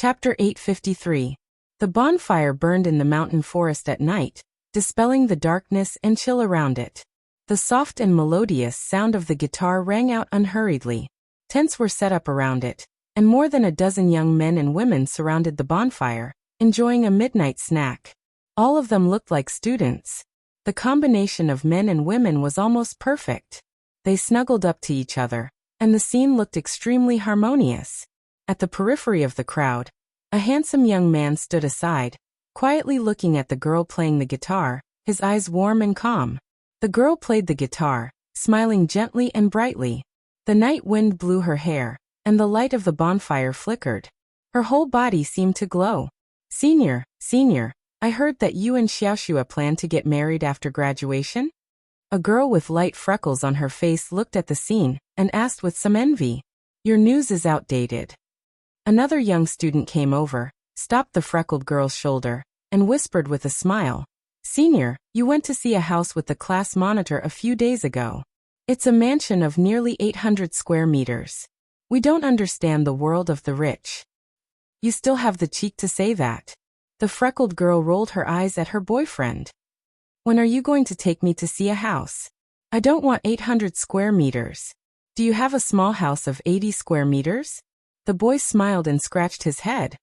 Chapter 853. The bonfire burned in the mountain forest at night, dispelling the darkness and chill around it. The soft and melodious sound of the guitar rang out unhurriedly. Tents were set up around it, and more than a dozen young men and women surrounded the bonfire, enjoying a midnight snack. All of them looked like students. The combination of men and women was almost perfect. They snuggled up to each other, and the scene looked extremely harmonious. At the periphery of the crowd, a handsome young man stood aside, quietly looking at the girl playing the guitar, his eyes warm and calm. The girl played the guitar, smiling gently and brightly. The night wind blew her hair, and the light of the bonfire flickered. Her whole body seemed to glow. Senior, I heard that you and Xiaoxua plan to get married after graduation? A girl with light freckles on her face looked at the scene and asked with some envy. Your news is outdated. Another young student came over, stopped the freckled girl's shoulder, and whispered with a smile. Senior, you went to see a house with the class monitor a few days ago. It's a mansion of nearly 800 square meters. We don't understand the world of the rich. You still have the cheek to say that. The freckled girl rolled her eyes at her boyfriend. When are you going to take me to see a house? I don't want 800 square meters. Do you have a small house of 80 square meters? The boy smiled and scratched his head.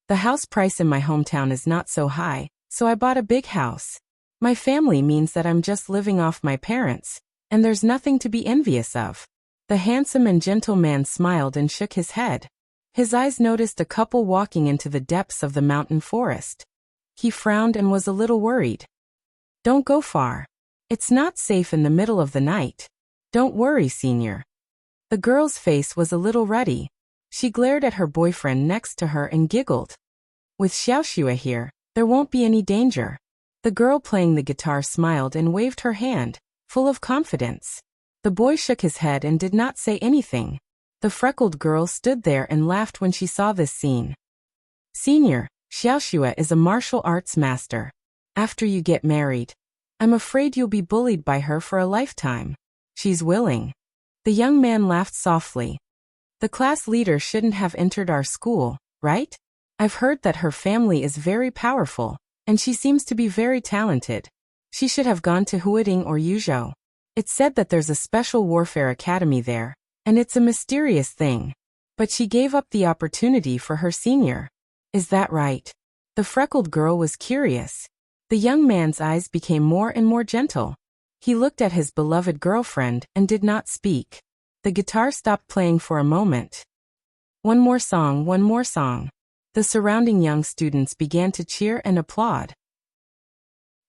The house price in my hometown is not so high, so I bought a big house. My family means that I'm just living off my parents, and there's nothing to be envious of. The handsome and gentle man smiled and shook his head. His eyes noticed a couple walking into the depths of the mountain forest. He frowned and was a little worried. Don't go far. It's not safe in the middle of the night. Don't worry, senior. The girl's face was a little ruddy. She glared at her boyfriend next to her and giggled. With Xiaoxua here, there won't be any danger. The girl playing the guitar smiled and waved her hand, full of confidence. The boy shook his head and did not say anything. The freckled girl stood there and laughed when she saw this scene. Senior, Xiaoxua is a martial arts master. After you get married, I'm afraid you'll be bullied by her for a lifetime. She's willing. The young man laughed softly. The class leader shouldn't have entered our school, right? I've heard that her family is very powerful, and she seems to be very talented. She should have gone to Huading or Yuzhou. It's said that there's a special warfare academy there, and it's a mysterious thing. But she gave up the opportunity for her senior. Is that right? The freckled girl was curious. The young man's eyes became more and more gentle. He looked at his beloved girlfriend and did not speak. The guitar stopped playing for a moment. One more song, one more song. The surrounding young students began to cheer and applaud.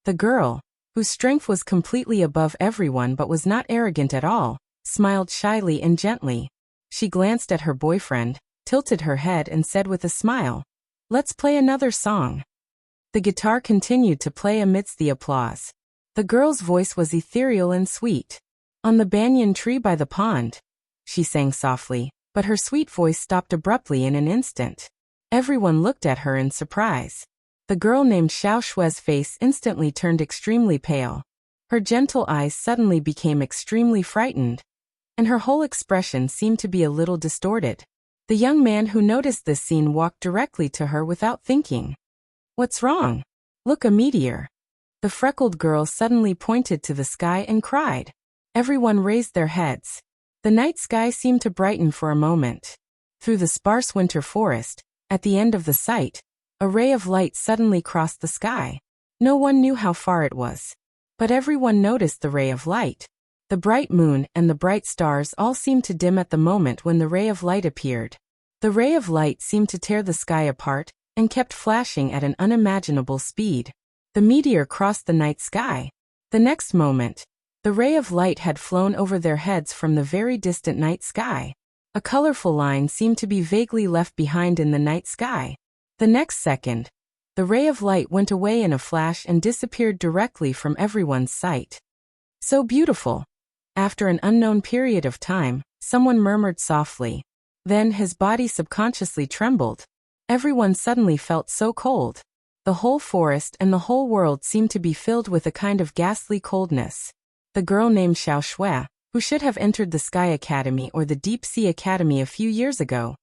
The girl, whose strength was completely above everyone but was not arrogant at all, smiled shyly and gently. She glanced at her boyfriend, tilted her head and said with a smile, "Let's play another song." The guitar continued to play amidst the applause. The girl's voice was ethereal and sweet. On the banyan tree by the pond, she sang softly, but her sweet voice stopped abruptly in an instant. Everyone looked at her in surprise. The girl named Xiaoshua's face instantly turned extremely pale. Her gentle eyes suddenly became extremely frightened, and her whole expression seemed to be a little distorted. The young man who noticed this scene walked directly to her without thinking. What's wrong? Look, a meteor. The freckled girl suddenly pointed to the sky and cried. Everyone raised their heads. The night sky seemed to brighten for a moment. Through the sparse winter forest, at the end of the sight, a ray of light suddenly crossed the sky. No one knew how far it was, but everyone noticed the ray of light. The bright moon and the bright stars all seemed to dim at the moment when the ray of light appeared. The ray of light seemed to tear the sky apart and kept flashing at an unimaginable speed. The meteor crossed the night sky. The next moment, the ray of light had flown over their heads from the very distant night sky. A colorful line seemed to be vaguely left behind in the night sky. The next second, the ray of light went away in a flash and disappeared directly from everyone's sight. So beautiful. After an unknown period of time, someone murmured softly. Then his body subconsciously trembled. Everyone suddenly felt so cold. The whole forest and the whole world seemed to be filled with a kind of ghastly coldness. The girl named Xiaoxua, who should have entered the Sky Academy or the Deep Sea Academy a few years ago,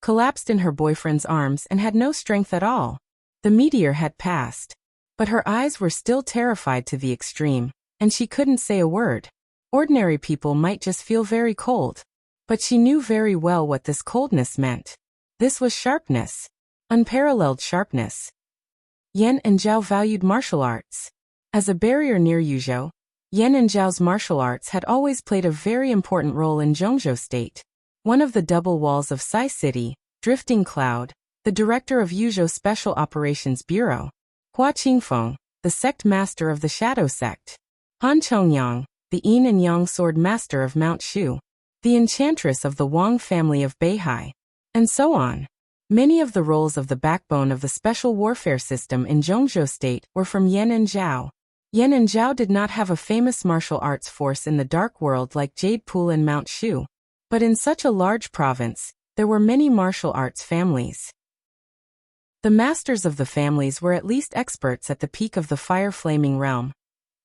collapsed in her boyfriend's arms and had no strength at all. The meteor had passed. But her eyes were still terrified to the extreme, and she couldn't say a word. Ordinary people might just feel very cold. But she knew very well what this coldness meant. This was sharpness. Unparalleled sharpness. Yan and Zhao valued martial arts. As a barrier near Yuzhou, Yan and Zhao's martial arts had always played a very important role in Zhongzhou State. One of the double walls of Sai City, Drifting Cloud, the director of Yuzhou Special Operations Bureau, Hua Qingfeng, the sect master of the Shadow Sect, Han Chongyang, the Yin and Yang sword master of Mount Shu, the enchantress of the Wang family of Beihai, and so on. Many of the roles of the backbone of the special warfare system in Zhongzhou State were from Yan and Zhao. Yan and Zhao did not have a famous martial arts force in the Dark World like Jade Pool and Mount Shu, but in such a large province, there were many martial arts families. The masters of the families were at least experts at the peak of the fire-flaming realm,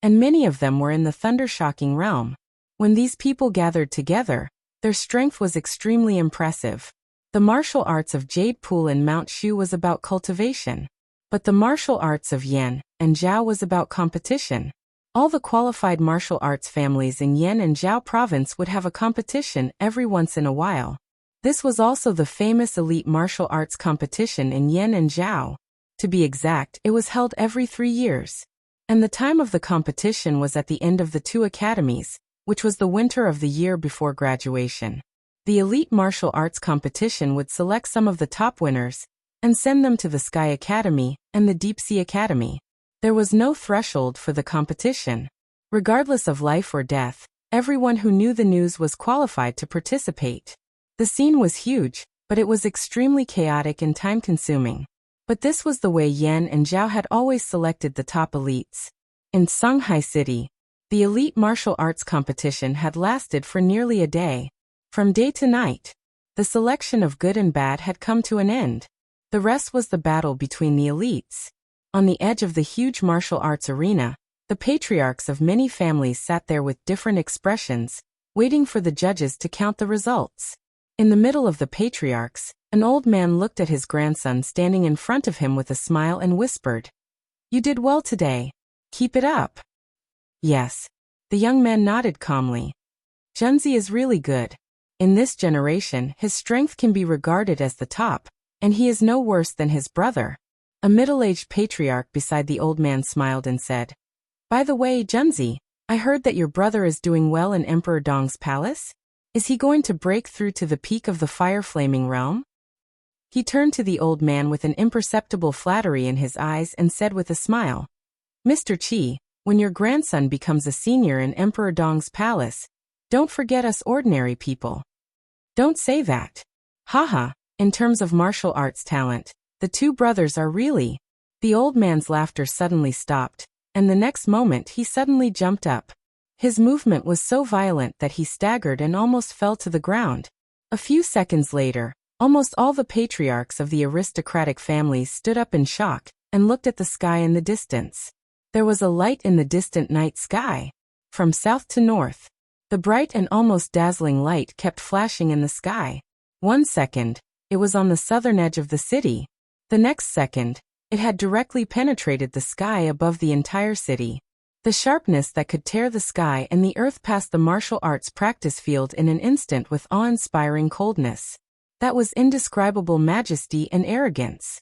and many of them were in the thunder-shocking realm. When these people gathered together, their strength was extremely impressive. The martial arts of Jade Pool and Mount Shu was about cultivation, but the martial arts of Yan and Zhao was about competition. All the qualified martial arts families in Yan and Zhao province would have a competition every once in a while. This was also the famous elite martial arts competition in Yan and Zhao. To be exact, it was held every 3 years. And the time of the competition was at the end of the 2 academies, which was the winter of the year before graduation. The elite martial arts competition would select some of the top winners and send them to the Sky Academy and the Deep Sea Academy. There was no threshold for the competition. Regardless of life or death, everyone who knew the news was qualified to participate. The scene was huge, but it was extremely chaotic and time-consuming. But this was the way Yan and Zhao had always selected the top elites. In Shanghai City, the elite martial arts competition had lasted for nearly a day. From day to night, the selection of good and bad had come to an end. The rest was the battle between the elites. On the edge of the huge martial arts arena, the patriarchs of many families sat there with different expressions, waiting for the judges to count the results. In the middle of the patriarchs, an old man looked at his grandson standing in front of him with a smile and whispered, "You did well today. Keep it up." "Yes." The young man nodded calmly. "Junzi is really good. In this generation, his strength can be regarded as the top, and he is no worse than his brother." A middle-aged patriarch beside the old man smiled and said, "By the way, Junzi, I heard that your brother is doing well in Emperor Dong's palace? Is he going to break through to the peak of the fire-flaming realm?" He turned to the old man with an imperceptible flattery in his eyes and said with a smile, "Mr. Qi, when your grandson becomes a senior in Emperor Dong's palace, don't forget us ordinary people." "Don't say that. Haha, in terms of martial arts talent, the 2 brothers are really..." The old man's laughter suddenly stopped, and the next moment he suddenly jumped up. His movement was so violent that he staggered and almost fell to the ground. A few seconds later, almost all the patriarchs of the aristocratic families stood up in shock and looked at the sky in the distance. There was a light in the distant night sky. From south to north, the bright and almost dazzling light kept flashing in the sky. 1 second, it was on the southern edge of the city. The next second, it had directly penetrated the sky above the entire city. The sharpness that could tear the sky and the earth past the martial arts practice field in an instant with awe-inspiring coldness. That was indescribable majesty and arrogance.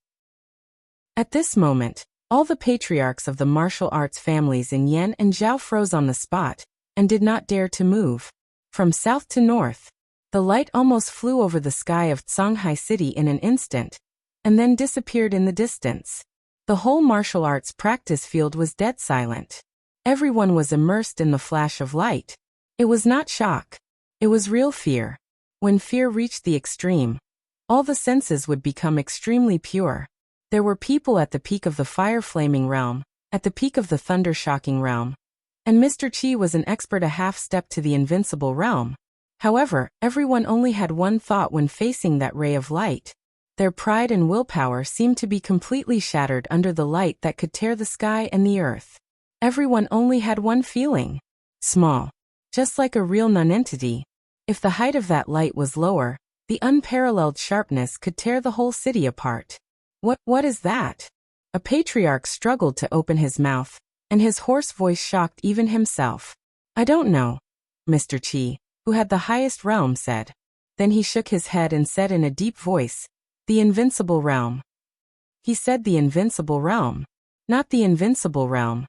At this moment, all the patriarchs of the martial arts families in Yan and Zhao froze on the spot, and did not dare to move. From south to north, the light almost flew over the sky of Shanghai City in an instant, and then disappeared in the distance. The whole martial arts practice field was dead silent. Everyone was immersed in the flash of light. It was not shock. It was real fear. When fear reached the extreme, all the senses would become extremely pure. There were people at the peak of the fire-flaming realm, at the peak of the thunder-shocking realm. And Mr. Qi was an expert a half-step to the invincible realm. However, everyone only had one thought when facing that ray of light. Their pride and willpower seemed to be completely shattered under the light that could tear the sky and the earth. Everyone only had one feeling. Small. Just like a real nonentity. If the height of that light was lower, The unparalleled sharpness could tear the whole city apart. What is that? A patriarch struggled to open his mouth, and his hoarse voice shocked even himself. I don't know, Mr. Qi, who had the highest realm, said. Then he shook his head and said in a deep voice, the invincible realm. He said the invincible realm, not the invincible realm.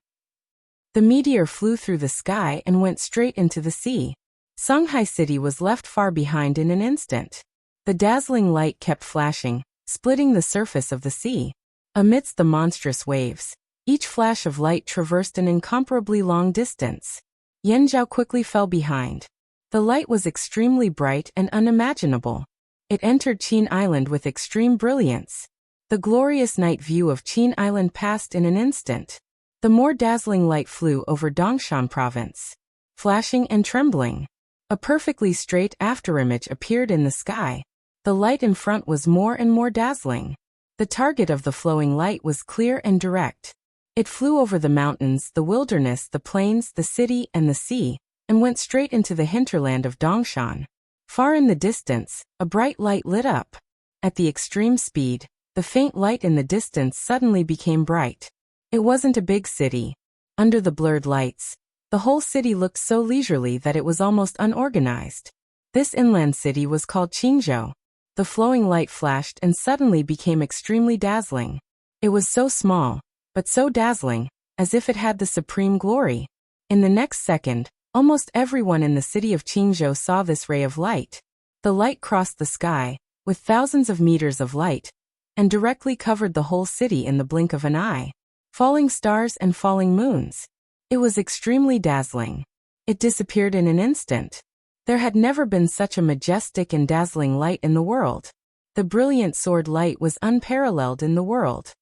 The meteor flew through the sky and went straight into the sea. Shanghai City was left far behind in an instant. The dazzling light kept flashing, splitting the surface of the sea. Amidst the monstrous waves, each flash of light traversed an incomparably long distance. Yanzhao quickly fell behind. The light was extremely bright and unimaginable. It entered Qin Island with extreme brilliance. The glorious night view of Qin Island passed in an instant. The more dazzling light flew over Dongshan province. Flashing and trembling. A perfectly straight afterimage appeared in the sky. The light in front was more and more dazzling. The target of the flowing light was clear and direct. It flew over the mountains, the wilderness, the plains, the city, and the sea, and went straight into the hinterland of Dongshan. Far in the distance, a bright light lit up. At the extreme speed, the faint light in the distance suddenly became bright. It wasn't a big city. Under the blurred lights, the whole city looked so leisurely that it was almost unorganized. This inland city was called Qingzhou. The flowing light flashed and suddenly became extremely dazzling. It was so small, but so dazzling, as if it had the supreme glory. In the next second, almost everyone in the city of Qingzhou saw this ray of light. The light crossed the sky, with thousands of meters of light, and directly covered the whole city in the blink of an eye. Falling stars and falling moons. It was extremely dazzling. It disappeared in an instant. There had never been such a majestic and dazzling light in the world. The brilliant sword light was unparalleled in the world.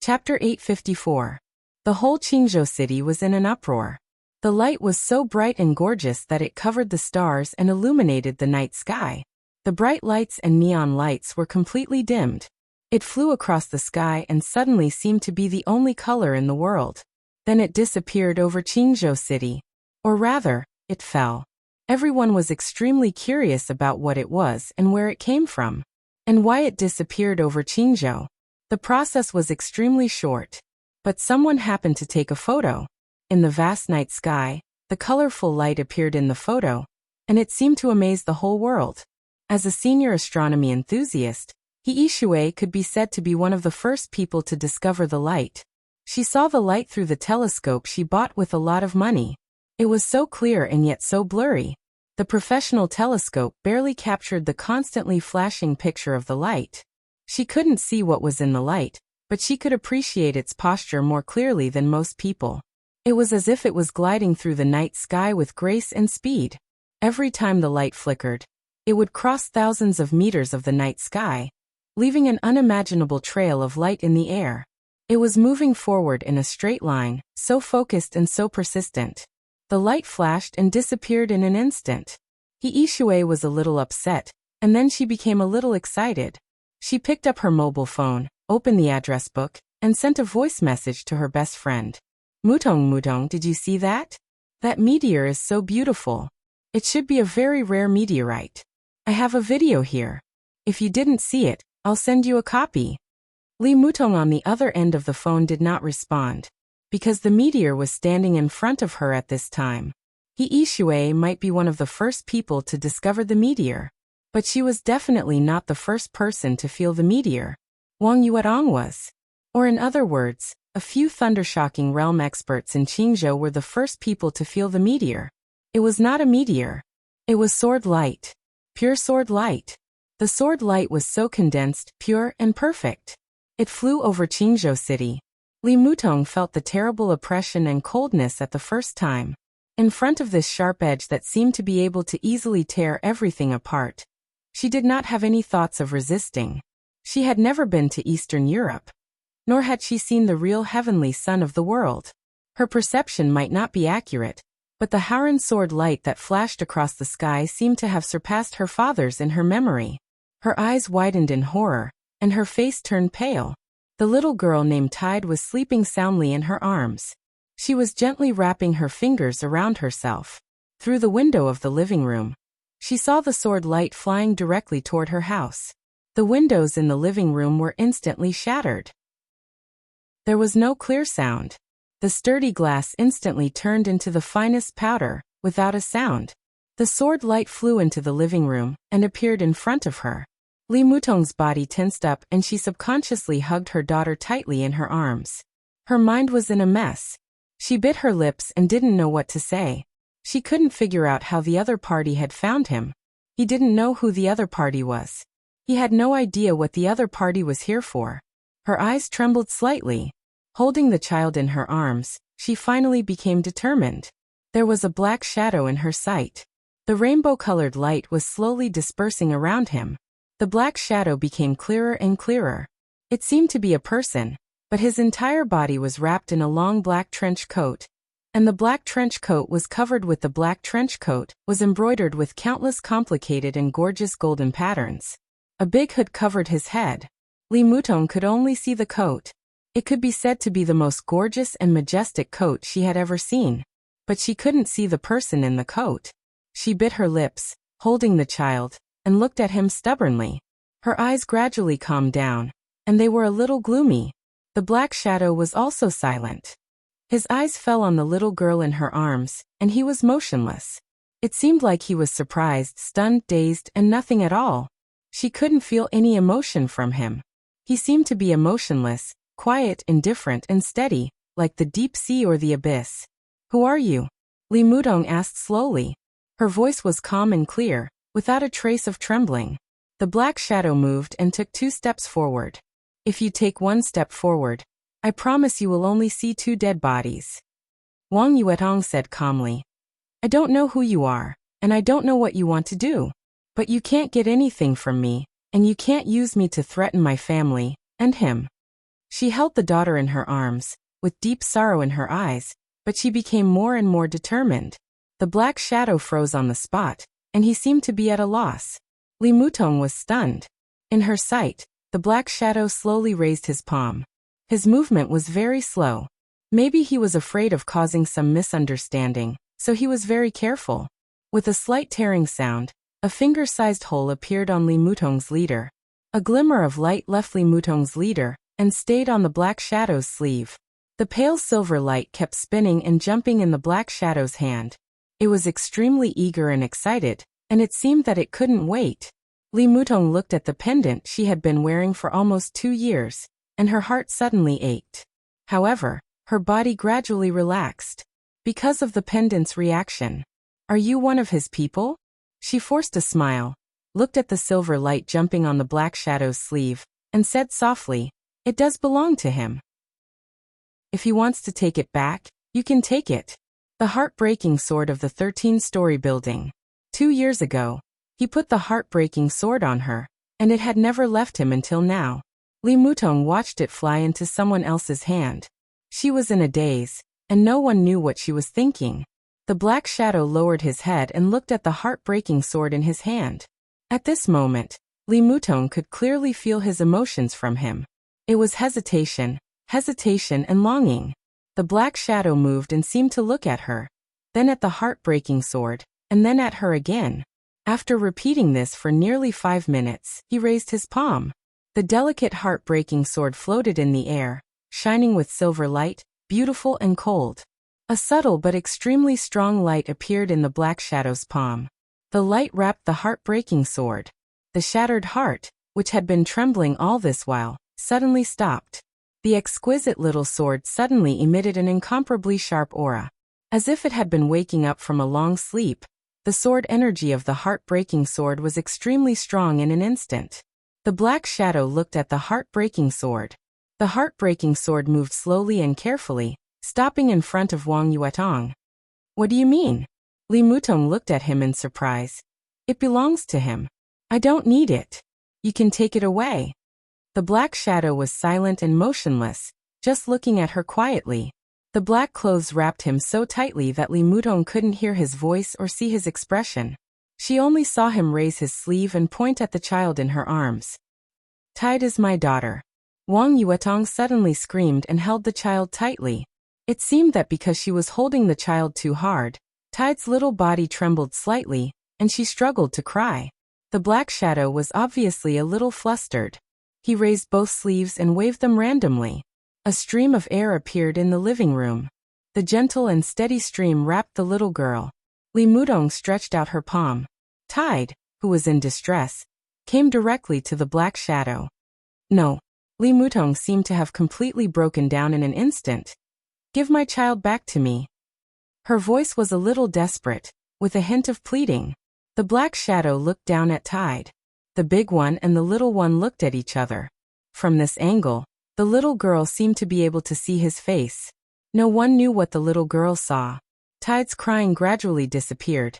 Chapter 854. The whole Qingzhou city was in an uproar. The light was so bright and gorgeous that it covered the stars and illuminated the night sky. The bright lights and neon lights were completely dimmed. It flew across the sky and suddenly seemed to be the only color in the world. Then it disappeared over Qingzhou city. Or rather, it fell. Everyone was extremely curious about what it was and where it came from, and why it disappeared over Qingzhou. The process was extremely short, but someone happened to take a photo. In the vast night sky, the colorful light appeared in the photo, and it seemed to amaze the whole world. As a senior astronomy enthusiast, He Shui could be said to be one of the first people to discover the light. She saw the light through the telescope she bought with a lot of money. It was so clear and yet so blurry. The professional telescope barely captured the constantly flashing picture of the light. She couldn't see what was in the light, but she could appreciate its posture more clearly than most people. It was as if it was gliding through the night sky with grace and speed. Every time the light flickered, it would cross thousands of meters of the night sky, leaving an unimaginable trail of light in the air. It was moving forward in a straight line, so focused and so persistent. The light flashed and disappeared in an instant. He Shui was a little upset, and then she became a little excited. She picked up her mobile phone, opened the address book, and sent a voice message to her best friend. Mutong, did you see that? That meteor is so beautiful. It should be a very rare meteorite. I have a video here. If you didn't see it, I'll send you a copy. Li Mutong on the other end of the phone did not respond, because the meteor was standing in front of her at this time. He Shui might be one of the first people to discover the meteor, but she was definitely not the first person to feel the meteor. Wang Yuedong was. Or in other words, a few thundershocking realm experts in Qingzhou were the first people to feel the meteor. It was not a meteor. It was sword light. Pure sword light. The sword light was so condensed, pure, and perfect. It flew over Qingzhou city. Li Mutong felt the terrible oppression and coldness at the first time. In front of this sharp edge that seemed to be able to easily tear everything apart, she did not have any thoughts of resisting. She had never been to Eastern Europe, nor had she seen the real heavenly sun of the world. Her perception might not be accurate, but the Haran sword light that flashed across the sky seemed to have surpassed her father's in her memory. Her eyes widened in horror, and her face turned pale. The little girl named Tide was sleeping soundly in her arms. She was gently wrapping her fingers around herself. Through the window of the living room, She saw the sword light flying directly toward her house. The windows in the living room were instantly shattered. There was no clear sound. The sturdy glass instantly turned into the finest powder, without a sound. The sword light flew into the living room and appeared in front of her. Li Mutong's body tensed up and she subconsciously hugged her daughter tightly in her arms. Her mind was in a mess. She bit her lips and didn't know what to say. She couldn't figure out how the other party had found him. He didn't know who the other party was. He had no idea what the other party was here for. Her eyes trembled slightly. Holding the child in her arms, she finally became determined. There was a black shadow in her sight. The rainbow-colored light was slowly dispersing around him. The black shadow became clearer and clearer. It seemed to be a person, but his entire body was wrapped in a long black trench coat. And the black trench coat was covered with the black trench coat, was embroidered with countless complicated and gorgeous golden patterns. A big hood covered his head. Li Mutong could only see the coat. It could be said to be the most gorgeous and majestic coat she had ever seen. But she couldn't see the person in the coat. She bit her lips, holding the child, and looked at him stubbornly. Her eyes gradually calmed down, and they were a little gloomy. The black shadow was also silent. His eyes fell on the little girl in her arms, and he was motionless. It seemed like he was surprised, stunned, dazed, and nothing at all. She couldn't feel any emotion from him. He seemed to be emotionless, quiet, indifferent, and steady, like the deep sea or the abyss. "Who are you?" Li Mutong asked slowly. Her voice was calm and clear, without a trace of trembling. The black shadow moved and took 2 steps forward. "If you take 1 step forward, I promise you will only see 2 dead bodies." Wang Yuetong said calmly. "I don't know who you are, and I don't know what you want to do. But you can't get anything from me, and you can't use me to threaten my family, and him." She held the daughter in her arms, with deep sorrow in her eyes, but she became more and more determined. The black shadow froze on the spot, and he seemed to be at a loss. Li Mutong was stunned. In her sight, the black shadow slowly raised his palm. His movement was very slow. Maybe he was afraid of causing some misunderstanding, so he was very careful. With a slight tearing sound, a finger-sized hole appeared on Li Mutong's leader. A glimmer of light left Li Mutong's leader and stayed on the black shadow's sleeve. The pale silver light kept spinning and jumping in the black shadow's hand. It was extremely eager and excited, and it seemed that it couldn't wait. Li Mutong looked at the pendant she had been wearing for almost 2 years, and her heart suddenly ached. However, her body gradually relaxed. Because of the pendant's reaction. "Are you one of his people?" She forced a smile, looked at the silver light jumping on the black shadow's sleeve, and said softly, "It does belong to him. If he wants to take it back, you can take it." The heartbreaking sword of the 13-story building. 2 years ago, he put the heartbreaking sword on her, and it had never left him until now. Li Mutong watched it fly into someone else's hand. She was in a daze, and no one knew what she was thinking. The black shadow lowered his head and looked at the heartbreaking sword in his hand. At this moment, Li Mutong could clearly feel his emotions from him. It was hesitation and longing. The black shadow moved and seemed to look at her, then at the heartbreaking sword, and then at her again. After repeating this for nearly 5 minutes, he raised his palm. The delicate heartbreaking sword floated in the air, shining with silver light, beautiful and cold. A subtle but extremely strong light appeared in the black shadow's palm. The light wrapped the heartbreaking sword. The shattered heart, which had been trembling all this while, suddenly stopped. The exquisite little sword suddenly emitted an incomparably sharp aura. As if it had been waking up from a long sleep, the sword energy of the heartbreaking sword was extremely strong in an instant. The black shadow looked at the heartbreaking sword. The heartbreaking sword moved slowly and carefully, stopping in front of Wang Yuetong. "What do you mean?" Li Mutong looked at him in surprise. "It belongs to him. I don't need it. You can take it away." The black shadow was silent and motionless, just looking at her quietly. The black clothes wrapped him so tightly that Li Mutong couldn't hear his voice or see his expression. She only saw him raise his sleeve and point at the child in her arms. "Tide is my daughter." Wang Yuetong suddenly screamed and held the child tightly. It seemed that because she was holding the child too hard, Tide's little body trembled slightly, and she struggled to cry. The black shadow was obviously a little flustered. He raised both sleeves and waved them randomly. A stream of air appeared in the living room. The gentle and steady stream wrapped the little girl. Li Mutong stretched out her palm. Tide, who was in distress, came directly to the black shadow. No. Li Mutong seemed to have completely broken down in an instant. Give my child back to me. Her voice was a little desperate, with a hint of pleading. The black shadow looked down at Tide. The big one and the little one looked at each other. From this angle, the little girl seemed to be able to see his face. No one knew what the little girl saw. Tide's crying gradually disappeared.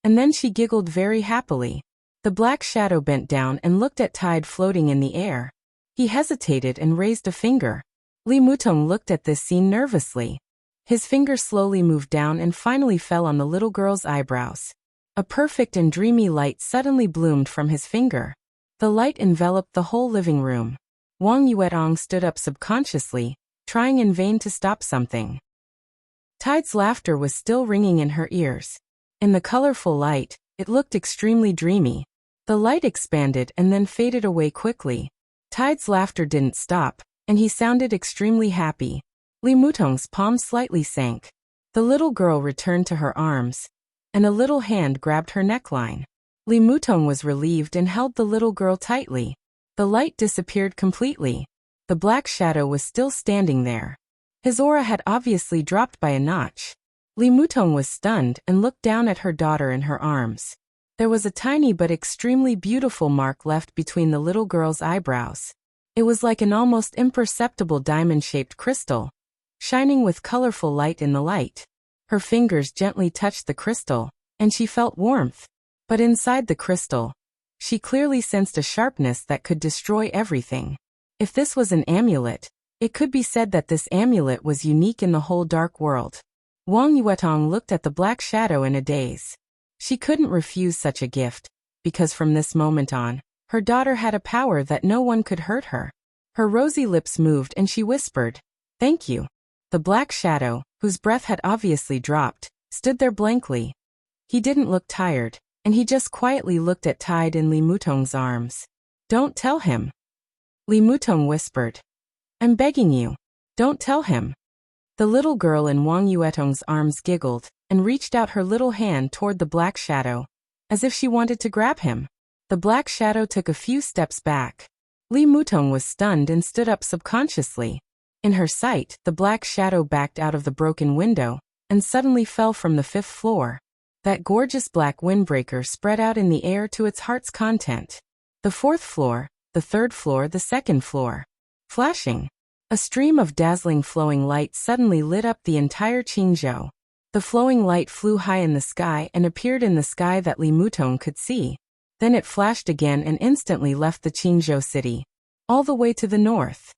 And then she giggled very happily. The black shadow bent down and looked at Tide floating in the air. He hesitated and raised a finger. Li Mutong looked at this scene nervously. His finger slowly moved down and finally fell on the little girl's eyebrows. A perfect and dreamy light suddenly bloomed from his finger. The light enveloped the whole living room. Wang Yuetong stood up subconsciously, trying in vain to stop something. Tide's laughter was still ringing in her ears. In the colorful light, it looked extremely dreamy. The light expanded and then faded away quickly. Tide's laughter didn't stop, and he sounded extremely happy. Li Mutong's palm slightly sank. The little girl returned to her arms, and a little hand grabbed her neckline. Li Mutong was relieved and held the little girl tightly. The light disappeared completely. The black shadow was still standing there. His aura had obviously dropped by a notch. Li Mutong was stunned and looked down at her daughter in her arms. There was a tiny but extremely beautiful mark left between the little girl's eyebrows. It was like an almost imperceptible diamond-shaped crystal, shining with colorful light in the light. Her fingers gently touched the crystal, and she felt warmth. But inside the crystal, she clearly sensed a sharpness that could destroy everything. If this was an amulet, it could be said that this amulet was unique in the whole dark world. Wang Yuetong looked at the black shadow in a daze. She couldn't refuse such a gift, because from this moment on, her daughter had a power that no one could hurt her. Her rosy lips moved and she whispered, "Thank you." The black shadow, whose breath had obviously dropped, stood there blankly. He didn't look tired, and he just quietly looked at Tide in Li Mutong's arms. "Don't tell him." Li Mutong whispered. "I'm begging you. Don't tell him." The little girl in Wang Yuetong's arms giggled, and reached out her little hand toward the black shadow, as if she wanted to grab him. The black shadow took a few steps back. Li Mutong was stunned and stood up subconsciously. In her sight, the black shadow backed out of the broken window, and suddenly fell from the 5th floor. That gorgeous black windbreaker spread out in the air to its heart's content. The 4th floor, the 3rd floor, the 2nd floor. Flashing. A stream of dazzling flowing light suddenly lit up the entire Qingzhou. The flowing light flew high in the sky and appeared in the sky that Li Mutong could see. Then it flashed again and instantly left the Qingzhou city, all the way to the north.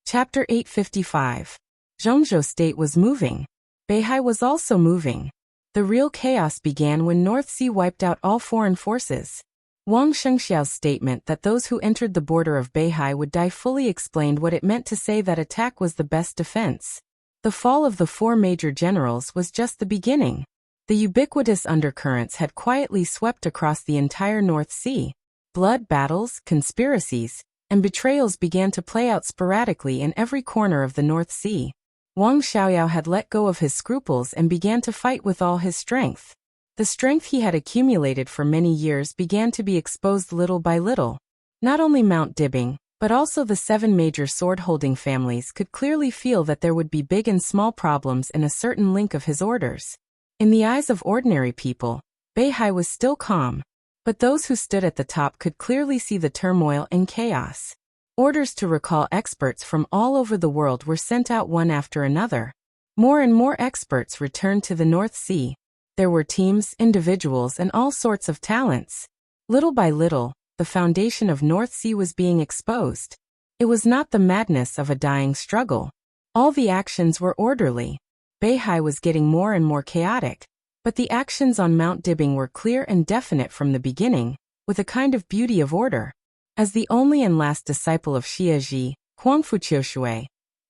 Chapter 855. Zhongzhou state was moving. Beihai was also moving. The real chaos began when North Sea wiped out all foreign forces. Wang Shengxiao's statement that those who entered the border of Beihai would die fully explained what it meant to say that attack was the best defense. The fall of the 4 major generals was just the beginning. The ubiquitous undercurrents had quietly swept across the entire North Sea. Blood battles, conspiracies, and betrayals began to play out sporadically in every corner of the North Sea. Wang Xiaoyao had let go of his scruples and began to fight with all his strength. The strength he had accumulated for many years began to be exposed little by little. Not only Mount Dibbing, but also the 7 major sword-holding families could clearly feel that there would be big and small problems in a certain link of his orders. In the eyes of ordinary people, Beihai was still calm, but those who stood at the top could clearly see the turmoil and chaos. Orders to recall experts from all over the world were sent out one after another. More and more experts returned to the North Sea. There were teams, individuals, and all sorts of talents. Little by little, the foundation of North Sea was being exposed. It was not the madness of a dying struggle. All the actions were orderly. Beihai was getting more and more chaotic, but the actions on Mount Dibbing were clear and definite from the beginning, with a kind of beauty of order. As the only and last disciple of Xie Ji, Huangfu Qiushui,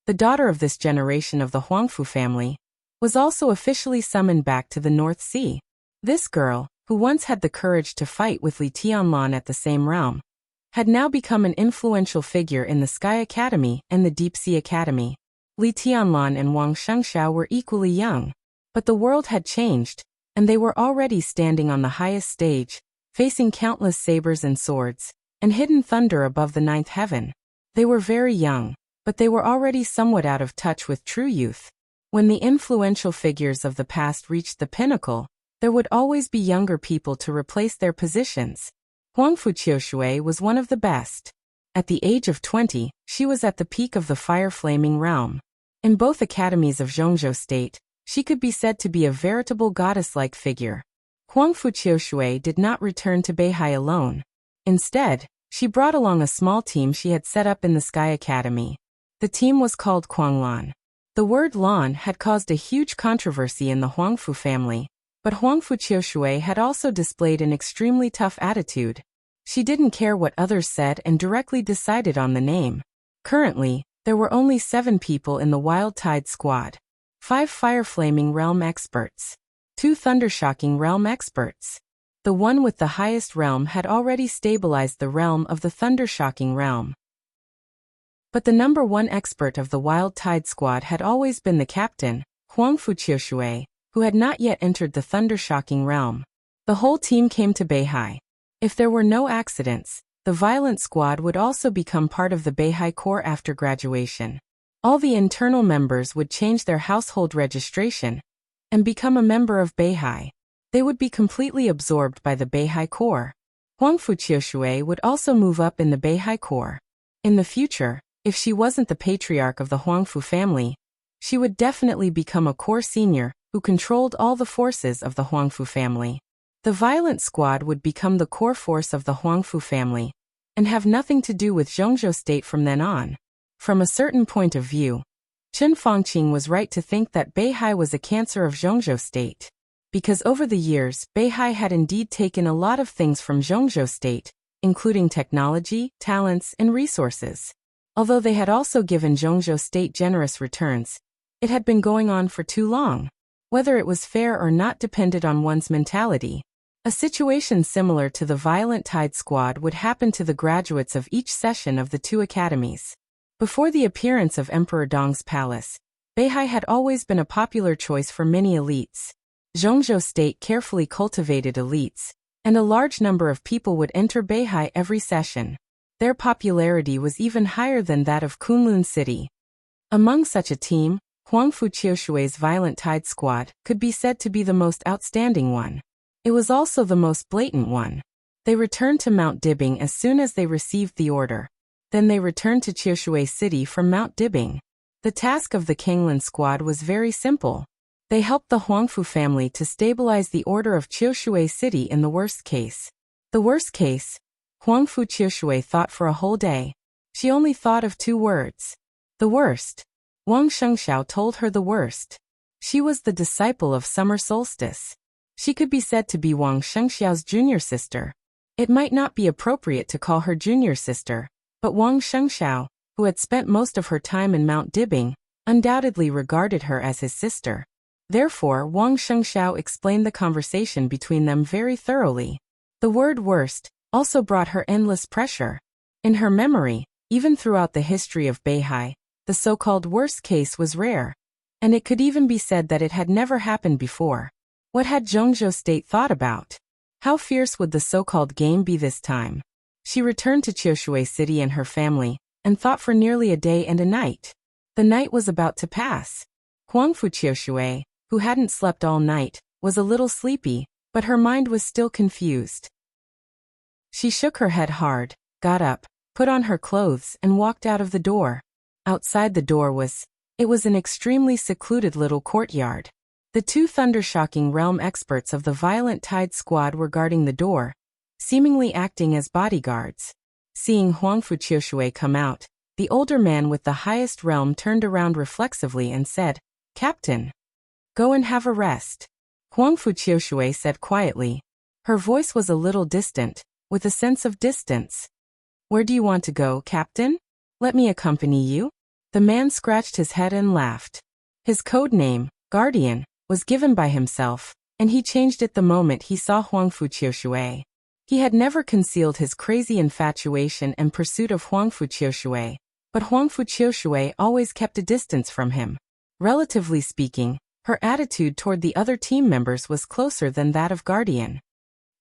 the daughter of this generation of the Huangfu family, was also officially summoned back to the North Sea. This girl, who once had the courage to fight with Li Tianlan at the same realm, had now become an influential figure in the Sky Academy and the Deep Sea Academy. Li Tianlan and Wang Shengxiao were equally young, but the world had changed, and they were already standing on the highest stage, facing countless sabers and swords, and hidden thunder above the ninth heaven. They were very young, but they were already somewhat out of touch with true youth. When the influential figures of the past reached the pinnacle, there would always be younger people to replace their positions. Huangfu Qiushui was one of the best. At the age of 20, she was at the peak of the fire-flaming realm. In both academies of Zhongzhou State, she could be said to be a veritable goddess-like figure. Huangfu Qiushui did not return to Beihai alone. Instead, she brought along a small team she had set up in the Sky Academy. The team was called Kuanglan. The word Lan had caused a huge controversy in the Huangfu family, but Huangfu Qiushui had also displayed an extremely tough attitude. She didn't care what others said and directly decided on the name. Currently, there were only 7 people in the Wild Tide squad. 5 Fire-Flaming Realm experts. 2 Thundershocking Realm experts. The one with the highest realm had already stabilized the realm of the Thundershocking realm. But the number 1 expert of the Wild Tide squad had always been the captain, Huangfu Qiushui, who had not yet entered the Thundershocking realm. The whole team came to Beihai. If there were no accidents, the Violent Squad would also become part of the Beihai Corps after graduation. All the internal members would change their household registration and become a member of Beihai. They would be completely absorbed by the Beihai Corps. Huangfu Qiushui would also move up in the Beihai Corps. In the future, if she wasn't the patriarch of the Huangfu family, she would definitely become a Corps senior who controlled all the forces of the Huangfu family. The Violent Squad would become the core force of the Huangfu family and have nothing to do with Zhongzhou State from then on. From a certain point of view, Chen Fangqing was right to think that Beihai was a cancer of Zhongzhou State. Because over the years, Beihai had indeed taken a lot of things from Zhongzhou State, including technology, talents, and resources. Although they had also given Zhongzhou State generous returns, it had been going on for too long. Whether it was fair or not depended on one's mentality. A situation similar to the Violent Tide squad would happen to the graduates of each session of the 2 academies. Before the appearance of Emperor Dong's palace, Beihai had always been a popular choice for many elites. Zhongzhou State carefully cultivated elites, and a large number of people would enter Beihai every session. Their popularity was even higher than that of Kunlun City. Among such a team, Huangfu Qiushui's Violent Tide squad could be said to be the most outstanding one. It was also the most blatant one. They returned to Mount Dibing as soon as they received the order. Then they returned to Qiushui City from Mount Dibing. The task of the Kanglan squad was very simple. They helped the Huangfu family to stabilize the order of Qiushui City in the worst case. The worst case? Huangfu Qiushui thought for a whole day. She only thought of 2 words. The worst. Wang Shengxiao told her the worst. She was the disciple of Summer Solstice. She could be said to be Wang Shengxiao's junior sister. It might not be appropriate to call her junior sister, but Wang Shengxiao, who had spent most of her time in Mount Dibing, undoubtedly regarded her as his sister. Therefore, Wang Shengxiao explained the conversation between them very thoroughly. The word worst also brought her endless pressure. In her memory, even throughout the history of Beihai, the so-called worst case was rare, and it could even be said that it had never happened before. What had Zhongzhou State thought about? How fierce would the so-called game be this time? She returned to Qiushui City and her family, and thought for nearly a day and a night. The night was about to pass. Huangfu Qiushui, who hadn't slept all night, was a little sleepy, but her mind was still confused. She shook her head hard, got up, put on her clothes and walked out of the door. Outside the door was an extremely secluded little courtyard. The 2 Thundershocking Realm experts of the Violent Tide squad were guarding the door, seemingly acting as bodyguards. Seeing Huangfu Qiushui come out, the older man with the highest realm turned around reflexively and said, "Captain, go and have a rest." Huangfu Qiushui said quietly. Her voice was a little distant, with a sense of distance. "Where do you want to go, Captain? Let me accompany you?" The man scratched his head and laughed. His code name, Guardian, was given by himself, and he changed it the moment he saw Huang Fuqiushui. He had never concealed his crazy infatuation and pursuit of Huang Fuqiushui, but Huang Fuqiushui always kept a distance from him. Relatively speaking, her attitude toward the other team members was closer than that of Guardian.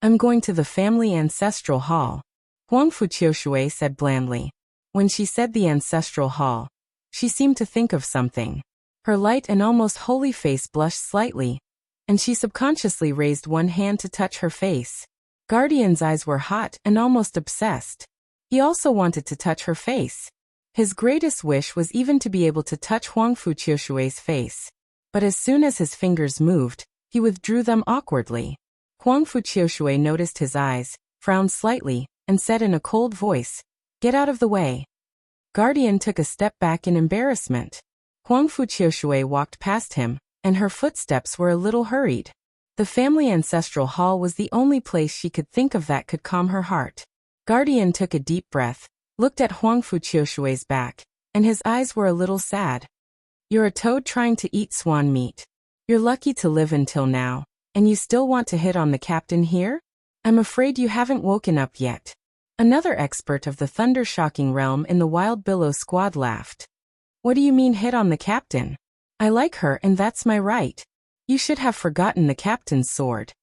"I'm going to the family ancestral hall," Huang Fuqiushui said blandly. When she said the ancestral hall, she seemed to think of something. Her light and almost holy face blushed slightly, and she subconsciously raised one hand to touch her face. Guardian's eyes were hot and almost obsessed. He also wanted to touch her face. His greatest wish was even to be able to touch Huang Fuqiushui's face. But as soon as his fingers moved, he withdrew them awkwardly. Huang Fuqiushui noticed his eyes, frowned slightly, and said in a cold voice, "Get out of the way." Guardian took a step back in embarrassment. Huang Fuqiushui walked past him, and her footsteps were a little hurried. The family ancestral hall was the only place she could think of that could calm her heart. Guardian took a deep breath, looked at Huang Fuqiushui's back, and his eyes were a little sad. "You're a toad trying to eat swan meat. You're lucky to live until now, and you still want to hit on the captain here? I'm afraid you haven't woken up yet." Another expert of the thunder-shocking realm in the Wild Billow squad laughed. "What do you mean hit on the captain? I like her and that's my right. You should have forgotten the captain's sword,"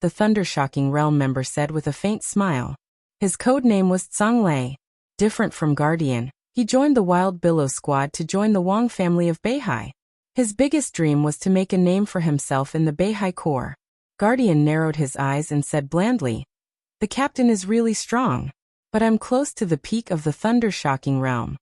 the thunder-shocking realm member said with a faint smile. His code name was Zhonglei. Different from Guardian, he joined the Wild Billow squad to join the Wang family of Beihai. His biggest dream was to make a name for himself in the Beihai Corps. Guardian narrowed his eyes and said blandly, "The captain is really strong. But I'm close to the peak of the thunder-shocking realm."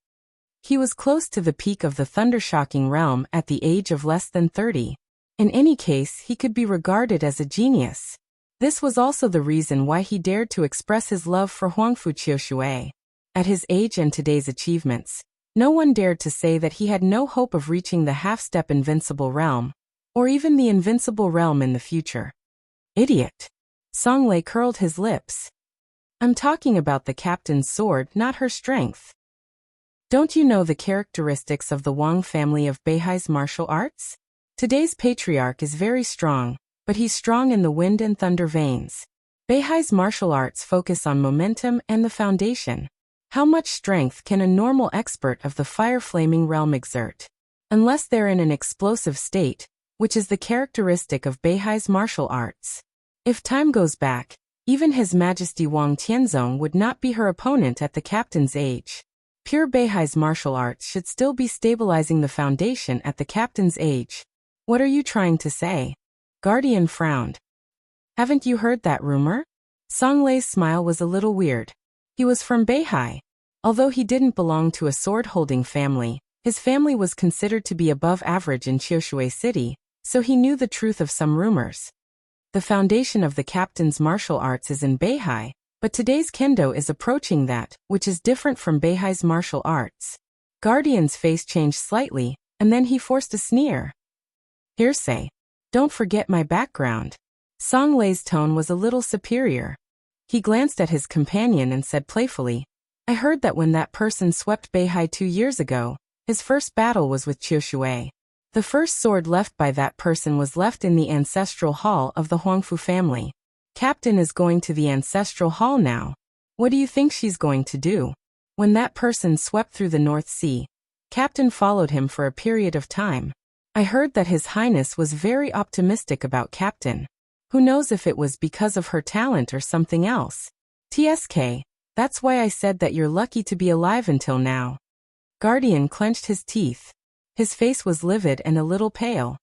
He was close to the peak of the thunder-shocking realm at the age of less than 30. In any case, he could be regarded as a genius. This was also the reason why he dared to express his love for Huang Fuqiushui. At his age and today's achievements, no one dared to say that he had no hope of reaching the half-step invincible realm, or even the invincible realm in the future. "Idiot." Songlei curled his lips. "I'm talking about the captain's sword, not her strength. Don't you know the characteristics of the Wang family of Beihai's martial arts? Today's patriarch is very strong, but he's strong in the wind and thunder veins. Beihai's martial arts focus on momentum and the foundation. How much strength can a normal expert of the fire-flaming realm exert? Unless they're in an explosive state, which is the characteristic of Beihai's martial arts. If time goes back, even His Majesty Wang Tianzong would not be her opponent at the captain's age. Pure Beihai's martial arts should still be stabilizing the foundation at the captain's age. What are you trying to say?" Guardian frowned. "Haven't you heard that rumor?" Songlei's smile was a little weird. He was from Beihai. Although he didn't belong to a sword-holding family, his family was considered to be above average in Qiushui City, so he knew the truth of some rumors. The foundation of the captain's martial arts is in Beihai, but today's kendo is approaching that, which is different from Beihai's martial arts. Guardian's face changed slightly, and then he forced a sneer. "Hearsay. Don't forget my background." Songlei's tone was a little superior. He glanced at his companion and said playfully, "I heard that when that person swept Beihai 2 years ago, his first battle was with Qiushui. The first sword left by that person was left in the ancestral hall of the Huangfu family. Captain is going to the ancestral hall now. What do you think she's going to do?" When that person swept through the North Sea, Captain followed him for a period of time. I heard that His Highness was very optimistic about Captain. Who knows if it was because of her talent or something else. TSK, that's why I said that you're lucky to be alive until now. Guardian clenched his teeth. His face was livid and a little pale.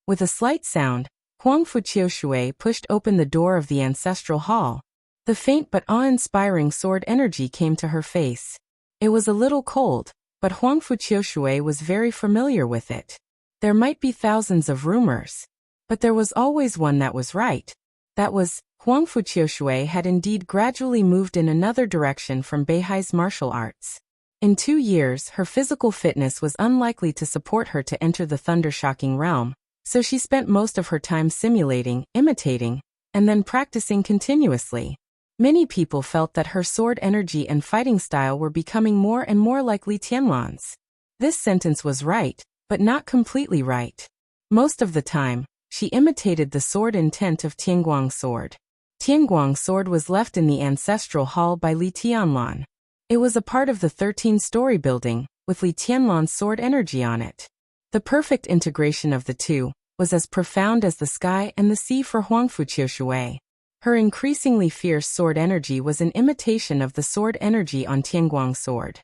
With a slight sound, Huang Fuqiushui pushed open the door of the ancestral hall. The faint but awe-inspiring sword energy came to her face. It was a little cold, but Huang Fuqiushui was very familiar with it. There might be thousands of rumors, but there was always one that was right. That was, Huang Fuqiushui had indeed gradually moved in another direction from Beihai's martial arts. In 2 years, her physical fitness was unlikely to support her to enter the thunder-shocking realm, so she spent most of her time simulating, imitating, and then practicing continuously. Many people felt that her sword energy and fighting style were becoming more and more like Li Tianlan's. This sentence was right, but not completely right. Most of the time, She imitated the sword intent of Tianguang's sword. Tianguang's sword was left in the ancestral hall by Li Tianlan. It was a part of the 13-story building, with Li Tianlan's sword energy on it. The perfect integration of the two was as profound as the sky and the sea for Huangfu Qiushui. Her increasingly fierce sword energy was an imitation of the sword energy on Tianguang's sword.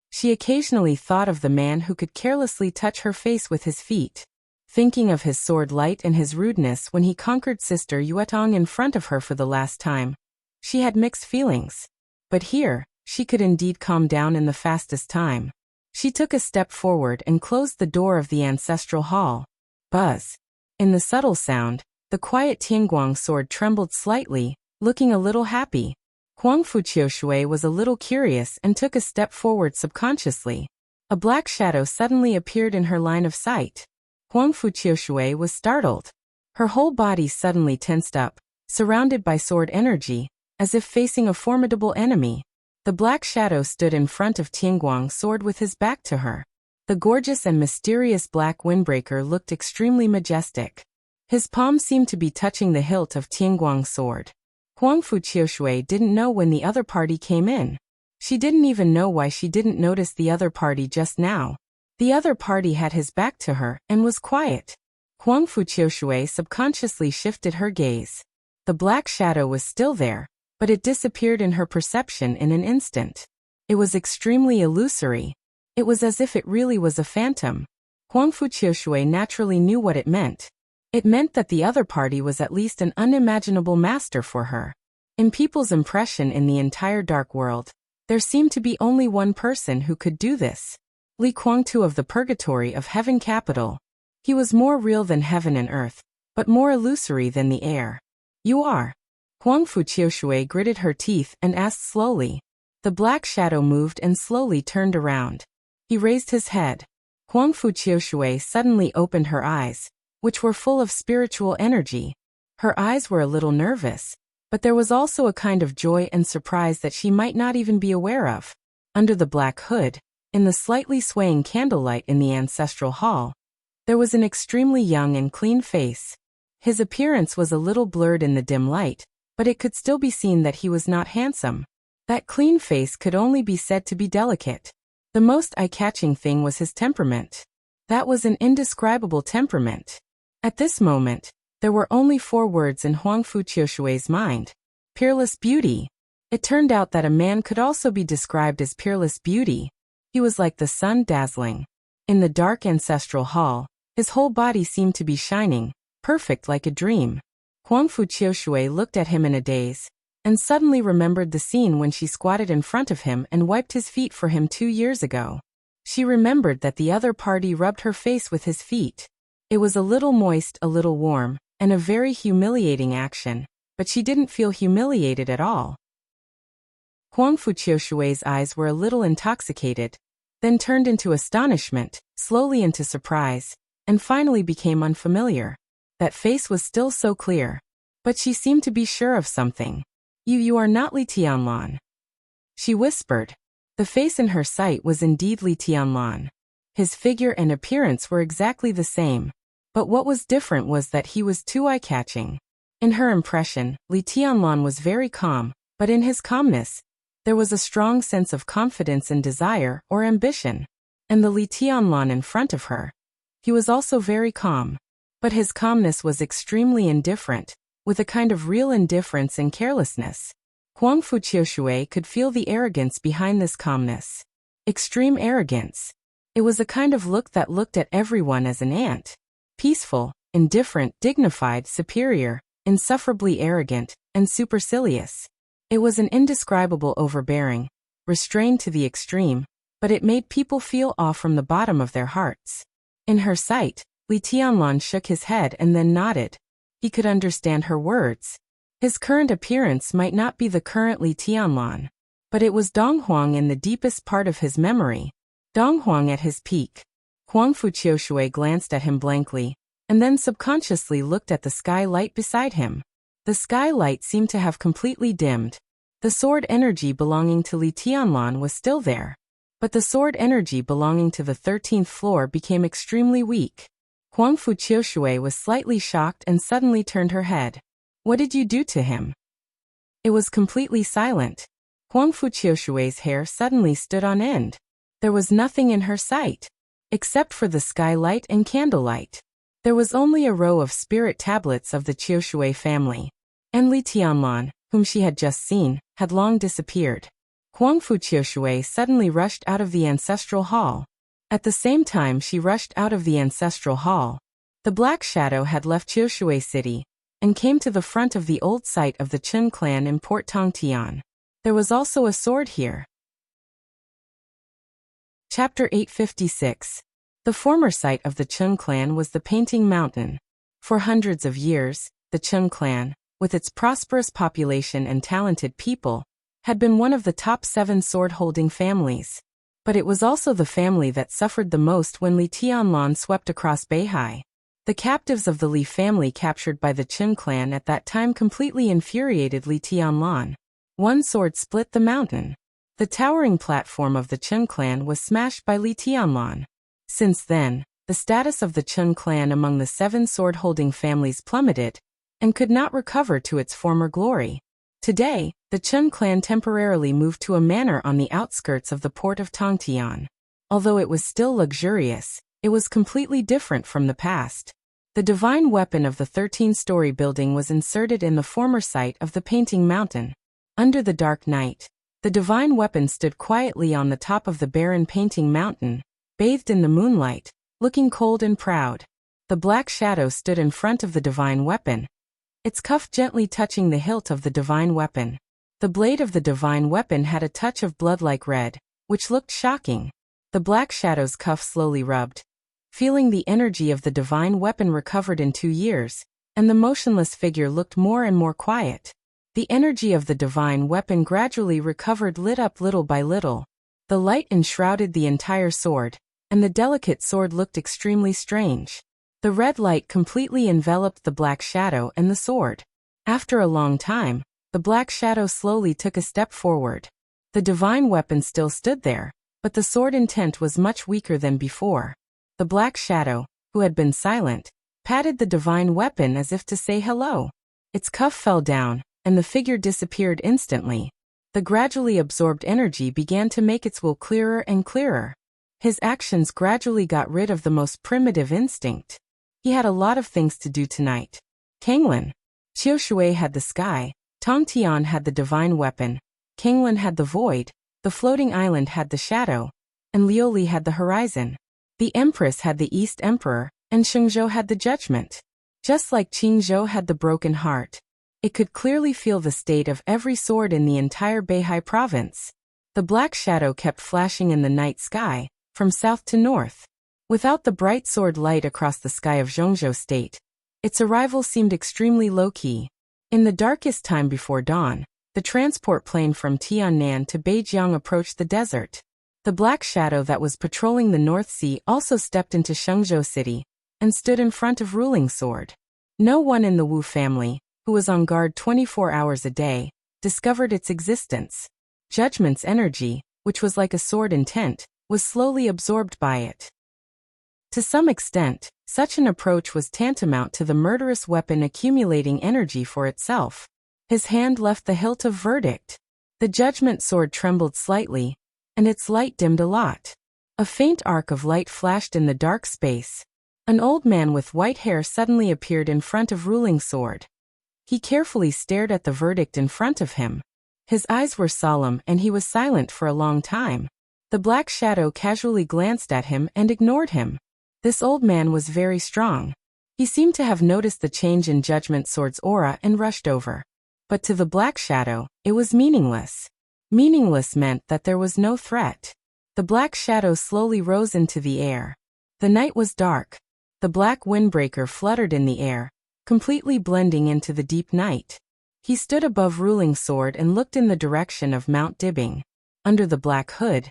She occasionally thought of the man who could carelessly touch her face with his feet, thinking of his sword light and his rudeness when he conquered Sister Yuetong in front of her for the last time. She had mixed feelings. But here, she could indeed calm down in the fastest time. She took a step forward and closed the door of the ancestral hall. Buzz. In the subtle sound, the quiet Tianguang sword trembled slightly, looking a little happy. Huangfu Qiushui was a little curious and took a step forward subconsciously. A black shadow suddenly appeared in her line of sight. Huangfu Qiushui was startled. Her whole body suddenly tensed up, surrounded by sword energy, as if facing a formidable enemy. The black shadow stood in front of Tianguang's sword with his back to her. The gorgeous and mysterious black windbreaker looked extremely majestic. His palm seemed to be touching the hilt of Tianguang's sword. Huangfu Qiushui didn't know when the other party came in. She didn't even know why she didn't notice the other party just now. The other party had his back to her and was quiet. Huangfu Qiushui subconsciously shifted her gaze. The black shadow was still there, but it disappeared in her perception in an instant. It was extremely illusory. It was as if it really was a phantom. Huangfu Qiushui naturally knew what it meant. It meant that the other party was at least an unimaginable master for her. In people's impression in the entire dark world, there seemed to be only one person who could do this. Li Kuangtu of the Purgatory of Heaven Capital. He was more real than heaven and earth, but more illusory than the air. You are. Huangfu Qiushui gritted her teeth and asked slowly. The black shadow moved and slowly turned around. He raised his head. Huangfu Qiushui suddenly opened her eyes, which were full of spiritual energy. Her eyes were a little nervous, but there was also a kind of joy and surprise that she might not even be aware of. Under the black hood, in the slightly swaying candlelight in the ancestral hall, there was an extremely young and clean face. His appearance was a little blurred in the dim light, but it could still be seen that he was not handsome. That clean face could only be said to be delicate. The most eye-catching thing was his temperament. That was an indescribable temperament. At this moment, there were only 4 words in Huangfu Qiushui's mind. Peerless beauty. It turned out that a man could also be described as peerless beauty. He was like the sun, dazzling. In the dark ancestral hall, his whole body seemed to be shining, perfect like a dream. Huangfu Qiushui looked at him in a daze, and suddenly remembered the scene when she squatted in front of him and wiped his feet for him 2 years ago. She remembered that the other party rubbed her face with his feet. It was a little moist, a little warm, and a very humiliating action, but she didn't feel humiliated at all. Huangfu Qiushui's eyes were a little intoxicated, then turned into astonishment, slowly into surprise, and finally became unfamiliar. That face was still so clear. But she seemed to be sure of something. You are not Li Tianlan," she whispered. The face in her sight was indeed Li Tianlan. His figure and appearance were exactly the same, but what was different was that he was too eye-catching. In her impression, Li Tianlan was very calm, but in his calmness, there was a strong sense of confidence and desire or ambition. And the Li Tianlan in front of her, he was also very calm. But his calmness was extremely indifferent, with a kind of real indifference and carelessness. Huangfu Qiushui could feel the arrogance behind this calmness. Extreme arrogance. It was a kind of look that looked at everyone as an ant. Peaceful, indifferent, dignified, superior, insufferably arrogant, and supercilious. It was an indescribable overbearing, restrained to the extreme, but it made people feel awe from the bottom of their hearts. In her sight, Li Tianlan shook his head and then nodded. He could understand her words. His current appearance might not be the current Li Tianlan, but it was Donghuang in the deepest part of his memory. Donghuang at his peak. Huangfu Qiushui glanced at him blankly, and then subconsciously looked at the sky light beside him. The sky light seemed to have completely dimmed. The sword energy belonging to Li Tianlan was still there, but the sword energy belonging to the 13th floor became extremely weak. Huangfu Qiushui was slightly shocked and suddenly turned her head. What did you do to him? It was completely silent. Huangfu Qiushui's hair suddenly stood on end. There was nothing in her sight, except for the skylight and candlelight. There was only a row of spirit tablets of the Qiushui family. And Li Tianlan, whom she had just seen, had long disappeared. Huangfu Qiushui suddenly rushed out of the ancestral hall. At the same time she rushed out of the ancestral hall, the Black Shadow had left Qiushui City and came to the front of the old site of the Chen clan in Port Tongtian. There was also a sword here. Chapter 856. The former site of the Chen clan was the Painting Mountain. For hundreds of years, the Chen clan, with its prosperous population and talented people, had been one of the top 7 sword-holding families. But it was also the family that suffered the most when Li Tianlan swept across Beihai. The captives of the Li family captured by the Chen clan at that time completely infuriated Li Tianlan. One sword split the mountain. The towering platform of the Chen clan was smashed by Li Tianlan. Since then, the status of the Chen clan among the 7 sword-holding families plummeted and could not recover to its former glory. Today, the Chen clan temporarily moved to a manor on the outskirts of the port of Tongtian. Although it was still luxurious, it was completely different from the past. The divine weapon of the 13-story building was inserted in the former site of the Painting Mountain. Under the dark night, the divine weapon stood quietly on the top of the barren Painting Mountain, bathed in the moonlight, looking cold and proud. The Black Shadow stood in front of the divine weapon, its cuff gently touching the hilt of the divine weapon. The blade of the divine weapon had a touch of blood-like red, which looked shocking. The Black Shadow's cuff slowly rubbed, feeling the energy of the divine weapon recovered in 2 years, and the motionless figure looked more and more quiet. The energy of the divine weapon gradually recovered, lit up little by little. The light enshrouded the entire sword, and the delicate sword looked extremely strange. The red light completely enveloped the Black Shadow and the sword. After a long time, the Black Shadow slowly took a step forward. The divine weapon still stood there, but the sword intent was much weaker than before. The Black Shadow, who had been silent, patted the divine weapon as if to say hello. Its cuff fell down, and the figure disappeared instantly. The gradually absorbed energy began to make its will clearer and clearer. His actions gradually got rid of the most primitive instinct. He had a lot of things to do tonight. Kanglin. Qiushui had the sky, Tongtian had the divine weapon, Kanglin had the void, the floating island had the shadow, and Liuli had the horizon. The Empress had the East Emperor, and Shengzhou had the judgment. Just like Qingzhou had the broken heart. It could clearly feel the state of every sword in the entire Beihai province. The Black Shadow kept flashing in the night sky, from south to north. Without the bright sword light across the sky of Zhongzhou State, its arrival seemed extremely low-key. In the darkest time before dawn, the transport plane from Tiannan to Beijiang approached the desert. The Black Shadow that was patrolling the North Sea also stepped into Shengzhou City and stood in front of Ruling Sword. No one in the Wu family, who was on guard 24 hours a day, discovered its existence. Judgment's energy, which was like a sword intent, was slowly absorbed by it. To some extent, such an approach was tantamount to the murderous weapon accumulating energy for itself. His hand left the hilt of verdict. The judgment sword trembled slightly, and its light dimmed a lot. A faint arc of light flashed in the dark space. An old man with white hair suddenly appeared in front of Ruling Sword. He carefully stared at the verdict in front of him. His eyes were solemn and he was silent for a long time. The Black Shadow casually glanced at him and ignored him. This old man was very strong. He seemed to have noticed the change in Judgment Sword's aura and rushed over. But to the Black Shadow, it was meaningless. Meaningless meant that there was no threat. The Black Shadow slowly rose into the air. The night was dark. The black windbreaker fluttered in the air, completely blending into the deep night. He stood above Ruling Sword and looked in the direction of Mount Dibbing. Under the black hood,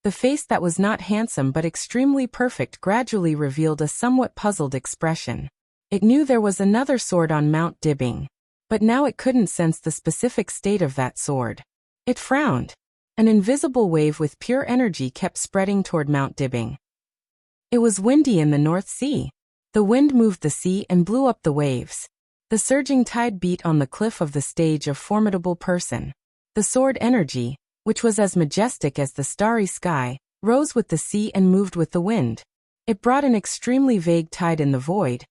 the face that was not handsome but extremely perfect gradually revealed a somewhat puzzled expression. It knew there was another sword on Mount Dibbing, but now it couldn't sense the specific state of that sword. It frowned. An invisible wave with pure energy kept spreading toward Mount Dibbing. It was windy in the North Sea. The wind moved the sea and blew up the waves. The surging tide beat on the cliff of the stage of formidable person. The sword energy, which was as majestic as the starry sky, rose with the sea and moved with the wind. It brought an extremely vague tide in the void,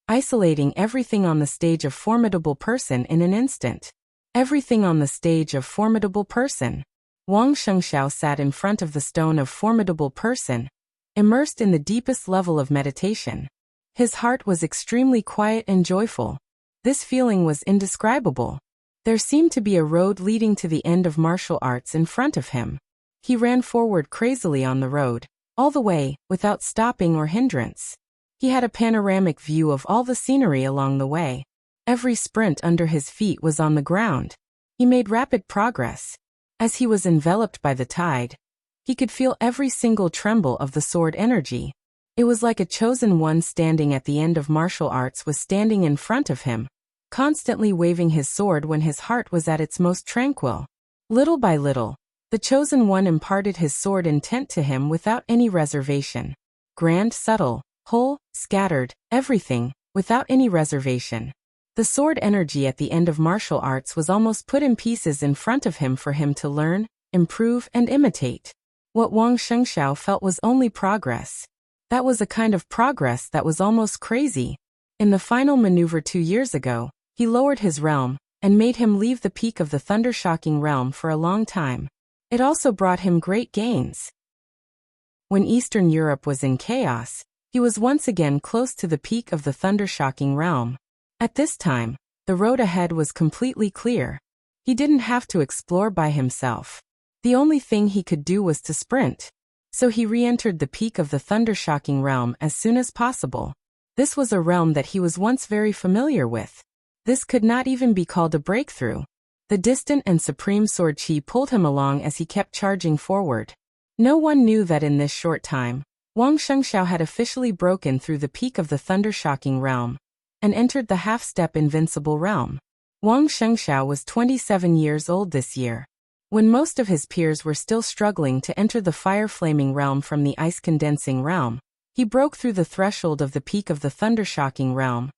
isolating everything on the stage of formidable person in an instant. Everything on the stage of formidable person. Wang Shengxiao sat in front of the stone of formidable person, immersed in the deepest level of meditation. His heart was extremely quiet and joyful. This feeling was indescribable. There seemed to be a road leading to the end of martial arts in front of him. He ran forward crazily on the road, all the way, without stopping or hindrance. He had a panoramic view of all the scenery along the way. Every sprint under his feet was on the ground. He made rapid progress. As he was enveloped by the tide, he could feel every single tremble of the sword energy. It was like a chosen one standing at the end of martial arts was standing in front of him, constantly waving his sword when his heart was at its most tranquil. Little by little, the chosen one imparted his sword intent to him without any reservation. Grand, subtle, whole, scattered, everything, without any reservation. The sword energy at the end of martial arts was almost put in pieces in front of him for him to learn, improve, and imitate. What Wang Shengxiao felt was only progress. That was a kind of progress that was almost crazy. In the final maneuver 2 years ago, he lowered his realm, and made him leave the peak of the thunder-shocking realm for a long time. It also brought him great gains. When Eastern Europe was in chaos, he was once again close to the peak of the thunder-shocking realm. At this time, the road ahead was completely clear. He didn't have to explore by himself. The only thing he could do was to sprint. So he re-entered the peak of the thunder-shocking realm as soon as possible. This was a realm that he was once very familiar with. This could not even be called a breakthrough. The distant and supreme sword chi pulled him along as he kept charging forward. No one knew that in this short time, Wang Shengxiao had officially broken through the peak of the thunder-shocking realm and entered the half-step invincible realm. Wang Shengxiao was 27 years old this year. When most of his peers were still struggling to enter the fire-flaming realm from the ice-condensing realm, he broke through the threshold of the peak of the thunder-shocking realm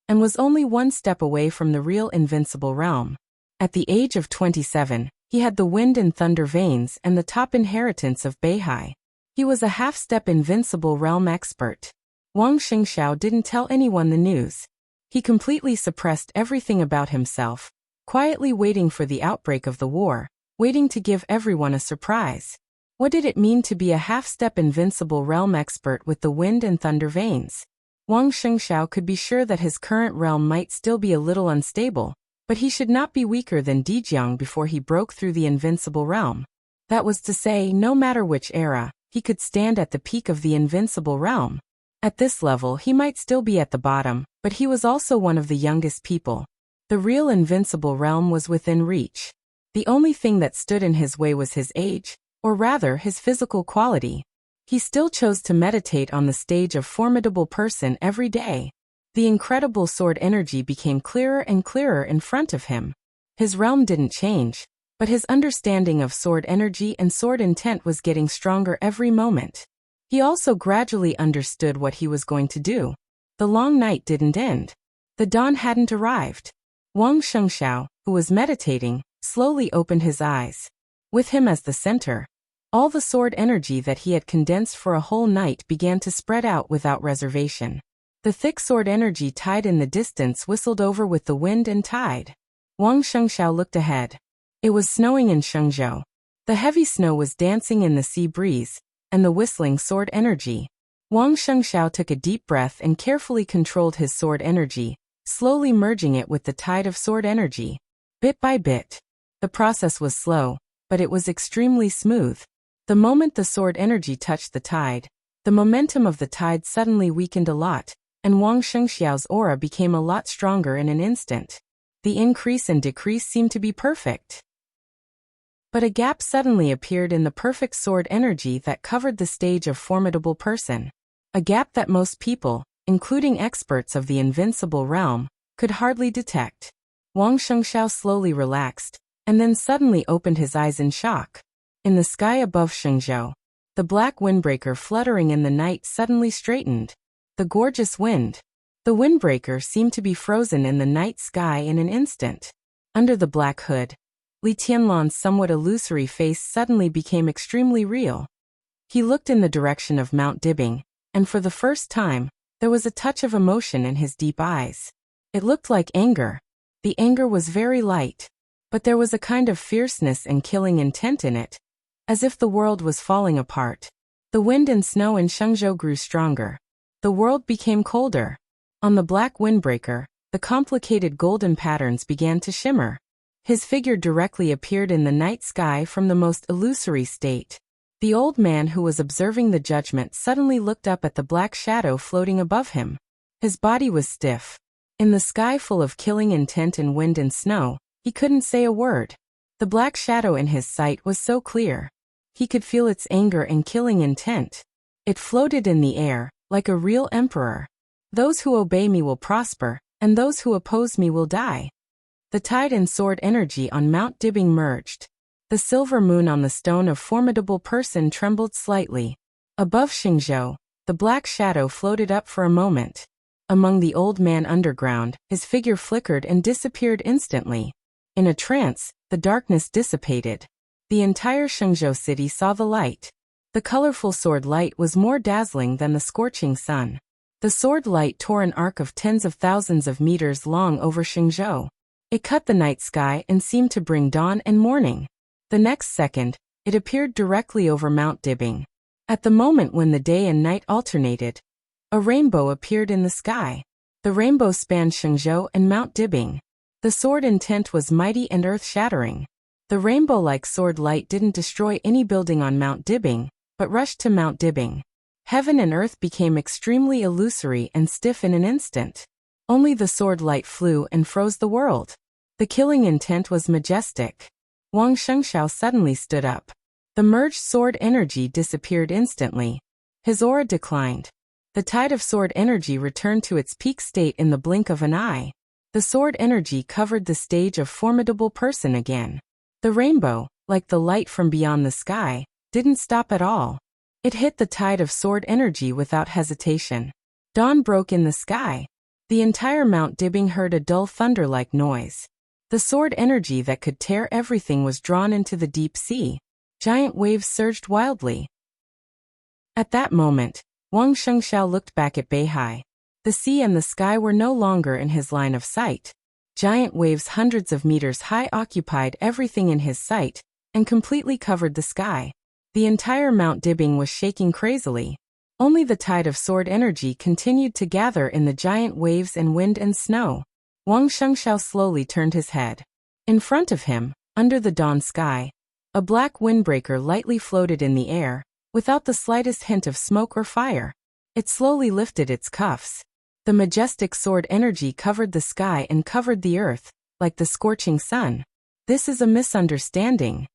and was only one step away from the real invincible realm. At the age of 27, he had the wind and thunder veins and the top inheritance of Beihai. He was a half-step invincible realm expert. Wang Shengxiao didn't tell anyone the news. He completely suppressed everything about himself, quietly waiting for the outbreak of the war, waiting to give everyone a surprise. What did it mean to be a half-step invincible realm expert with the wind and thunder veins? Wang Shengxiao could be sure that his current realm might still be a little unstable, but he should not be weaker than Dijiang before he broke through the invincible realm. That was to say, no matter which era, he could stand at the peak of the invincible realm. At this level he might still be at the bottom, but he was also one of the youngest people. The real invincible realm was within reach. The only thing that stood in his way was his age, or rather his physical quality. He still chose to meditate on the stage of formidable person every day. The incredible sword energy became clearer and clearer in front of him. His realm didn't change, but his understanding of sword energy and sword intent was getting stronger every moment. He also gradually understood what he was going to do. The long night didn't end. The dawn hadn't arrived. Wang Shengxiao, who was meditating, slowly opened his eyes. With him as the center, all the sword energy that he had condensed for a whole night began to spread out without reservation. The thick sword energy tide in the distance whistled over with the wind and tide. Wang Shengxiao looked ahead. It was snowing in Shenzhou. The heavy snow was dancing in the sea breeze and the whistling sword energy. Wang Shengxiao took a deep breath and carefully controlled his sword energy, slowly merging it with the tide of sword energy. Bit by bit. The process was slow, but it was extremely smooth. The moment the sword energy touched the tide, the momentum of the tide suddenly weakened a lot, and Wang Shengxiao's aura became a lot stronger in an instant. The increase and decrease seemed to be perfect. But a gap suddenly appeared in the perfect sword energy that covered the stage of formidable person. A gap that most people, including experts of the invincible realm, could hardly detect. Wang Shengxiao slowly relaxed, and then suddenly opened his eyes in shock. In the sky above Shenzhou, the black windbreaker fluttering in the night suddenly straightened. The gorgeous wind. The windbreaker seemed to be frozen in the night sky in an instant. Under the black hood, Li Tianlan's somewhat illusory face suddenly became extremely real. He looked in the direction of Mount Dibbing, and for the first time, there was a touch of emotion in his deep eyes. It looked like anger. The anger was very light, but there was a kind of fierceness and killing intent in it, as if the world was falling apart. The wind and snow in Shenzhou grew stronger. The world became colder. On the black windbreaker, the complicated golden patterns began to shimmer. His figure directly appeared in the night sky from the most illusory state. The old man who was observing the judgment suddenly looked up at the black shadow floating above him. His body was stiff. In the sky full of killing intent and wind and snow, he couldn't say a word. The black shadow in his sight was so clear. He could feel its anger and killing intent. It floated in the air, like a real emperor. Those who obey me will prosper, and those who oppose me will die. The tide and sword energy on Mount Dibbing merged. The silver moon on the stone of formidable person trembled slightly. Above Xingzhou, the black shadow floated up for a moment. Among the old man underground, his figure flickered and disappeared instantly. In a trance, the darkness dissipated. The entire Shenzhou city saw the light. The colorful sword light was more dazzling than the scorching sun. The sword light tore an arc of tens of thousands of meters long over Shenzhou. It cut the night sky and seemed to bring dawn and morning. The next second, it appeared directly over Mount Dibbing. At the moment when the day and night alternated, a rainbow appeared in the sky. The rainbow spanned Shenzhou and Mount Dibbing. The sword intent was mighty and earth-shattering. The rainbow-like sword light didn't destroy any building on Mount Dibbing, but rushed to Mount Dibbing. Heaven and earth became extremely illusory and stiff in an instant. Only the sword light flew and froze the world. The killing intent was majestic. Wang Shengshao suddenly stood up. The merged sword energy disappeared instantly. His aura declined. The tide of sword energy returned to its peak state in the blink of an eye. The sword energy covered the stage of formidable person again. The rainbow, like the light from beyond the sky, didn't stop at all. It hit the tide of sword energy without hesitation. Dawn broke in the sky. The entire Mount Dibbing heard a dull thunder-like noise. The sword energy that could tear everything was drawn into the deep sea. Giant waves surged wildly. At that moment, Wang Shengshao looked back at Beihai. The sea and the sky were no longer in his line of sight. Giant waves hundreds of meters high occupied everything in his sight, and completely covered the sky. The entire Mount Dibbing was shaking crazily. Only the tide of sword energy continued to gather in the giant waves and wind and snow. Wang Shengshao slowly turned his head. In front of him, under the dawn sky, a black windbreaker lightly floated in the air, without the slightest hint of smoke or fire. It slowly lifted its cuffs. The majestic sword energy covered the sky and covered the earth, like the scorching sun. This is a misunderstanding.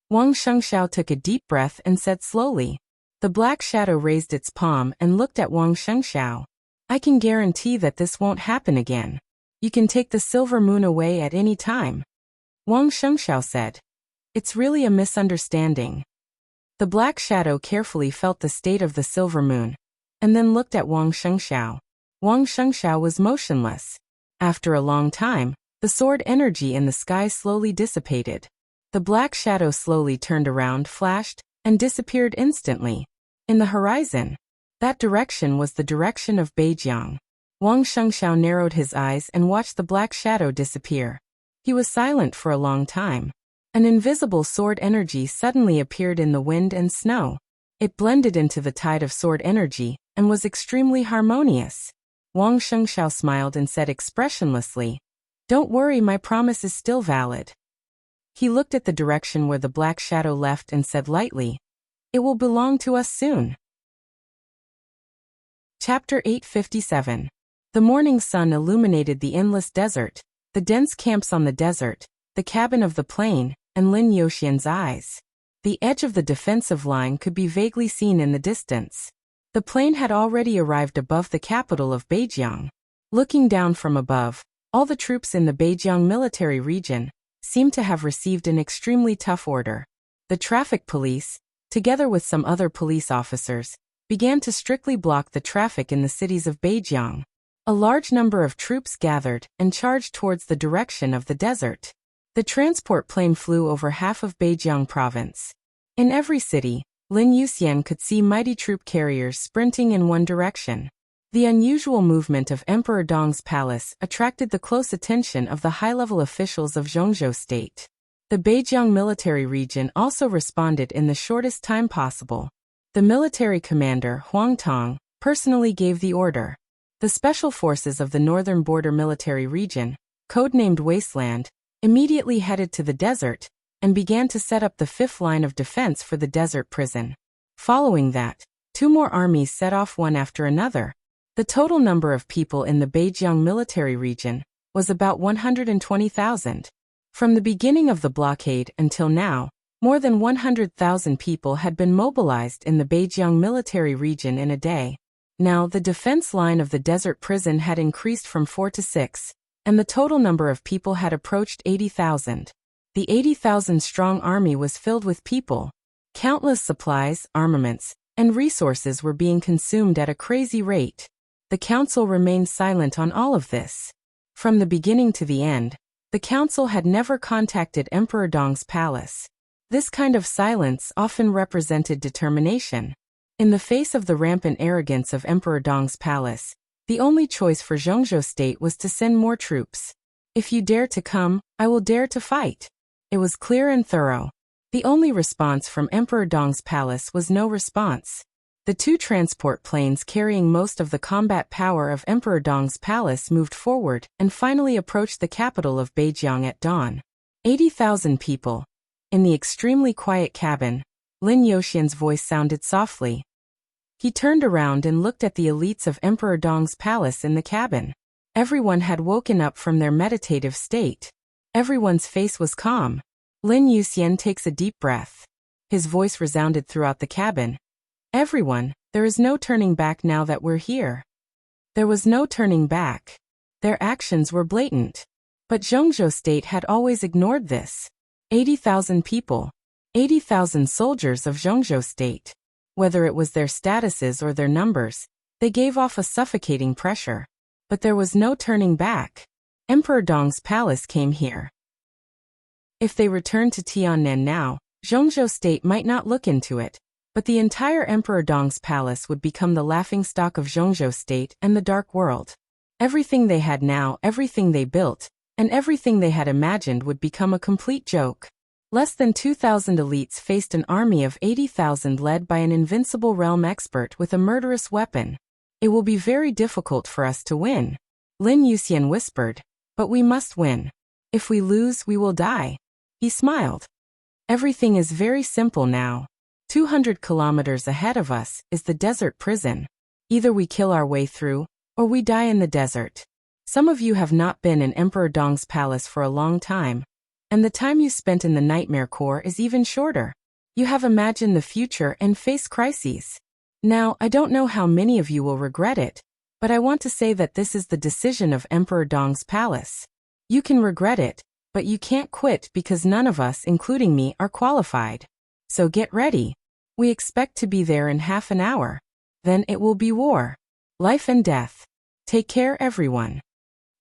Wang Shengshao took a deep breath and said slowly. The black shadow raised its palm and looked at Wang Shengshao. I can guarantee that this won't happen again. You can take the silver moon away at any time. Wang Shengshao said. It's really a misunderstanding. The black shadow carefully felt the state of the silver moon, and then looked at Wang Shengshao. Wang Shengshao was motionless. After a long time, the sword energy in the sky slowly dissipated. The black shadow slowly turned around, flashed, and disappeared instantly. In the horizon, that direction was the direction of Beijiang. Wang Shengshao narrowed his eyes and watched the black shadow disappear. He was silent for a long time. An invisible sword energy suddenly appeared in the wind and snow. It blended into the tide of sword energy, and was extremely harmonious. Wang Shengshao smiled and said expressionlessly, "Don't worry, my promise is still valid." He looked at the direction where the black shadow left and said lightly, "It will belong to us soon." Chapter 857. The morning sun illuminated the endless desert, the dense camps on the desert, the cabin of the plane, and Lin Yoxian's eyes. The edge of the defensive line could be vaguely seen in the distance. The plane had already arrived above the capital of Beijiang. Looking down from above, all the troops in the Beijiang military region seemed to have received an extremely tough order. The traffic police, together with some other police officers, began to strictly block the traffic in the cities of Beijiang. A large number of troops gathered and charged towards the direction of the desert. The transport plane flew over half of Beijiang province. In every city, Lin Yuxian could see mighty troop carriers sprinting in one direction. The unusual movement of Emperor Dong's palace attracted the close attention of the high-level officials of Zhongzhou state. The Beijiang military region also responded in the shortest time possible. The military commander, Huang Tong, personally gave the order. The special forces of the northern border military region, codenamed Wasteland, immediately headed to the desert and began to set up the fifth line of defense for the desert prison. Following that, 2 more armies set off one after another. The total number of people in the Beijiang military region was about 120,000. From the beginning of the blockade until now, more than 100,000 people had been mobilized in the Beijiang military region in a day. Now the defense line of the desert prison had increased from 4 to 6, and the total number of people had approached 80,000. The 80,000-strong army was filled with people. Countless supplies, armaments, and resources were being consumed at a crazy rate. The council remained silent on all of this. From the beginning to the end, the council had never contacted Emperor Dong's palace. This kind of silence often represented determination. In the face of the rampant arrogance of Emperor Dong's palace, the only choice for Zhongzhou state was to send more troops. If you dare to come, I will dare to fight. It was clear and thorough. The only response from Emperor Dong's palace was no response. The 2 transport planes carrying most of the combat power of Emperor Dong's palace moved forward and finally approached the capital of Beijiang at dawn. 80,000 people. In the extremely quiet cabin, Lin Yuxian's voice sounded softly. He turned around and looked at the elites of Emperor Dong's palace in the cabin. Everyone had woken up from their meditative state. Everyone's face was calm. Lin Yuxian takes a deep breath. His voice resounded throughout the cabin. Everyone, there is no turning back now that we're here. There was no turning back. Their actions were blatant. But Zhongzhou state had always ignored this. 80,000 people. 80,000 soldiers of Zhongzhou state. Whether it was their statuses or their numbers, they gave off a suffocating pressure. But there was no turning back. Emperor Dong's palace came here. If they returned to Tiannan now, Zhongzhou state might not look into it. But the entire Emperor Dong's palace would become the laughingstock of Zhongzhou state and the dark world. Everything they had now, everything they built, and everything they had imagined would become a complete joke. Less than 2,000 elites faced an army of 80,000 led by an invincible realm expert with a murderous weapon. It will be very difficult for us to win. Lin Yuxian whispered, but we must win. If we lose, we will die. He smiled. Everything is very simple now. 200 kilometers ahead of us is the desert prison. Either we kill our way through, or we die in the desert. Some of you have not been in Emperor Dong's palace for a long time, and the time you spent in the Nightmare Core is even shorter. You have imagined the future and faced crises. Now, I don't know how many of you will regret it, but I want to say that this is the decision of Emperor Dong's palace. You can regret it, but you can't quit because none of us, including me, are qualified. So get ready. We expect to be there in half an hour. Then it will be war. Life and death. Take care, everyone.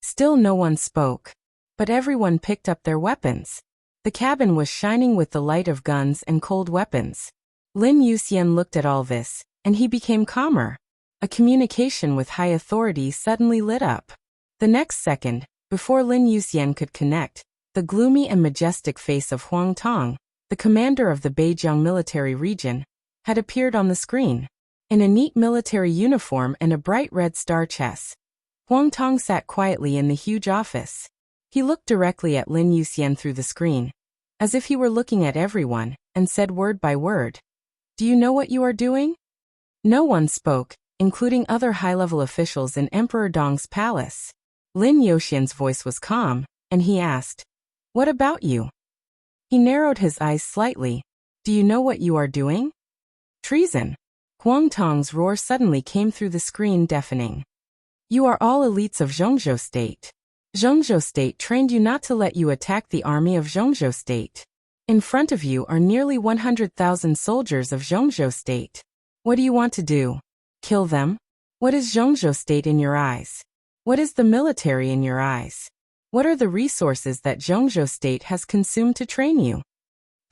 Still no one spoke. But everyone picked up their weapons. The cabin was shining with the light of guns and cold weapons. Lin Yuxian looked at all this, and he became calmer. A communication with high authority suddenly lit up. The next second, before Lin Yuxian could connect, the gloomy and majestic face of Huang Tong, the commander of the Beijiang military region, had appeared on the screen. In a neat military uniform and a bright red star chest, Huang Tong sat quietly in the huge office. He looked directly at Lin Yuxian through the screen, as if he were looking at everyone, and said word by word, "Do you know what you are doing?" No one spoke, including other high-level officials in Emperor Dong's palace. Lin Yuxian's voice was calm, and he asked, "What about you?" He narrowed his eyes slightly. "Do you know what you are doing?" "Treason." Huang Tong's roar suddenly came through the screen, deafening. "You are all elites of Zhongzhou state. Zhongzhou state trained you not to let you attack the army of Zhongzhou state. In front of you are nearly 100,000 soldiers of Zhongzhou state. What do you want to do? Kill them? What is Zhongzhou State in your eyes? What is the military in your eyes? What are the resources that Zhongzhou State has consumed to train you?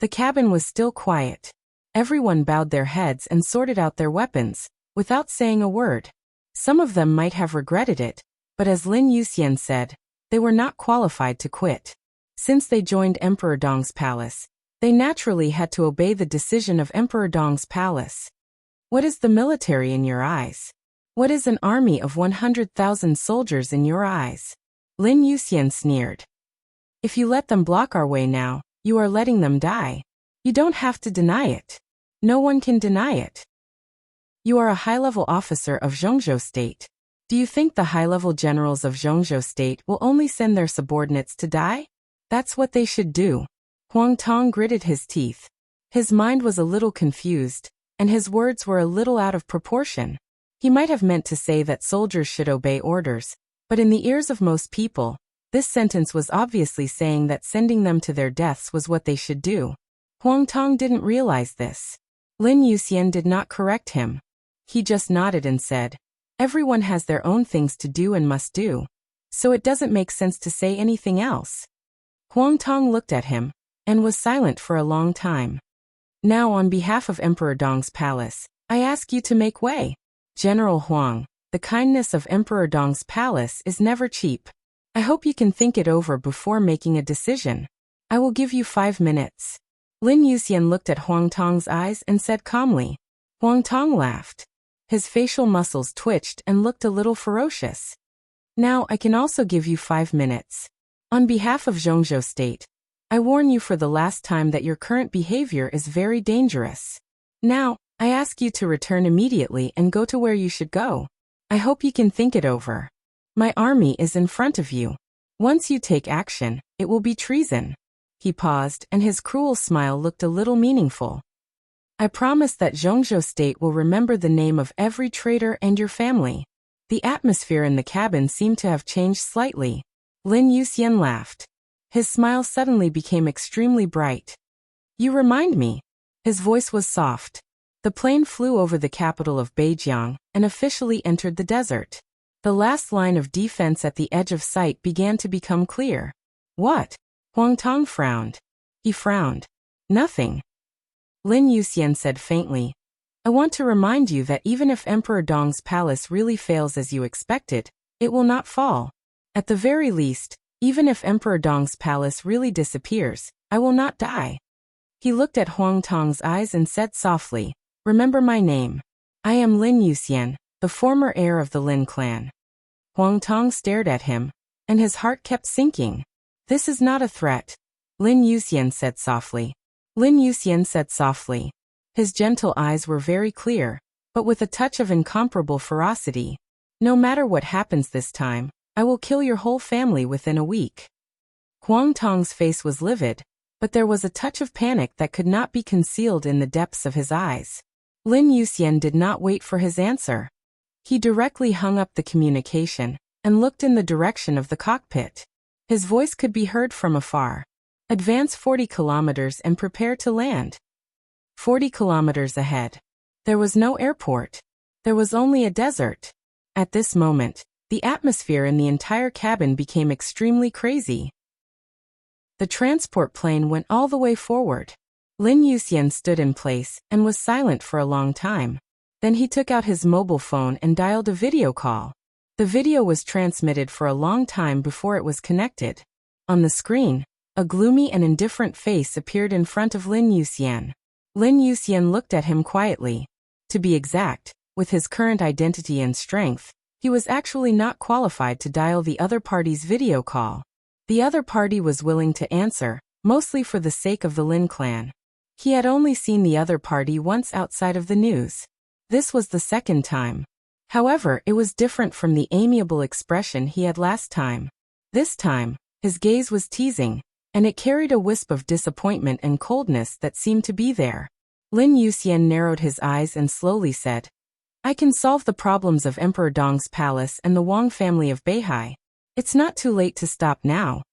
The cabin was still quiet. Everyone bowed their heads and sorted out their weapons, without saying a word. Some of them might have regretted it, but as Lin Yuxian said, they were not qualified to quit. Since they joined Emperor Dong's palace, they naturally had to obey the decision of Emperor Dong's palace. What is the military in your eyes? What is an army of 100,000 soldiers in your eyes? Lin Yuxian sneered. If you let them block our way now, you are letting them die. You don't have to deny it. No one can deny it. You are a high-level officer of Zhongzhou State. Do you think the high-level generals of Zhongzhou State will only send their subordinates to die? That's what they should do. Huang Tong gritted his teeth. His mind was a little confused, and his words were a little out of proportion. He might have meant to say that soldiers should obey orders, but in the ears of most people, this sentence was obviously saying that sending them to their deaths was what they should do. Huang Tong didn't realize this. Lin Yuxian did not correct him. He just nodded and said, everyone has their own things to do and must do, so it doesn't make sense to say anything else. Huang Tong looked at him, and was silent for a long time. Now on behalf of Emperor Dong's palace, I ask you to make way. General Huang, the kindness of Emperor Dong's palace is never cheap. I hope you can think it over before making a decision. I will give you 5 minutes. Lin Yuxian looked at Huang Tong's eyes and said calmly. Huang Tong laughed. His facial muscles twitched and looked a little ferocious. Now I can also give you 5 minutes. On behalf of Zhongzhou State, I warn you for the last time that your current behavior is very dangerous. Now, I ask you to return immediately and go to where you should go. I hope you can think it over. My army is in front of you. Once you take action, it will be treason. He paused, and his cruel smile looked a little meaningful. I promise that Zhongzhou State will remember the name of every traitor and your family. The atmosphere in the cabin seemed to have changed slightly. Lin Yuxian laughed. His smile suddenly became extremely bright. You remind me. His voice was soft. The plane flew over the capital of Beijiang and officially entered the desert. The last line of defense at the edge of sight began to become clear. What? Huang Tong frowned. He frowned. Nothing. Lin Yuxian said faintly, I want to remind you that even if Emperor Dong's palace really fails as you expected, it will not fall. At the very least, even if Emperor Dong's palace really disappears, I will not die. He looked at Huang Tong's eyes and said softly, remember my name. I am Lin Yuxian, the former heir of the Lin clan. Huang Tong stared at him, and his heart kept sinking. This is not a threat, Lin Yuxian said softly. Lin Yuxian said softly. His gentle eyes were very clear, but with a touch of incomparable ferocity. No matter what happens this time, I will kill your whole family within a week. Huang Tong's face was livid, but there was a touch of panic that could not be concealed in the depths of his eyes. Lin Yuxian did not wait for his answer. He directly hung up the communication and looked in the direction of the cockpit. His voice could be heard from afar. Advance 40 kilometers and prepare to land. 40 kilometers ahead. There was no airport. There was only a desert. At this moment, the atmosphere in the entire cabin became extremely crazy. The transport plane went all the way forward. Lin Yuxian stood in place and was silent for a long time. Then he took out his mobile phone and dialed a video call. The video was transmitted for a long time before it was connected. On the screen, a gloomy and indifferent face appeared in front of Lin Yuxian. Lin Yuxian looked at him quietly. To be exact, with his current identity and strength, he was actually not qualified to dial the other party's video call. The other party was willing to answer, mostly for the sake of the Lin clan. He had only seen the other party once outside of the news. This was the second time. However, it was different from the amiable expression he had last time. This time, his gaze was teasing, and it carried a wisp of disappointment and coldness that seemed to be there. Lin Yuxian narrowed his eyes and slowly said, I can solve the problems of Emperor Dong's palace and the Wang family of Beihai. It's not too late to stop now.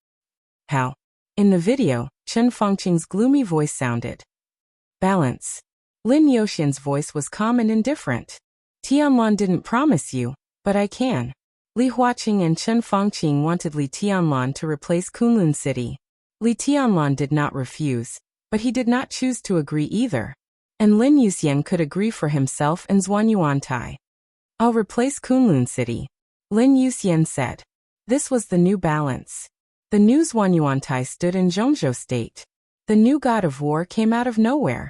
How? In the video, Chen Fengqing's gloomy voice sounded. Balance. Lin Yoxian's voice was calm and indifferent. Tianlan didn't promise you, but I can. Li Huaqing and Chen Fangqing wanted Li Tianlan to replace Kunlun City. Li Tianlan did not refuse, but he did not choose to agree either. And Lin Yuxian could agree for himself and Zhuanyuantai. I'll replace Kunlun City, Lin Yuxian said. This was the new balance. The new Zhuanyuantai stood in Zhongzhou State. The new god of war came out of nowhere.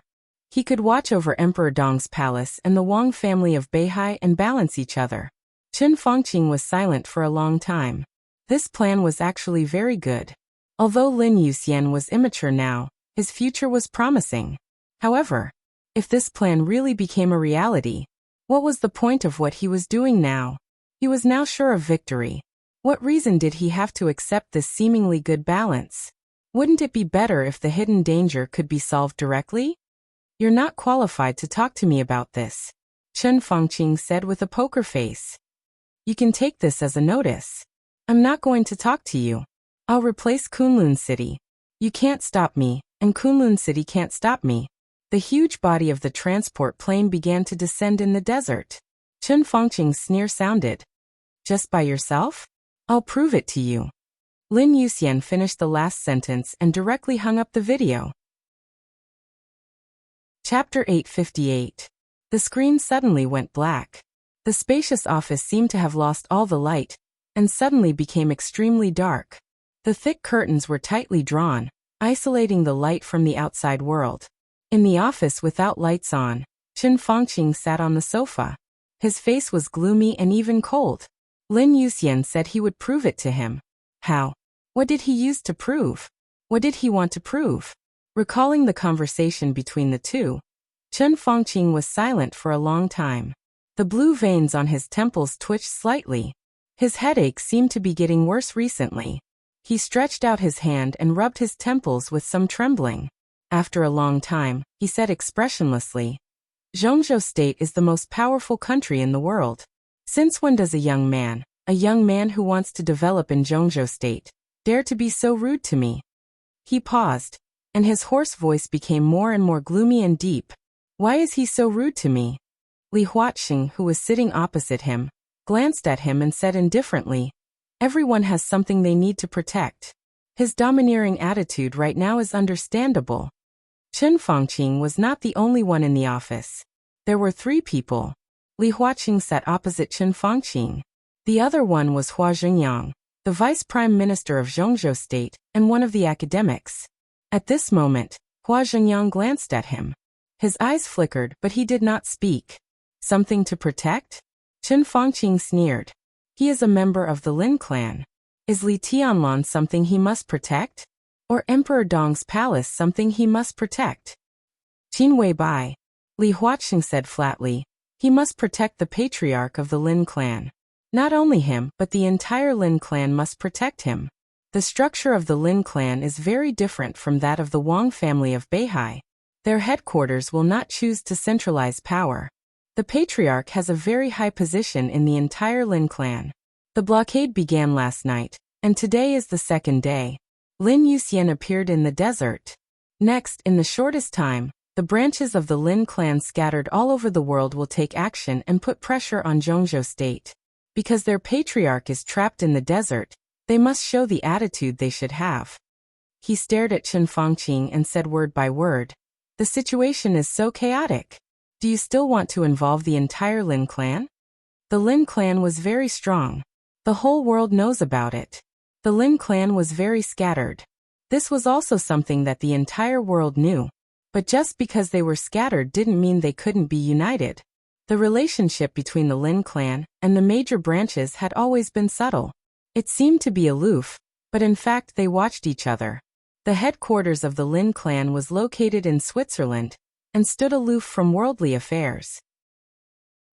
He could watch over Emperor Dong's palace and the Wang family of Beihai and balance each other. Chen Fangqing was silent for a long time. This plan was actually very good. Although Lin Yuxian was immature now, his future was promising. However, if this plan really became a reality, what was the point of what he was doing now? He was now sure of victory. What reason did he have to accept this seemingly good balance? Wouldn't it be better if the hidden danger could be solved directly? You're not qualified to talk to me about this, Chen Fangqing said with a poker face. You can take this as a notice. I'm not going to talk to you. I'll replace Kunlun City. You can't stop me, and Kunlun City can't stop me. The huge body of the transport plane began to descend in the desert. Chen Fangqing's sneer sounded. Just by yourself? I'll prove it to you. Lin Yuxian finished the last sentence and directly hung up the video. Chapter 858. The screen suddenly went black. The spacious office seemed to have lost all the light, and suddenly became extremely dark. The thick curtains were tightly drawn, isolating the light from the outside world. In the office without lights on, Chen Fangqing sat on the sofa. His face was gloomy and even cold. Lin Yuxian said he would prove it to him. How? What did he use to prove? What did he want to prove? Recalling the conversation between the two, Chen Fangqing was silent for a long time. The blue veins on his temples twitched slightly. His headache seemed to be getting worse recently. He stretched out his hand and rubbed his temples with some trembling. After a long time, he said expressionlessly, Zhongzhou State is the most powerful country in the world. Since when does a young man who wants to develop in Zhongzhou State, dare to be so rude to me? He paused, and his hoarse voice became more and more gloomy and deep. Why is he so rude to me? Li Huaqing, who was sitting opposite him, glanced at him and said indifferently, everyone has something they need to protect. His domineering attitude right now is understandable. Chen Fangqing was not the only one in the office. There were 3 people. Li Huaqing sat opposite Chen Fangqing. The other one was Hua Zhenyang, the vice prime minister of Zhongzhou State and one of the academics. At this moment, Hua Zhenyang glanced at him. His eyes flickered, but he did not speak. Something to protect? Chen Fangqing sneered. He is a member of the Lin clan. Is Li Tianlan something he must protect? Or Emperor Dong's palace something he must protect? Qin Weibai, Li Huaqing said flatly. He must protect the patriarch of the Lin clan. Not only him, but the entire Lin clan must protect him. The structure of the Lin clan is very different from that of the Wang family of Beihai. Their headquarters will not choose to centralize power. The patriarch has a very high position in the entire Lin clan. The blockade began last night, and today is the second day. Lin Yuxian appeared in the desert. Next, in the shortest time, the branches of the Lin clan scattered all over the world will take action and put pressure on Zhongzhou State. Because their patriarch is trapped in the desert, they must show the attitude they should have. He stared at Chen Fangqing and said word by word, the situation is so chaotic. Do you still want to involve the entire Lin clan? The Lin clan was very strong. The whole world knows about it. The Lin clan was very scattered. This was also something that the entire world knew. But just because they were scattered didn't mean they couldn't be united. The relationship between the Lin clan and the major branches had always been subtle. It seemed to be aloof, but in fact they watched each other. The headquarters of the Lin clan was located in Switzerland and stood aloof from worldly affairs.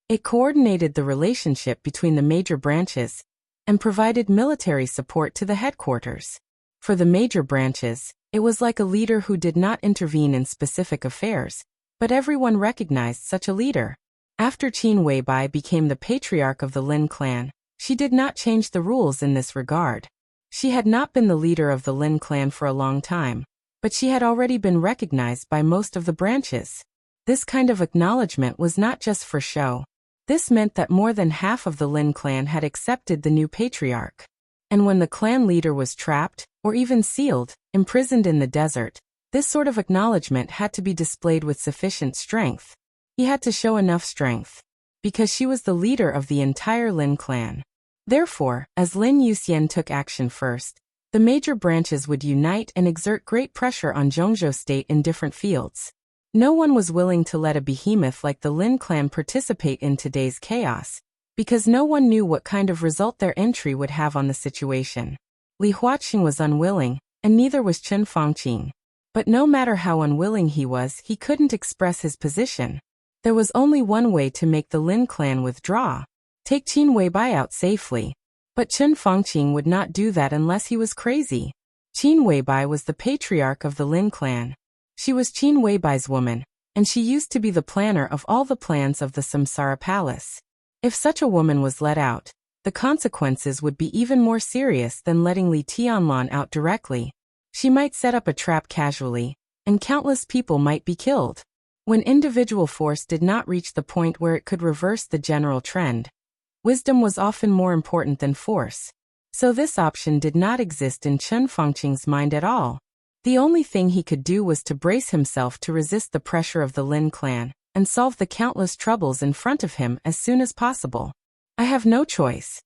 It coordinated the relationship between the major branches and provided military support to the headquarters. For the major branches, it was like a leader who did not intervene in specific affairs, but everyone recognized such a leader. After Qin Weibai became the patriarch of the Lin clan, she did not change the rules in this regard. She had not been the leader of the Lin clan for a long time, but she had already been recognized by most of the branches. This kind of acknowledgement was not just for show. This meant that more than half of the Lin clan had accepted the new patriarch. And when the clan leader was trapped, or even sealed, imprisoned in the desert, this sort of acknowledgement had to be displayed with sufficient strength. He had to show enough strength. Because she was the leader of the entire Lin clan. Therefore, as Lin Yuxian took action first, the major branches would unite and exert great pressure on Zhongzhou state in different fields. No one was willing to let a behemoth like the Lin clan participate in today's chaos, because no one knew what kind of result their entry would have on the situation. Li Huaqing was unwilling, and neither was Chen Fangqing. But no matter how unwilling he was, he couldn't express his position. There was only one way to make the Lin clan withdraw. Take Qin Weibai out safely. But Chen Fangqing would not do that unless he was crazy. Qin Weibai was the patriarch of the Lin clan. She was Qin Weibai's woman, and she used to be the planner of all the plans of the Samsara Palace. If such a woman was let out, the consequences would be even more serious than letting Li Tianlan out directly. She might set up a trap casually, and countless people might be killed. When individual force did not reach the point where it could reverse the general trend, wisdom was often more important than force. So this option did not exist in Chen Fangqing's mind at all. The only thing he could do was to brace himself to resist the pressure of the Lin clan, and solve the countless troubles in front of him as soon as possible. I have no choice.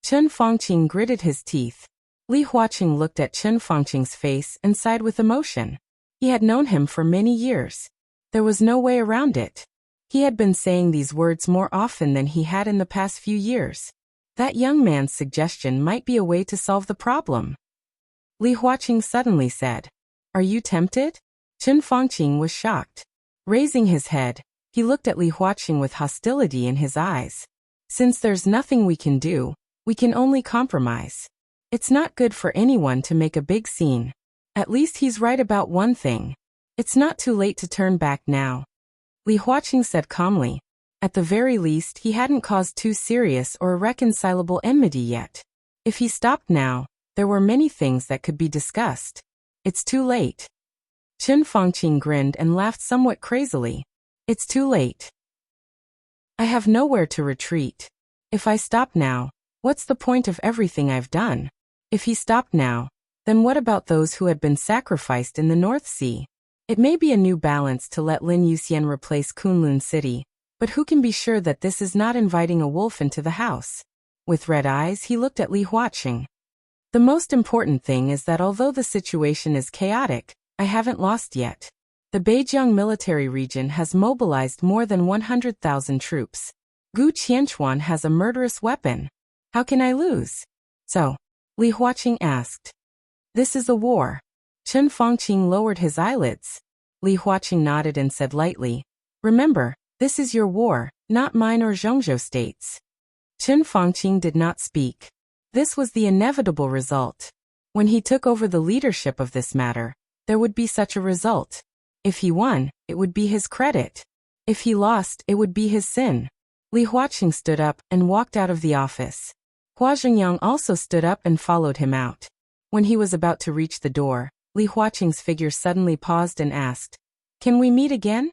Chen Fangqing gritted his teeth. Li Huaqing looked at Chen Fangqing's face and sighed with emotion. He had known him for many years. There was no way around it. He had been saying these words more often than he had in the past few years. That young man's suggestion might be a way to solve the problem. Li Huaqing suddenly said, "Are you tempted?" Chen Fangqing was shocked. Raising his head, he looked at Li Huaqing with hostility in his eyes. "Since there's nothing we can do, we can only compromise. It's not good for anyone to make a big scene. At least he's right about one thing. It's not too late to turn back now." Li Huaqing said calmly. At the very least, he hadn't caused too serious or irreconcilable enmity yet. If he stopped now, there were many things that could be discussed. It's too late. Chen Fangqing grinned and laughed somewhat crazily. It's too late. I have nowhere to retreat. If I stop now, what's the point of everything I've done? If he stopped now, then what about those who had been sacrificed in the North Sea? It may be a new balance to let Lin Yuxian replace Kunlun City, but who can be sure that this is not inviting a wolf into the house? With red eyes, he looked at Li Huaqing. The most important thing is that although the situation is chaotic, I haven't lost yet. The Beijiang military region has mobilized more than 100,000 troops. Gu Qianchuan has a murderous weapon. How can I lose? So, Li Huaqing asked. This is a war. Chen Fangqing lowered his eyelids. Li Huaqing nodded and said lightly, "Remember, this is your war, not mine or Zhongzhou state's." Chen Fangqing did not speak. This was the inevitable result. When he took over the leadership of this matter, there would be such a result. If he won, it would be his credit. If he lost, it would be his sin. Li Huaqing stood up and walked out of the office. Hua Zhengyang also stood up and followed him out. When he was about to reach the door, Li Huaqing's figure suddenly paused and asked, "Can we meet again?"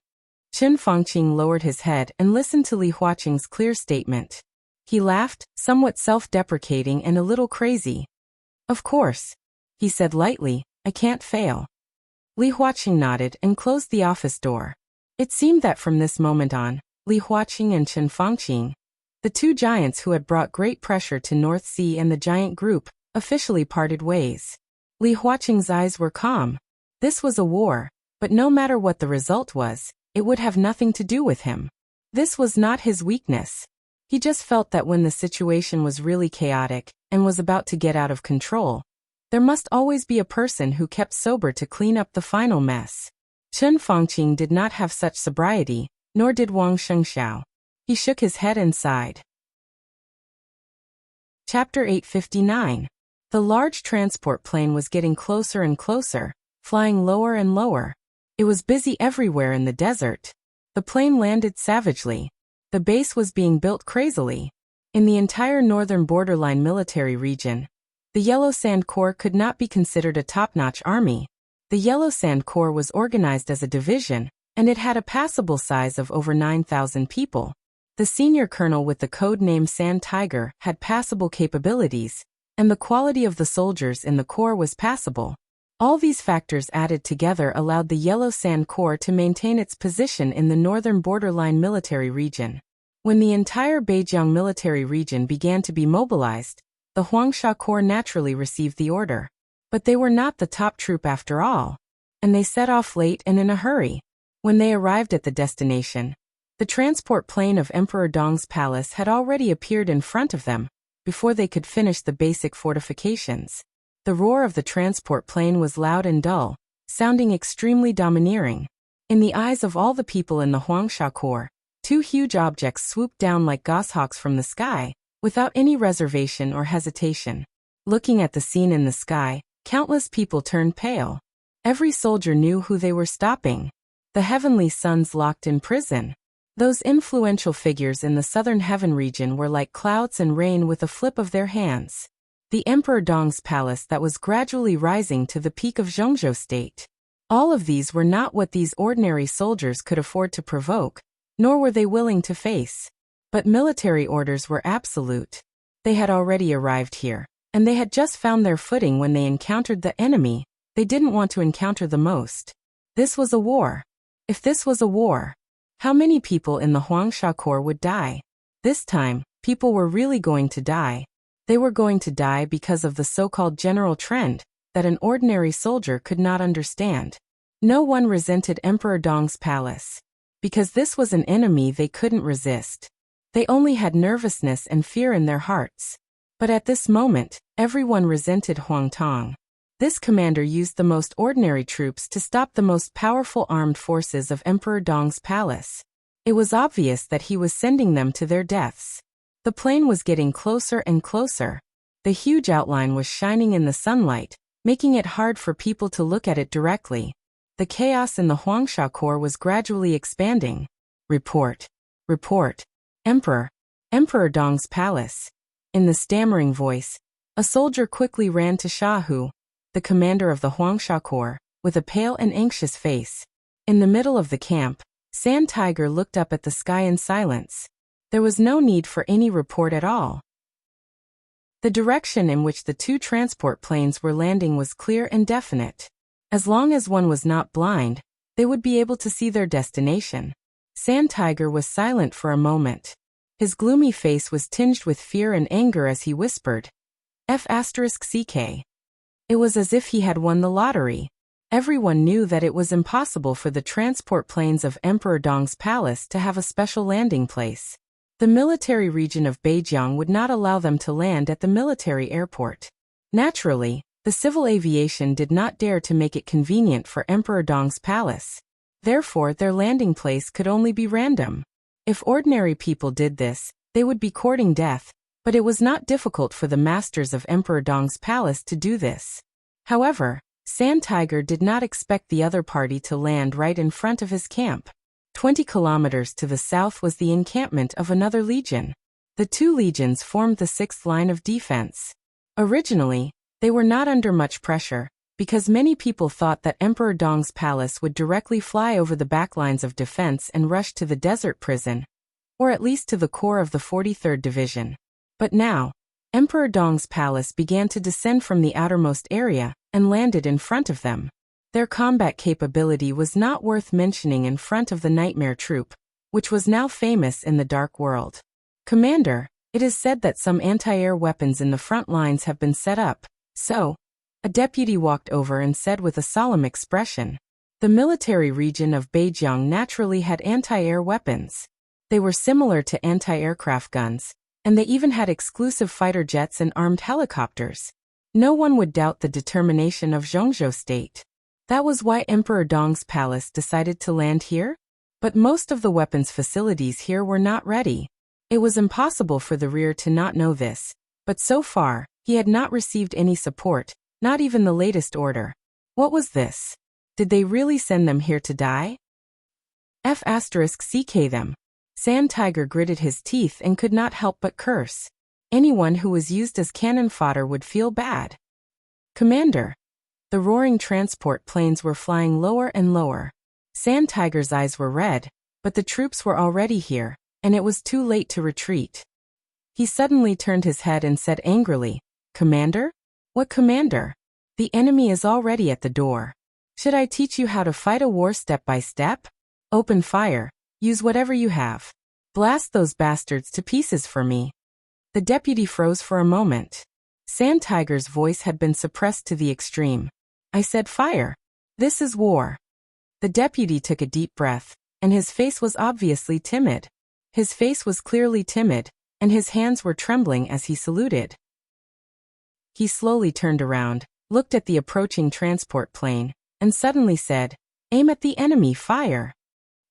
Chen Fangqing lowered his head and listened to Li Huaqing's clear statement. He laughed, somewhat self-deprecating and a little crazy. "Of course," he said lightly, "I can't fail." Li Huaqing nodded and closed the office door. It seemed that from this moment on, Li Huaqing and Chen Fangqing, the two giants who had brought great pressure to North Sea and the giant group, officially parted ways. Li Huaqing's eyes were calm. This was a war, but no matter what the result was, it would have nothing to do with him. This was not his weakness. He just felt that when the situation was really chaotic and was about to get out of control, there must always be a person who kept sober to clean up the final mess. Chen Fangqing did not have such sobriety, nor did Wang Shengxiao. He shook his head and sighed. Chapter 859. The large transport plane was getting closer and closer, flying lower and lower. It was busy everywhere in the desert. The plane landed savagely. The base was being built crazily. In the entire northern borderline military region, the Yellow Sand Corps could not be considered a top-notch army. The Yellow Sand Corps was organized as a division, and it had a passable size of over 9,000 people. The senior colonel with the code name Sand Tiger had passable capabilities, and the quality of the soldiers in the corps was passable. All these factors added together allowed the Yellow Sand Corps to maintain its position in the northern borderline military region. When the entire Beijiang military region began to be mobilized, the Huangsha Corps naturally received the order. But they were not the top troop after all, and they set off late and in a hurry. When they arrived at the destination, the transport plane of Emperor Dong's palace had already appeared in front of them, before they could finish the basic fortifications. The roar of the transport plane was loud and dull, sounding extremely domineering. In the eyes of all the people in the Huangsha Corps, two huge objects swooped down like goshawks from the sky, without any reservation or hesitation. Looking at the scene in the sky, countless people turned pale. Every soldier knew who they were stopping. The heavenly sons locked in prison. Those influential figures in the southern heaven region were like clouds and rain with a flip of their hands. The Emperor Dong's palace that was gradually rising to the peak of Zhongzhou state. All of these were not what these ordinary soldiers could afford to provoke, nor were they willing to face. But military orders were absolute. They had already arrived here, and they had just found their footing when they encountered the enemy they didn't want to encounter the most. This was a war. If this was a war, how many people in the Huangsha Corps would die? This time, people were really going to die. They were going to die because of the so-called general trend that an ordinary soldier could not understand. No one resented Emperor Dong's palace, because this was an enemy they couldn't resist. They only had nervousness and fear in their hearts. But at this moment, everyone resented Huang Tong. This commander used the most ordinary troops to stop the most powerful armed forces of Emperor Dong's palace. It was obvious that he was sending them to their deaths. The plane was getting closer and closer. The huge outline was shining in the sunlight, making it hard for people to look at it directly. The chaos in the Huangsha Corps was gradually expanding. Report. Report. Emperor Dong's palace. In the stammering voice, a soldier quickly ran to Shahu, the commander of the Huangsha Corps, with a pale and anxious face. In the middle of the camp, Sand Tiger looked up at the sky in silence. There was no need for any report at all. The direction in which the two transport planes were landing was clear and definite. As long as one was not blind, they would be able to see their destination. Sand Tiger was silent for a moment. His gloomy face was tinged with fear and anger as he whispered, F***CK. It was as if he had won the lottery. Everyone knew that it was impossible for the transport planes of Emperor Dong's palace to have a special landing place. The military region of Beijiang would not allow them to land at the military airport. Naturally, the civil aviation did not dare to make it convenient for Emperor Dong's palace. Therefore, their landing place could only be random. If ordinary people did this, they would be courting death, but it was not difficult for the masters of Emperor Dong's palace to do this. However, Sand Tiger did not expect the other party to land right in front of his camp. 20 kilometers to the south was the encampment of another legion. The two legions formed the sixth line of defense. Originally, they were not under much pressure, because many people thought that Emperor Dong's palace would directly fly over the backlines of defense and rush to the desert prison, or at least to the core of the 43rd Division. But now, Emperor Dong's palace began to descend from the outermost area and landed in front of them. Their combat capability was not worth mentioning in front of the Nightmare Troop, which was now famous in the Dark World. Commander, it is said that some anti-air weapons in the front lines have been set up, so, a deputy walked over and said with a solemn expression, the military region of Beijiang naturally had anti-air weapons. They were similar to anti-aircraft guns, and they even had exclusive fighter jets and armed helicopters. No one would doubt the determination of Zhongzhou state. That was why Emperor Dong's palace decided to land here? But most of the weapons facilities here were not ready. It was impossible for the rear to not know this, but so far, he had not received any support, not even the latest order. What was this? Did they really send them here to die? F***CK them. Sand Tiger gritted his teeth and could not help but curse. Anyone who was used as cannon fodder would feel bad. Commander. The roaring transport planes were flying lower and lower. Sand Tiger's eyes were red, but the troops were already here, and it was too late to retreat. He suddenly turned his head and said angrily, "Commander? What commander? The enemy is already at the door. Should I teach you how to fight a war step by step? Open fire, use whatever you have. Blast those bastards to pieces for me." The deputy froze for a moment. Sand Tiger's voice had been suppressed to the extreme. "I said fire. This is war." The deputy took a deep breath, and his face was obviously timid. His face was clearly timid, and his hands were trembling as he saluted. He slowly turned around, looked at the approaching transport plane, and suddenly said, "Aim at the enemy, fire."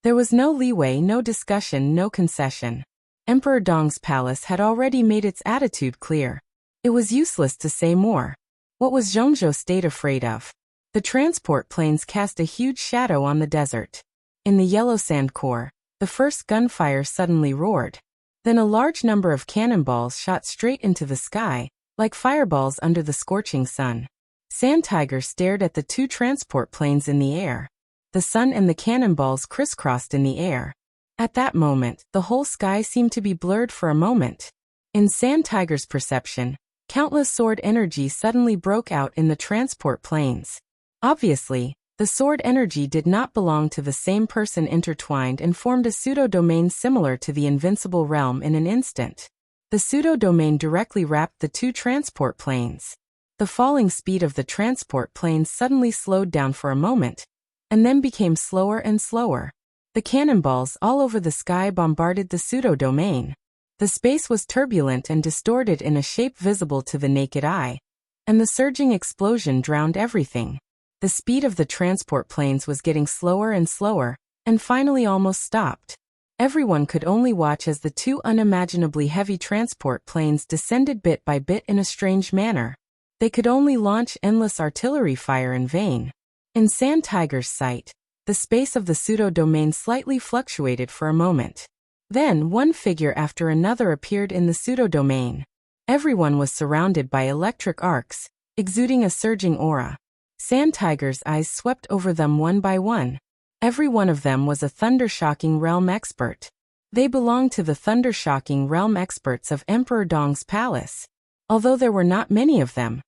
There was no leeway, no discussion, no concession. Emperor Dong's palace had already made its attitude clear. It was useless to say more. What was Zhongzhou State afraid of? The transport planes cast a huge shadow on the desert. In the yellow sand core, the first gunfire suddenly roared. Then a large number of cannonballs shot straight into the sky, like fireballs under the scorching sun. Sand Tiger stared at the two transport planes in the air. The sun and the cannonballs crisscrossed in the air. At that moment, the whole sky seemed to be blurred for a moment. In Sand Tiger's perception, countless sword energy suddenly broke out in the transport planes. Obviously, the sword energy did not belong to the same person, intertwined and formed a pseudo-domain similar to the invincible realm in an instant. The pseudo-domain directly wrapped the two transport planes. The falling speed of the transport planes suddenly slowed down for a moment, and then became slower and slower. The cannonballs all over the sky bombarded the pseudo-domain. The space was turbulent and distorted in a shape visible to the naked eye, and the surging explosion drowned everything. The speed of the transport planes was getting slower and slower, and finally almost stopped. Everyone could only watch as the two unimaginably heavy transport planes descended bit by bit in a strange manner. They could only launch endless artillery fire in vain. In Sand Tiger's sight, the space of the pseudo-domain slightly fluctuated for a moment. Then one figure after another appeared in the pseudo-domain. Everyone was surrounded by electric arcs, exuding a surging aura. Sand Tiger's eyes swept over them one by one. Every one of them was a thunder-shocking realm expert. They belonged to the thunder-shocking realm experts of Emperor Dong's palace. Although there were not many of them,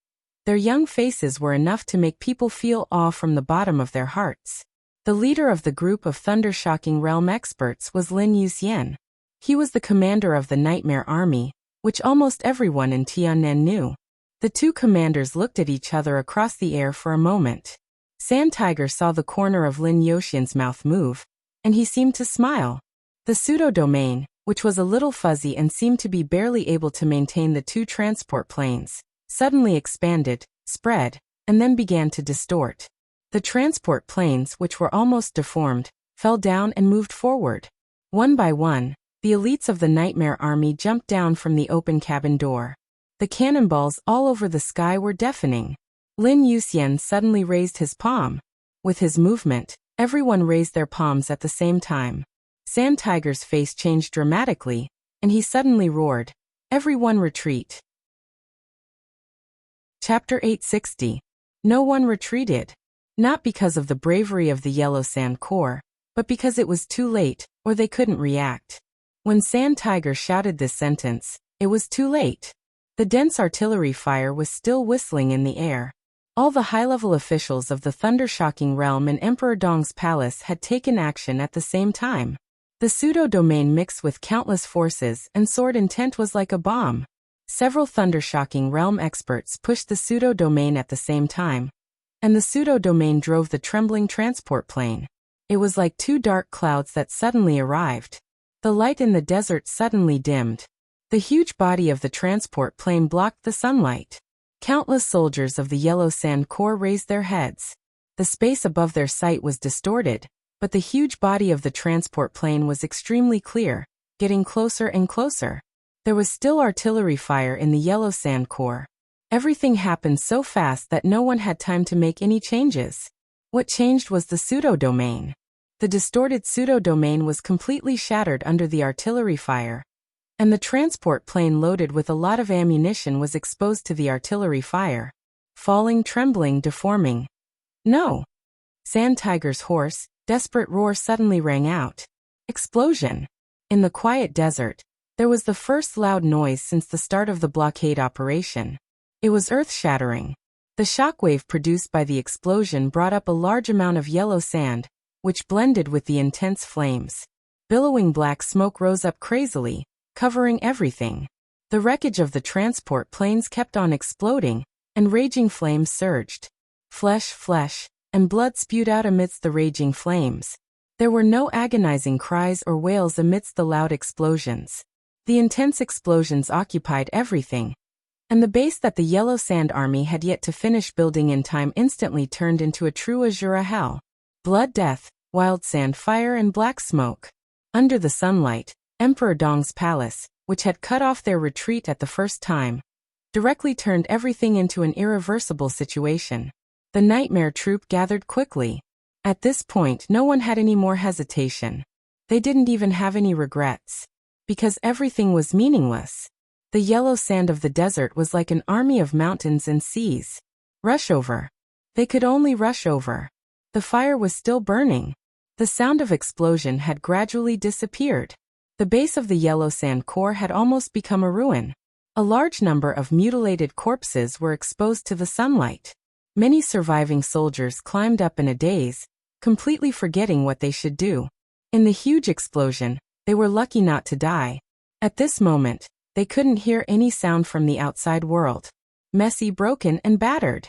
their young faces were enough to make people feel awe from the bottom of their hearts. The leader of the group of thunder-shocking realm experts was Lin Yuxian. He was the commander of the Nightmare Army, which almost everyone in Tiannan knew. The two commanders looked at each other across the air for a moment. Sand Tiger saw the corner of Lin Yuxian's mouth move, and he seemed to smile. The pseudo-domain, which was a little fuzzy and seemed to be barely able to maintain the two transport planes, suddenly expanded, spread, and then began to distort. The transport planes, which were almost deformed, fell down and moved forward. One by one, the elites of the Nightmare Army jumped down from the open cabin door. The cannonballs all over the sky were deafening. Lin Yuxian suddenly raised his palm. With his movement, everyone raised their palms at the same time. Sand Tiger's face changed dramatically, and he suddenly roared, "Everyone retreat." Chapter 860. No one retreated. Not because of the bravery of the Yellow Sand Corps, but because it was too late, or they couldn't react. When Sand Tiger shouted this sentence, it was too late. The dense artillery fire was still whistling in the air. All the high-level officials of the thunder-shocking realm in Emperor Dong's palace had taken action at the same time. The pseudo-domain mixed with countless forces and sword intent was like a bomb. Several thunder-shocking realm experts pushed the pseudo-domain at the same time, and the pseudo-domain drove the trembling transport plane. It was like two dark clouds that suddenly arrived. The light in the desert suddenly dimmed. The huge body of the transport plane blocked the sunlight. Countless soldiers of the Yellow Sand Corps raised their heads. The space above their sight was distorted, but the huge body of the transport plane was extremely clear, getting closer and closer. There was still artillery fire in the Yellow Sand Corps. Everything happened so fast that no one had time to make any changes. What changed was the pseudo-domain. The distorted pseudo-domain was completely shattered under the artillery fire, and the transport plane loaded with a lot of ammunition was exposed to the artillery fire. Falling, trembling, deforming. No! Sand Tiger's hoarse, desperate roar suddenly rang out. Explosion! In the quiet desert, there was the first loud noise since the start of the blockade operation. It was earth-shattering. The shockwave produced by the explosion brought up a large amount of yellow sand, which blended with the intense flames. Billowing black smoke rose up crazily, covering everything. The wreckage of the transport planes kept on exploding, and raging flames surged. Flesh, and blood spewed out amidst the raging flames. There were no agonizing cries or wails amidst the loud explosions. The intense explosions occupied everything, and the base that the Yellow Sand Army had yet to finish building in time instantly turned into a true Azura hell. Blood, death, wild sand, fire, and black smoke. Under the sunlight, Emperor Dong's palace, which had cut off their retreat at the first time, directly turned everything into an irreversible situation. The nightmare troop gathered quickly. At this point, no one had any more hesitation. They didn't even have any regrets. Because everything was meaningless. The yellow sand of the desert was like an army of mountains and seas. Rush over. They could only rush over. The fire was still burning. The sound of explosion had gradually disappeared. The base of the yellow sand core had almost become a ruin. A large number of mutilated corpses were exposed to the sunlight. Many surviving soldiers climbed up in a daze, completely forgetting what they should do. In the huge explosion, they were lucky not to die. At this moment, they couldn't hear any sound from the outside world. Messy, broken, and battered.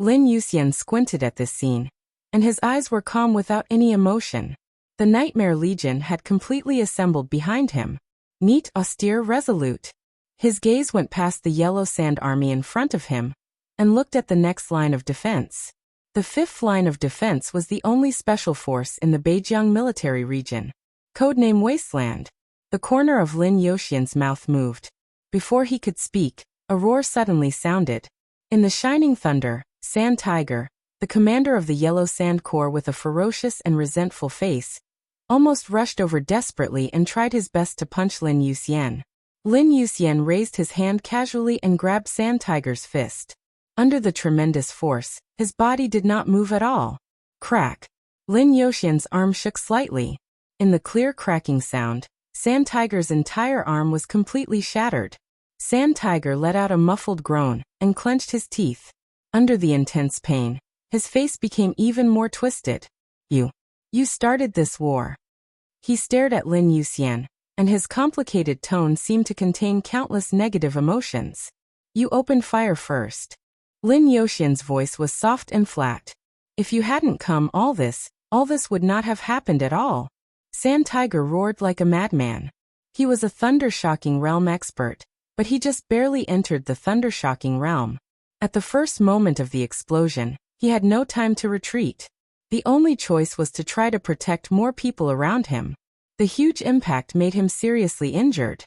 Lin Yuxian squinted at this scene, and his eyes were calm without any emotion. The Nightmare Legion had completely assembled behind him. Neat, austere, resolute. His gaze went past the Yellow Sand Army in front of him, and looked at the next line of defense. The fifth line of defense was the only special force in the Beijiang military region. Codename Wasteland. The corner of Lin Yuxian's mouth moved. Before he could speak, a roar suddenly sounded. In the shining thunder, Sand Tiger, the commander of the Yellow Sand Corps with a ferocious and resentful face, almost rushed over desperately and tried his best to punch Lin Yuxian. Lin Yuxian raised his hand casually and grabbed Sand Tiger's fist. Under the tremendous force, his body did not move at all. Crack. Lin Yuxian's arm shook slightly. In the clear cracking sound, Sand Tiger's entire arm was completely shattered. Sand Tiger let out a muffled groan and clenched his teeth. Under the intense pain, his face became even more twisted. You started this war. He stared at Lin Yuxian, and his complicated tone seemed to contain countless negative emotions. You opened fire first. Lin Yuxian's voice was soft and flat. If you hadn't come, all this would not have happened at all. Sand Tiger roared like a madman. He was a thunder-shocking realm expert, but he just barely entered the thunder-shocking realm. At the first moment of the explosion, he had no time to retreat. The only choice was to try to protect more people around him. The huge impact made him seriously injured.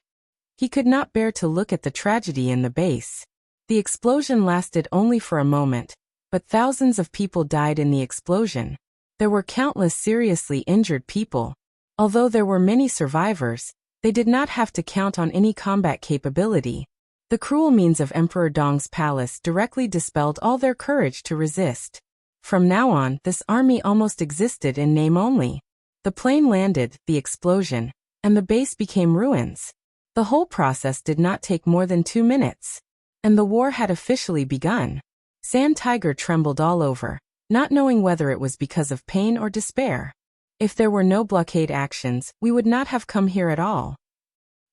He could not bear to look at the tragedy in the base. The explosion lasted only for a moment, but thousands of people died in the explosion. There were countless seriously injured people. Although there were many survivors, they did not have to count on any combat capability. The cruel means of Emperor Dong's palace directly dispelled all their courage to resist. From now on, this army almost existed in name only. The plane landed, the explosion, and the base became ruins. The whole process did not take more than 2 minutes. And the war had officially begun. Sand Tiger trembled all over, not knowing whether it was because of pain or despair. If there were no blockade actions, we would not have come here at all.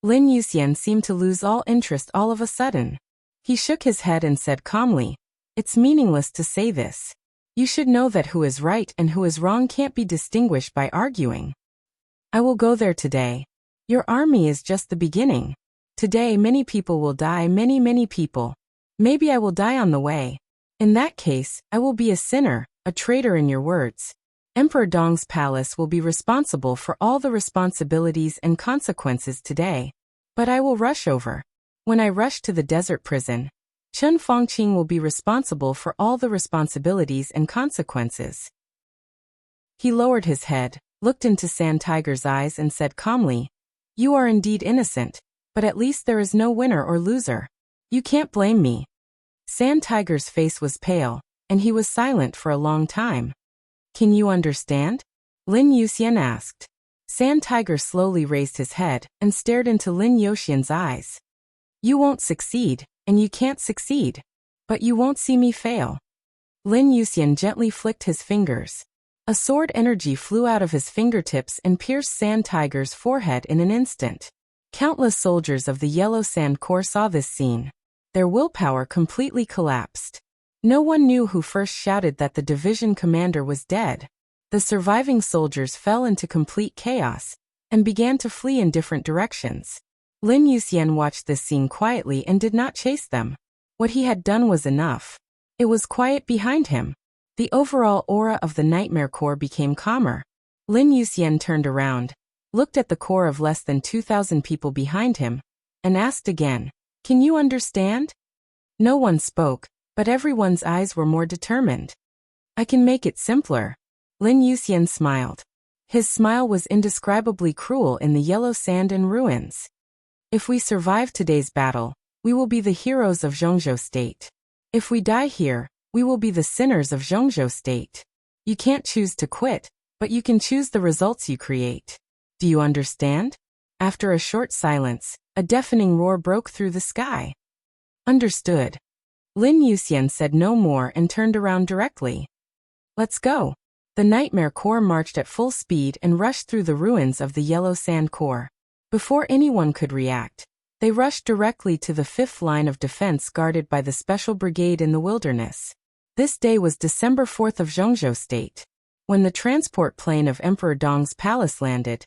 Lin Yuxian seemed to lose all interest all of a sudden. He shook his head and said calmly, "It's meaningless to say this. You should know that who is right and who is wrong can't be distinguished by arguing. I will go there today. Your army is just the beginning. Today many people will die, many people. Maybe I will die on the way. In that case, I will be a sinner, a traitor in your words. Emperor Dong's palace will be responsible for all the responsibilities and consequences today. But I will rush over. When I rush to the desert prison, Chen Fongqing will be responsible for all the responsibilities and consequences." He lowered his head, looked into Sand Tiger's eyes and said calmly, "You are indeed innocent, but at least there is no winner or loser. You can't blame me." Sand Tiger's face was pale, and he was silent for a long time. Can you understand? Lin Yuxian asked. Sand Tiger slowly raised his head and stared into Lin Yuxian's eyes. You won't succeed, and you can't succeed. But you won't see me fail. Lin Yuxian gently flicked his fingers. A sword energy flew out of his fingertips and pierced Sand Tiger's forehead in an instant. Countless soldiers of the Yellow Sand Corps saw this scene. Their willpower completely collapsed. No one knew who first shouted that the division commander was dead. The surviving soldiers fell into complete chaos and began to flee in different directions. Lin Yuxian watched this scene quietly and did not chase them. What he had done was enough. It was quiet behind him. The overall aura of the Nightmare Corps became calmer. Lin Yuxian turned around, looked at the corps of less than 2,000 people behind him, and asked again, "Can you understand?" No one spoke, but everyone's eyes were more determined. "I can make it simpler." Lin Yuxian smiled. His smile was indescribably cruel in the yellow sand and ruins. "If we survive today's battle, we will be the heroes of Zhongzhou State. If we die here, we will be the sinners of Zhongzhou State. You can't choose to quit, but you can choose the results you create. Do you understand?" After a short silence, a deafening roar broke through the sky. "Understood." Lin Yuxian said no more and turned around directly. "Let's go." The Nightmare Corps marched at full speed and rushed through the ruins of the Yellow Sand Corps. Before anyone could react, they rushed directly to the 5th line of defense guarded by the Special Brigade in the wilderness. This day was December 4th of Zhongzhou State. When the transport plane of Emperor Dong's palace landed,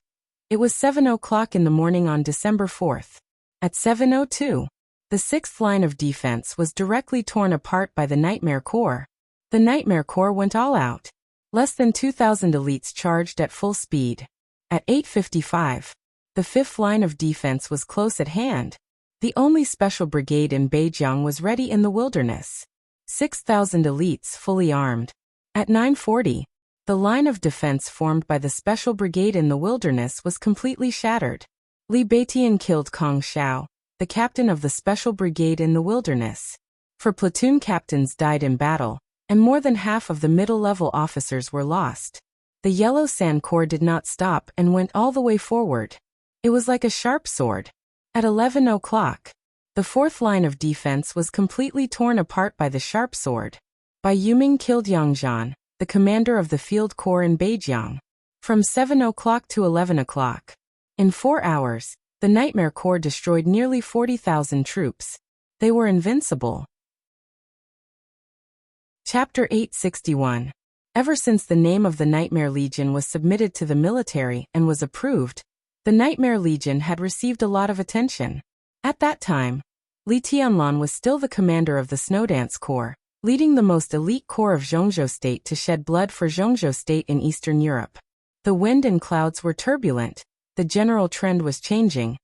it was 7 o'clock in the morning on December 4th. At 7:02, the 6th line of defense was directly torn apart by the Nightmare Corps. The Nightmare Corps went all out. Less than 2,000 elites charged at full speed. At 8:55, the 5th line of defense was close at hand. The only special brigade in Beijiang was ready in the wilderness. 6,000 elites fully armed. At 9:40, the line of defense formed by the special brigade in the wilderness was completely shattered. Li Beitian killed Kong Xiao, the captain of the special brigade in the wilderness. 4 platoon captains died in battle, and more than half of the middle-level officers were lost. The Yellow Sand Corps did not stop and went all the way forward. It was like a sharp sword. At 11 o'clock, the 4th line of defense was completely torn apart by the sharp sword. Bai Yuming killed Yang Zhan, the commander of the field corps in Beijiang. From 7 o'clock to 11 o'clock. In 4 hours, the Nightmare Corps destroyed nearly 40,000 troops. They were invincible. Chapter 861. Ever since the name of the Nightmare Legion was submitted to the military and was approved, the Nightmare Legion had received a lot of attention. At that time, Li Tianlan was still the commander of the Snowdance Corps, leading the most elite corps of Zhongzhou State to shed blood for Zhongzhou State in Eastern Europe. The wind and clouds were turbulent, the general trend was changing,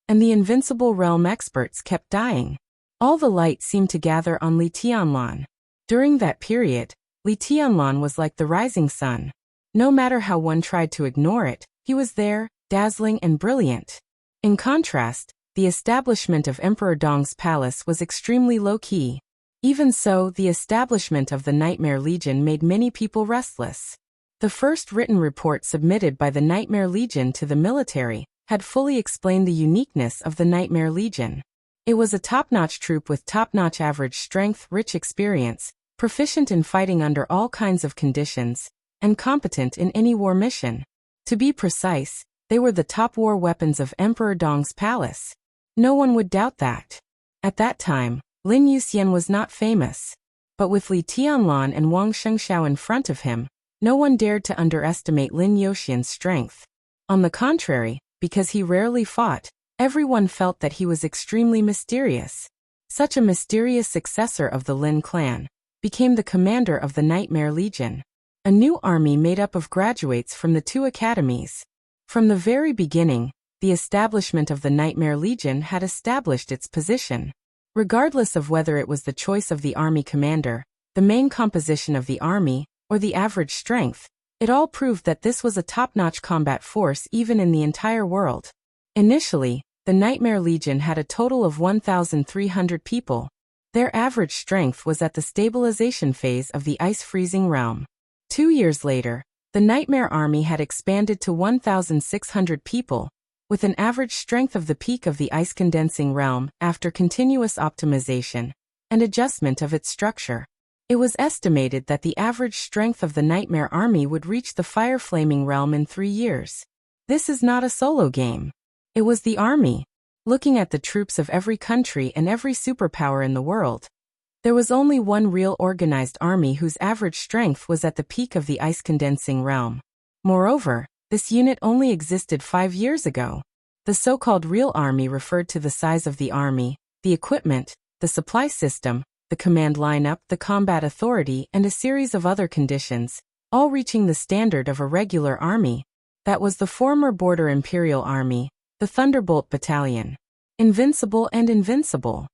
and the invincible realm experts kept dying. All the light seemed to gather on Li Tianlan. During that period, Li Tianlan was like the rising sun. No matter how one tried to ignore it, he was there, dazzling and brilliant. In contrast, the establishment of Emperor Dong's palace was extremely low-key. Even so, the establishment of the Nightmare Legion made many people restless. The first written report submitted by the Nightmare Legion to the military had fully explained the uniqueness of the Nightmare Legion. It was a top-notch troop with top-notch average strength, rich experience, proficient in fighting under all kinds of conditions, and competent in any war mission. To be precise, they were the top war weapons of Emperor Dong's palace. No one would doubt that. At that time, Lin Yuxian was not famous. But with Li Tianlan and Wang Shengxiao in front of him, no one dared to underestimate Lin Yuxian's strength. On the contrary, because he rarely fought, everyone felt that he was extremely mysterious. Such a mysterious successor of the Lin clan became the commander of the Nightmare Legion, a new army made up of graduates from the 2 academies. From the very beginning, the establishment of the Nightmare Legion had established its position. Regardless of whether it was the choice of the army commander, the main composition of the army, or the average strength, it all proved that this was a top-notch combat force even in the entire world. Initially, the Nightmare Legion had a total of 1,300 people. Their average strength was at the stabilization phase of the ice-freezing realm. 2 years later, the Nightmare Army had expanded to 1,600 people, with an average strength of the peak of the ice-condensing realm after continuous optimization and adjustment of its structure. It was estimated that the average strength of the Nightmare Army would reach the fire-flaming realm in 3 years. This is not a solo game. It was the army. Looking at the troops of every country and every superpower in the world, there was only one real organized army whose average strength was at the peak of the ice-condensing realm. Moreover, this unit only existed 5 years ago. The so-called real army referred to the size of the army, the equipment, the supply system, the command lineup, the combat authority, and a series of other conditions, all reaching the standard of a regular army. That was the former Border Imperial Army, the Thunderbolt Battalion. Invincible and invincible.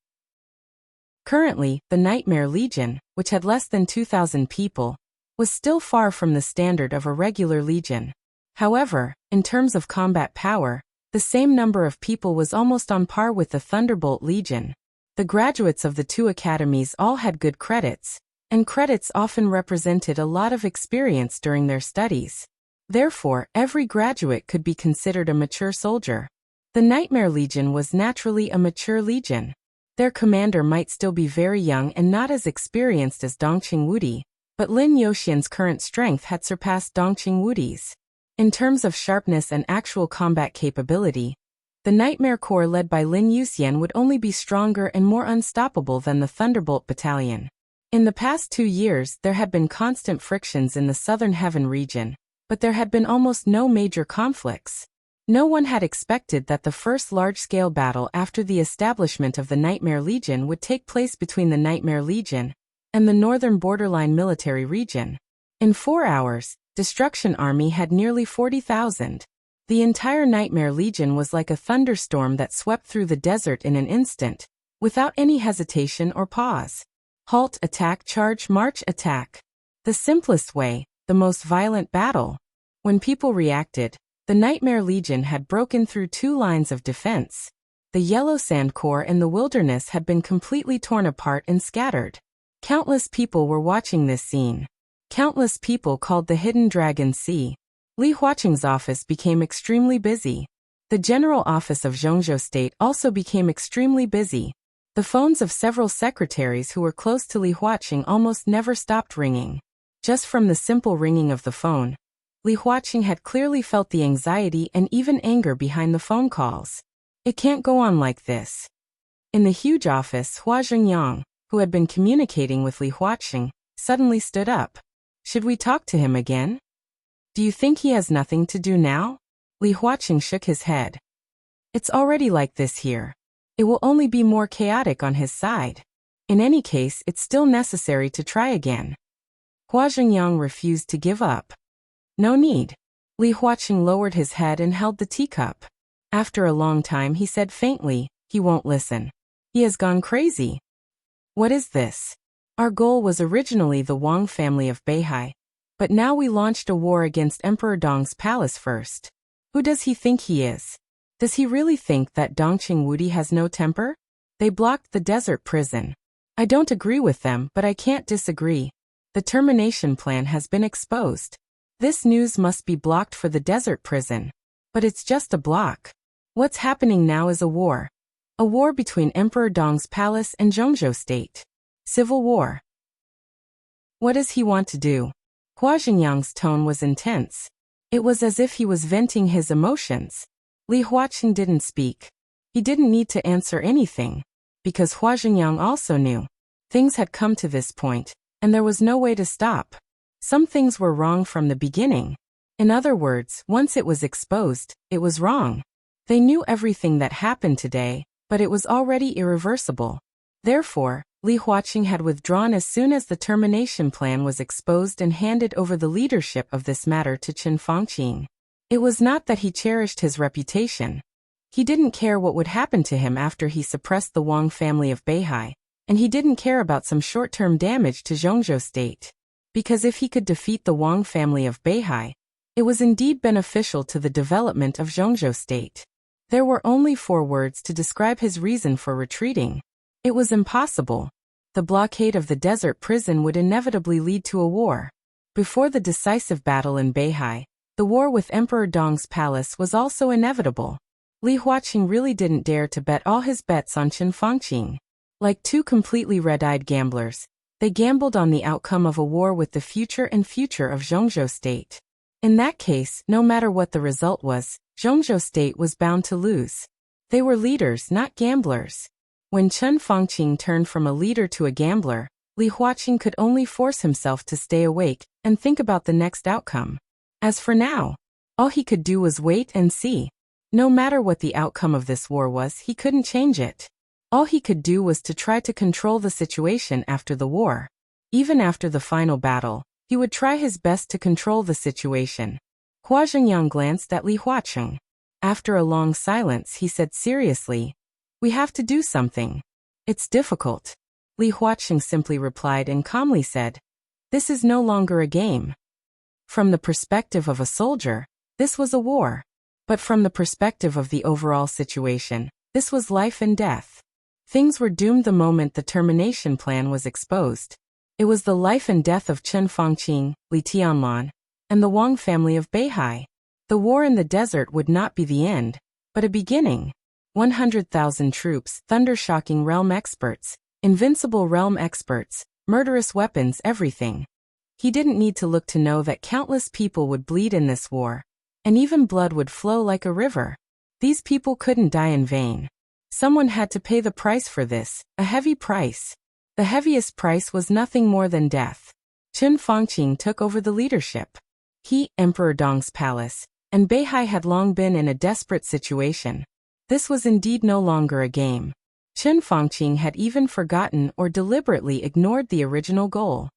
Currently, the Nightmare Legion, which had less than 2,000 people, was still far from the standard of a regular legion. However, in terms of combat power, the same number of people was almost on par with the Thunderbolt Legion. The graduates of the two academies all had good credits, and credits often represented a lot of experience during their studies. Therefore, every graduate could be considered a mature soldier. The Nightmare Legion was naturally a mature legion. Their commander might still be very young and not as experienced as Dongqing Wudi, but Lin Yoxian's current strength had surpassed Dongqing Wudi's. In terms of sharpness and actual combat capability, the Nightmare Corps led by Lin Yoxian would only be stronger and more unstoppable than the Thunderbolt Battalion. In the past 2 years, there had been constant frictions in the Southern Heaven region, but there had been almost no major conflicts. No one had expected that the first large-scale battle after the establishment of the Nightmare Legion would take place between the Nightmare Legion and the northern borderline military region. In 4 hours, Destruction Army had nearly 40,000. The entire Nightmare Legion was like a thunderstorm that swept through the desert in an instant, without any hesitation or pause. Halt, attack, charge, march, attack. The simplest way, the most violent battle. When people reacted, the Nightmare Legion had broken through 2 lines of defense. The Yellow Sand Corps and the Wilderness had been completely torn apart and scattered. Countless people were watching this scene. Countless people called the Hidden Dragon Sea. Li Huaqing's office became extremely busy. The general office of Zhongzhou State also became extremely busy. The phones of several secretaries who were close to Li Huaqing almost never stopped ringing. Just from the simple ringing of the phone, Li Huaqing had clearly felt the anxiety and even anger behind the phone calls. It can't go on like this. In the huge office, Hua Zhengyang, who had been communicating with Li Huaqing, suddenly stood up. Should we talk to him again? Do you think he has nothing to do now? Li Huaqing shook his head. It's already like this here. It will only be more chaotic on his side. In any case, it's still necessary to try again. Hua Zhengyang refused to give up. No need. Li Huaqing lowered his head and held the teacup. After a long time he said faintly, he won't listen. He has gone crazy. What is this? Our goal was originally the Wang family of Beihai, but now we launched a war against Emperor Dong's palace first. Who does he think he is? Does he really think that Dongqing Wudi has no temper? They blocked the desert prison. I don't agree with them, but I can't disagree. The termination plan has been exposed. This news must be blocked for the desert prison. But it's just a block. What's happening now is a war. A war between Emperor Dong's palace and Zhongzhou State. Civil war. What does he want to do? Hua Zhengyang's tone was intense. It was as if he was venting his emotions. Li Huaqing didn't speak. He didn't need to answer anything, because Hua Zhengyang also knew. Things had come to this point, and there was no way to stop. Some things were wrong from the beginning. In other words, once it was exposed, it was wrong. They knew everything that happened today, but it was already irreversible. Therefore, Li Huaqing had withdrawn as soon as the termination plan was exposed and handed over the leadership of this matter to Qin Fangqing. It was not that he cherished his reputation. He didn't care what would happen to him after he suppressed the Wang family of Beihai, and he didn't care about some short-term damage to Zhongzhou State. Because if he could defeat the Wang family of Beihai, it was indeed beneficial to the development of Zhongzhou State. There were only 4 words to describe his reason for retreating. It was impossible. The blockade of the desert prison would inevitably lead to a war. Before the decisive battle in Beihai, the war with Emperor Dong's palace was also inevitable. Li Huaqing really didn't dare to bet all his bets on Qin Fangqing. Like two completely red-eyed gamblers, they gambled on the outcome of a war with the future of Zhongzhou state. In that case, no matter what the result was, Zhongzhou state was bound to lose. They were leaders, not gamblers. When Qin Fangqing turned from a leader to a gambler, Li Huaqing could only force himself to stay awake and think about the next outcome. As for now, all he could do was wait and see. No matter what the outcome of this war was, he couldn't change it. All he could do was to try to control the situation after the war. Even after the final battle, he would try his best to control the situation. Hua Zhengyang glanced at Li Huaqing. After a long silence, he said seriously, "We have to do something. It's difficult." Li Huaqing simply replied and calmly said, "This is no longer a game." From the perspective of a soldier, this was a war. But from the perspective of the overall situation, this was life and death. Things were doomed the moment the termination plan was exposed. It was the life and death of Qin Fangqing, Li Tianlan, and the Wang family of Beihai. The war in the desert would not be the end, but a beginning. 100,000 troops, thunder-shocking realm experts, invincible realm experts, murderous weapons, everything. He didn't need to look to know that countless people would bleed in this war, and even blood would flow like a river. These people couldn't die in vain. Someone had to pay the price for this, a heavy price. The heaviest price was nothing more than death. Qin Fangqing took over the leadership. He, Emperor Dong's palace, and Beihai had long been in a desperate situation. This was indeed no longer a game. Qin Fangqing had even forgotten or deliberately ignored the original goal.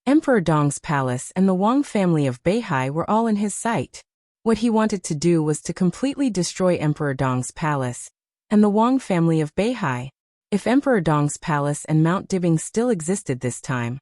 Emperor Dong's palace and the Wang family of Beihai were all in his sight. What he wanted to do was to completely destroy Emperor Dong's palace and the Wang family of Beihai. If Emperor Dong's palace and Mount Dibing still existed this time,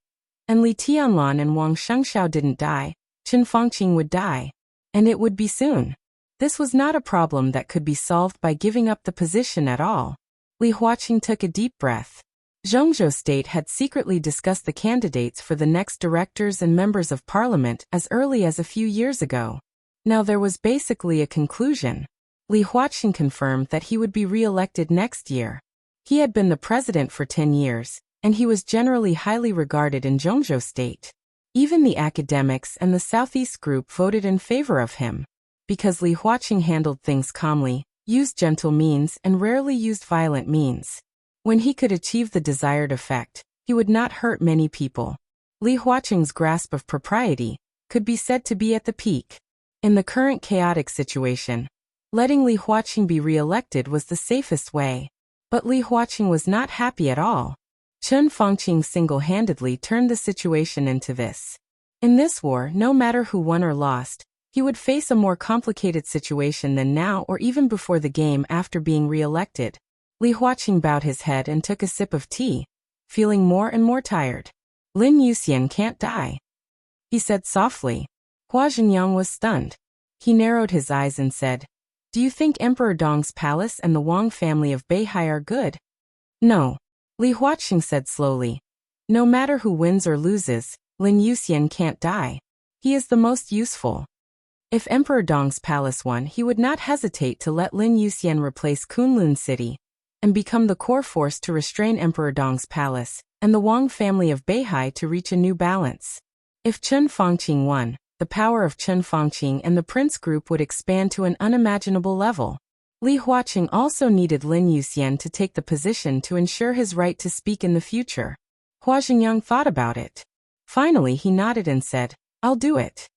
and Li Tianlan and Wang Shengxiao didn't die, Qin Fangqing would die. And it would be soon. This was not a problem that could be solved by giving up the position at all. Li Huaqing took a deep breath. Zhongzhou state had secretly discussed the candidates for the next directors and members of parliament as early as a few years ago. Now there was basically a conclusion. Li Huaqing confirmed that he would be re-elected next year. He had been the president for 10 years, and he was generally highly regarded in Zhongzhou state. Even the academics and the Southeast group voted in favor of him. Because Li Huaqing handled things calmly, used gentle means and rarely used violent means. When he could achieve the desired effect, he would not hurt many people. Li Huaqing's grasp of propriety could be said to be at the peak. In the current chaotic situation, letting Li Huaqing be re-elected was the safest way. But Li Huaqing was not happy at all. Qin Fangqing single-handedly turned the situation into this. In this war, no matter who won or lost, he would face a more complicated situation than now or even before the game after being re-elected. Li Huaqing bowed his head and took a sip of tea, feeling more and more tired. Lin Yuxian can't die, he said softly. Hua Zhengyang was stunned. He narrowed his eyes and said, "Do you think Emperor Dong's palace and the Wang family of Beihai are good?" "No," Li Huaqing said slowly. "No matter who wins or loses, Lin Yuxian can't die. He is the most useful." If Emperor Dong's palace won, he would not hesitate to let Lin Yuxian replace Kunlun City and become the core force to restrain Emperor Dong's palace and the Wang family of Beihai to reach a new balance. If Qin Fangqing won, the power of Qin Fangqing and the Prince Group would expand to an unimaginable level. Li Huaqing also needed Lin Yuxian to take the position to ensure his right to speak in the future. Hua Zhengyang thought about it. Finally he nodded and said, "I'll do it."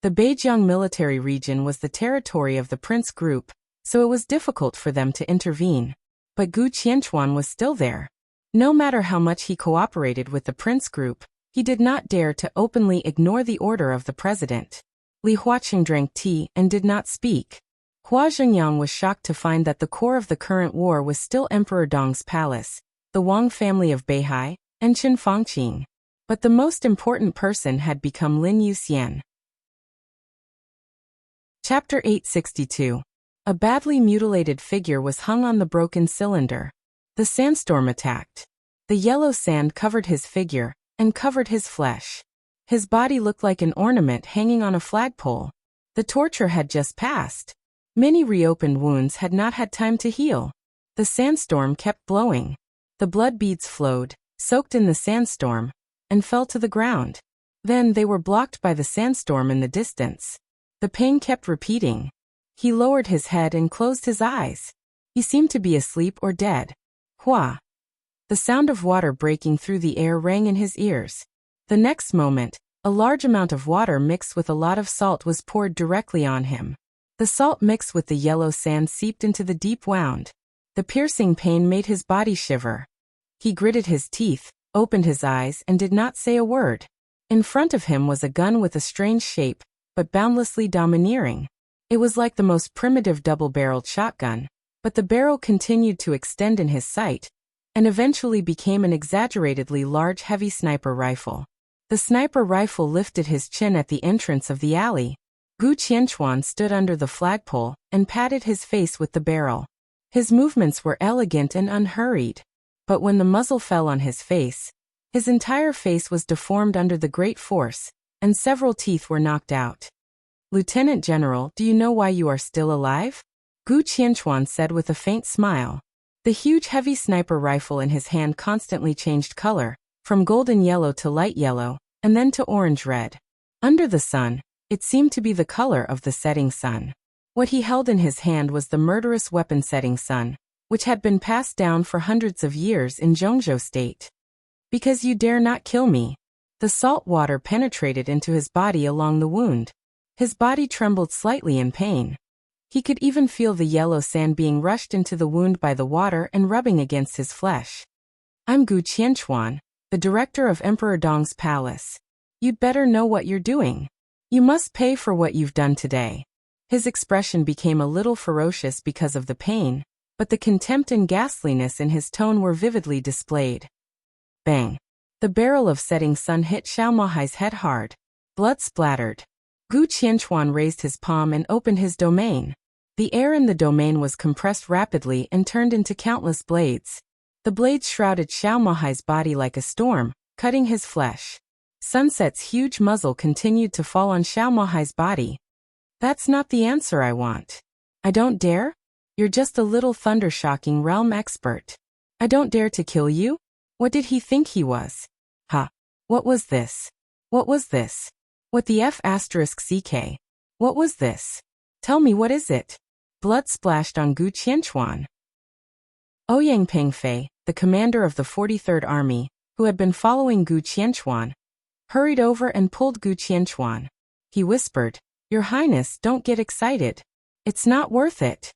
The Beijiang military region was the territory of the Prince Group, so it was difficult for them to intervene. But Gu Qianchuan was still there. No matter how much he cooperated with the Prince Group, he did not dare to openly ignore the order of the president. Li Huaqing drank tea and did not speak. Hua Zhengyang was shocked to find that the core of the current war was still Emperor Dong's palace, the Wang family of Beihai, and Qin Fangqing. But the most important person had become Lin Yuxian. Chapter 862. A badly mutilated figure was hung on the broken cylinder. The sandstorm attacked. The yellow sand covered his figure and covered his flesh. His body looked like an ornament hanging on a flagpole. The torture had just passed. Many reopened wounds had not had time to heal. The sandstorm kept blowing. The blood beads flowed, soaked in the sandstorm, and fell to the ground. Then they were blocked by the sandstorm in the distance. The pain kept repeating. He lowered his head and closed his eyes. He seemed to be asleep or dead. Hua! The sound of water breaking through the air rang in his ears. The next moment, a large amount of water mixed with a lot of salt was poured directly on him. The salt mixed with the yellow sand seeped into the deep wound. The piercing pain made his body shiver. He gritted his teeth, opened his eyes, and did not say a word. In front of him was a gun with a strange shape, but boundlessly domineering. It was like the most primitive double-barreled shotgun, but the barrel continued to extend in his sight, and eventually became an exaggeratedly large heavy sniper rifle. The sniper rifle lifted his chin at the entrance of the alley. Gu Qianchuan stood under the flagpole and patted his face with the barrel. His movements were elegant and unhurried. But when the muzzle fell on his face, his entire face was deformed under the great force, and several teeth were knocked out. "Lieutenant General, do you know why you are still alive?" Gu Qianchuan said with a faint smile. The huge heavy sniper rifle in his hand constantly changed color, from golden yellow to light yellow, and then to orange-red. Under the sun, it seemed to be the color of the setting sun. What he held in his hand was the murderous weapon setting sun, which had been passed down for hundreds of years in Zhongzhou State. "Because you dare not kill me." The salt water penetrated into his body along the wound. His body trembled slightly in pain. He could even feel the yellow sand being rushed into the wound by the water and rubbing against his flesh. "I'm Gu Qianchuan, the director of Emperor Dong's palace. You'd better know what you're doing. You must pay for what you've done today." His expression became a little ferocious because of the pain, but the contempt and ghastliness in his tone were vividly displayed. Bang! The barrel of setting sun hit Xiao Mahai's head hard. Blood splattered. Gu Qianchuan raised his palm and opened his domain. The air in the domain was compressed rapidly and turned into countless blades. The blades shrouded Xiao Mahai's body like a storm, cutting his flesh. Sunset's huge muzzle continued to fall on Xiao Mahai's body. "That's not the answer I want." "I don't dare? You're just a little thunder-shocking realm expert. I don't dare to kill you?" What did he think he was? Ha! What was this? What was this? What the F***CK? What was this? Tell me, what is it? Blood splashed on Gu Qianchuan. Ouyang Pengfei, the commander of the 43rd Army, who had been following Gu Qianchuan, hurried over and pulled Gu Qianchuan. He whispered, "Your Highness, don't get excited. It's not worth it."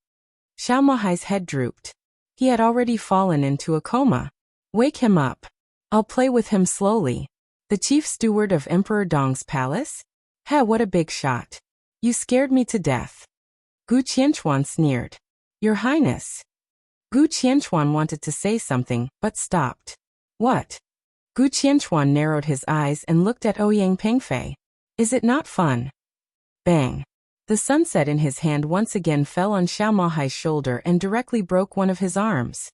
Xiao Mahai's head drooped. He had already fallen into a coma. "Wake him up. I'll play with him slowly." The chief steward of Emperor Dong's palace? "Heh, what a big shot. You scared me to death." Gu Qianchuan sneered. "Your Highness." Gu Qianchuan wanted to say something, but stopped. "What?" Gu Qianchuan narrowed his eyes and looked at Ouyang Pengfei. "Is it not fun?" Bang! The sunset in his hand once again fell on Xiao Mahai's shoulder and directly broke one of his arms.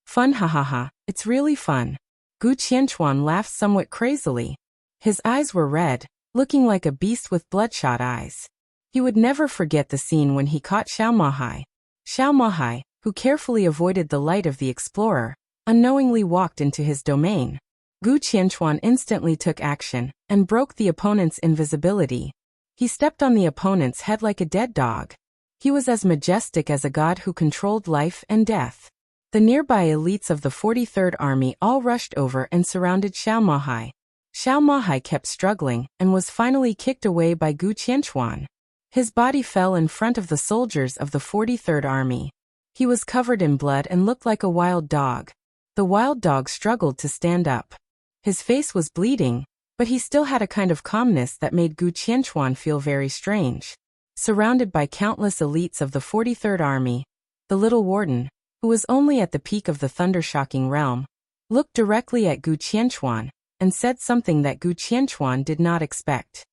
"Fun, ha ha ha, it's really fun." Gu Qianchuan laughed somewhat crazily. His eyes were red, looking like a beast with bloodshot eyes. He would never forget the scene when he caught Xiao Mahai. Xiao Mahai, who carefully avoided the light of the explorer, unknowingly walked into his domain. Gu Qianchuan instantly took action and broke the opponent's invisibility. He stepped on the opponent's head like a dead dog. He was as majestic as a god who controlled life and death. The nearby elites of the 43rd Army all rushed over and surrounded Xiao Mahai. Xiao Mahai kept struggling and was finally kicked away by Gu Qianchuan. His body fell in front of the soldiers of the 43rd Army. He was covered in blood and looked like a wild dog. The wild dog struggled to stand up. His face was bleeding, but he still had a kind of calmness that made Gu Qianchuan feel very strange. Surrounded by countless elites of the 43rd Army, the little warden, who was only at the peak of the thunder-shocking realm, looked directly at Gu Qianchuan and said something that Gu Qianchuan did not expect.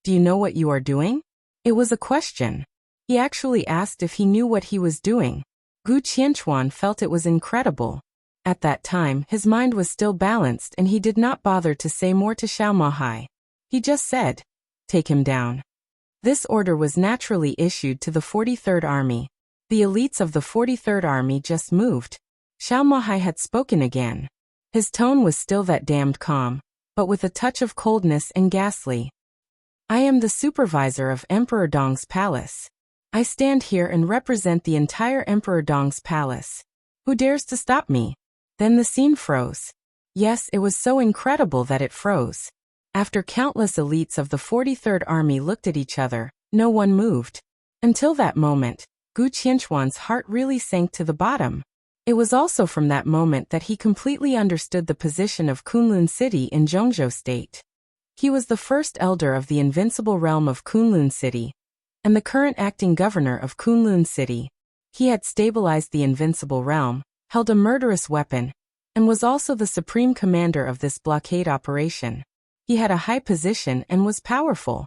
"Do you know what you are doing?" It was a question. He actually asked if he knew what he was doing. Gu Qianchuan felt it was incredible. At that time, his mind was still balanced and he did not bother to say more to Xiao Mahai. He just said, "Take him down." This order was naturally issued to the 43rd Army. The elites of the 43rd Army just moved. Xiao Mahai had spoken again. His tone was still that damned calm, but with a touch of coldness and ghastly. "I am the supervisor of Emperor Dong's palace. I stand here and represent the entire Emperor Dong's palace. Who dares to stop me?" Then the scene froze. Yes, it was so incredible that it froze. After countless elites of the 43rd Army looked at each other, no one moved. Until that moment, Gu Qianchuan's heart really sank to the bottom. It was also from that moment that he completely understood the position of Kunlun City in Zhongzhou State. He was the first elder of the invincible realm of Kunlun City, and the current acting governor of Kunlun City. He had stabilized the invincible realm, held a murderous weapon, and was also the supreme commander of this blockade operation. He had a high position and was powerful.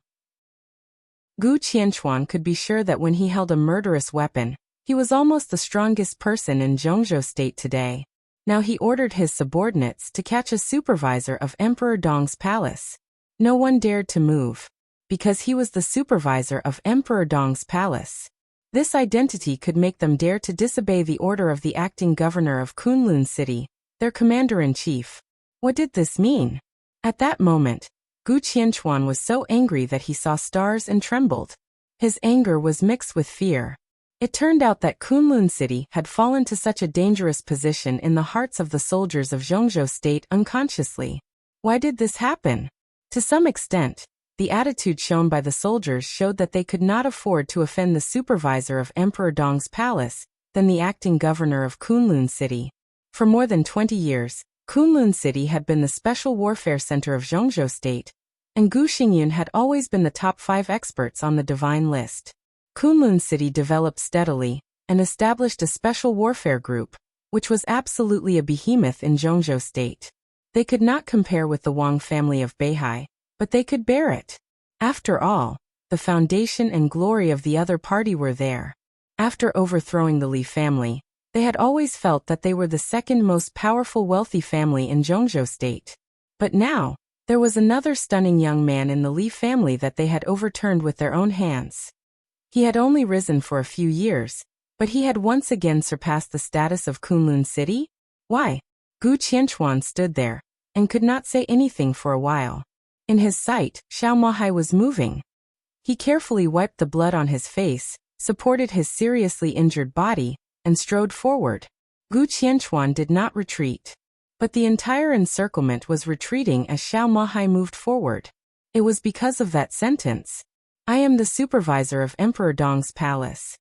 Gu Qianchuan could be sure that when he held a murderous weapon, he was almost the strongest person in Zhongzhou State today. Now he ordered his subordinates to catch a supervisor of Emperor Dong's palace. No one dared to move, because he was the supervisor of Emperor Dong's palace. This identity could make them dare to disobey the order of the acting governor of Kunlun City, their commander-in-chief. What did this mean? At that moment, Gu Qianchuan was so angry that he saw stars and trembled. His anger was mixed with fear. It turned out that Kunlun City had fallen to such a dangerous position in the hearts of the soldiers of Zhongzhou State unconsciously. Why did this happen? To some extent, the attitude shown by the soldiers showed that they could not afford to offend the supervisor of Emperor Dong's palace, then the acting governor of Kunlun City. For more than 20 years, Kunlun City had been the special warfare center of Zhongzhou State, and Gu Xingyun had always been the top 5 experts on the divine list. Kunlun City developed steadily and established a special warfare group, which was absolutely a behemoth in Zhongzhou State. They could not compare with the Wang family of Beihai, but they could bear it. After all, the foundation and glory of the other party were there. After overthrowing the Li family, they had always felt that they were the second most powerful wealthy family in Zhongzhou State. But now, there was another stunning young man in the Li family that they had overturned with their own hands. He had only risen for a few years, but he had once again surpassed the status of Kunlun City? Why? Gu Qianchuan stood there, and could not say anything for a while. In his sight, Xiao Mahai was moving. He carefully wiped the blood on his face, supported his seriously injured body, and strode forward. Gu Qianchuan did not retreat. But the entire encirclement was retreating as Xiao Mahai moved forward. It was because of that sentence. "I am the supervisor of Emperor Dong's palace."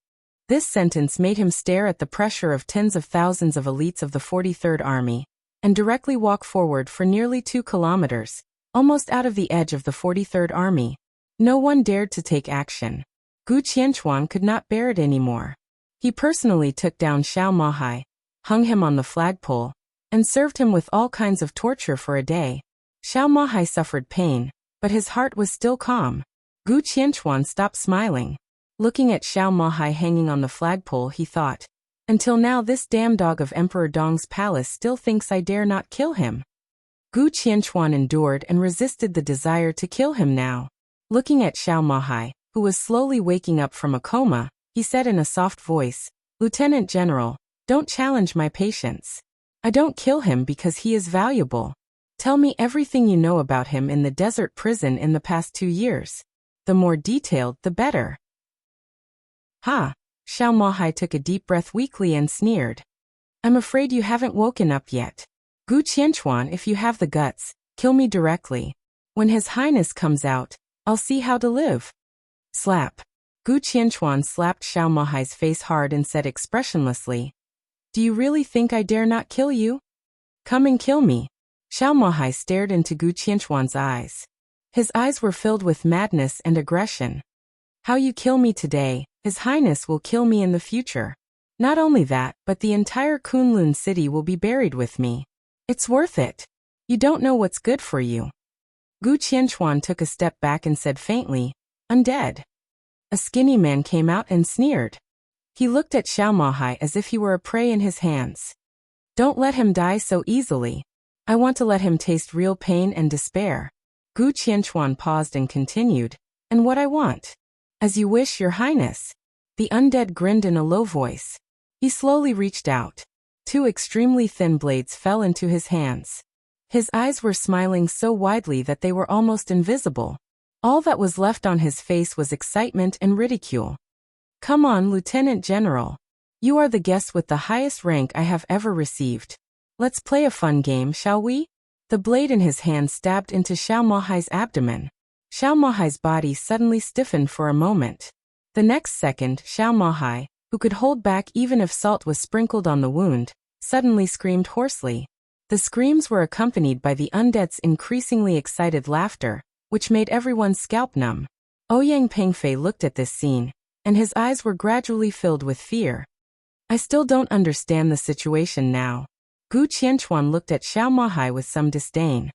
This sentence made him stare at the pressure of tens of thousands of elites of the 43rd Army, and directly walk forward for nearly 2 kilometers, almost out of the edge of the 43rd Army. No one dared to take action. Gu Qianchuan could not bear it anymore. He personally took down Xiao Mahai, hung him on the flagpole, and served him with all kinds of torture for a day. Xiao Mahai suffered pain, but his heart was still calm. Gu Qianchuan stopped smiling. Looking at Xiao Mahai hanging on the flagpole, he thought, "Until now this damn dog of Emperor Dong's palace still thinks I dare not kill him." Gu Qianchuan endured and resisted the desire to kill him now. Looking at Xiao Mahai, who was slowly waking up from a coma, he said in a soft voice, "Lieutenant General, don't challenge my patience. I don't kill him because he is valuable. Tell me everything you know about him in the desert prison in the past 2 years. The more detailed, the better." "Ha!" Xiao Mahai took a deep breath weakly and sneered. "I'm afraid you haven't woken up yet. Gu Qianchuan, if you have the guts, kill me directly. When His Highness comes out, I'll see how to live." Slap. Gu Qianchuan slapped Xiao Mahai's face hard and said expressionlessly, "Do you really think I dare not kill you? Come and kill me." Xiao Mahai stared into Gu Qianchuan's eyes. His eyes were filled with madness and aggression. "How you kill me today, His Highness will kill me in the future. Not only that, but the entire Kunlun City will be buried with me. It's worth it. You don't know what's good for you." Gu Qianchuan took a step back and said faintly, "Undead." A skinny man came out and sneered. He looked at Xiao Mahai as if he were a prey in his hands. "Don't let him die so easily. I want to let him taste real pain and despair." Gu Gu Qianchuan paused and continued, "And what I want?" "As you wish, Your Highness." The undead grinned in a low voice. He slowly reached out. 2 extremely thin blades fell into his hands. His eyes were smiling so widely that they were almost invisible. All that was left on his face was excitement and ridicule. "Come on, Lieutenant General. You are the guest with the highest rank I have ever received. Let's play a fun game, shall we?" The blade in his hand stabbed into Xiao Mahai's abdomen. Xiao Mahai's body suddenly stiffened for a moment. The next second, Xiao Mahai, who could hold back even if salt was sprinkled on the wound, suddenly screamed hoarsely. The screams were accompanied by the undead's increasingly excited laughter, which made everyone's scalp numb. Ouyang Pengfei looked at this scene, and his eyes were gradually filled with fear. "I still don't understand the situation now." Gu Qianchuan looked at Xiao Mahai with some disdain.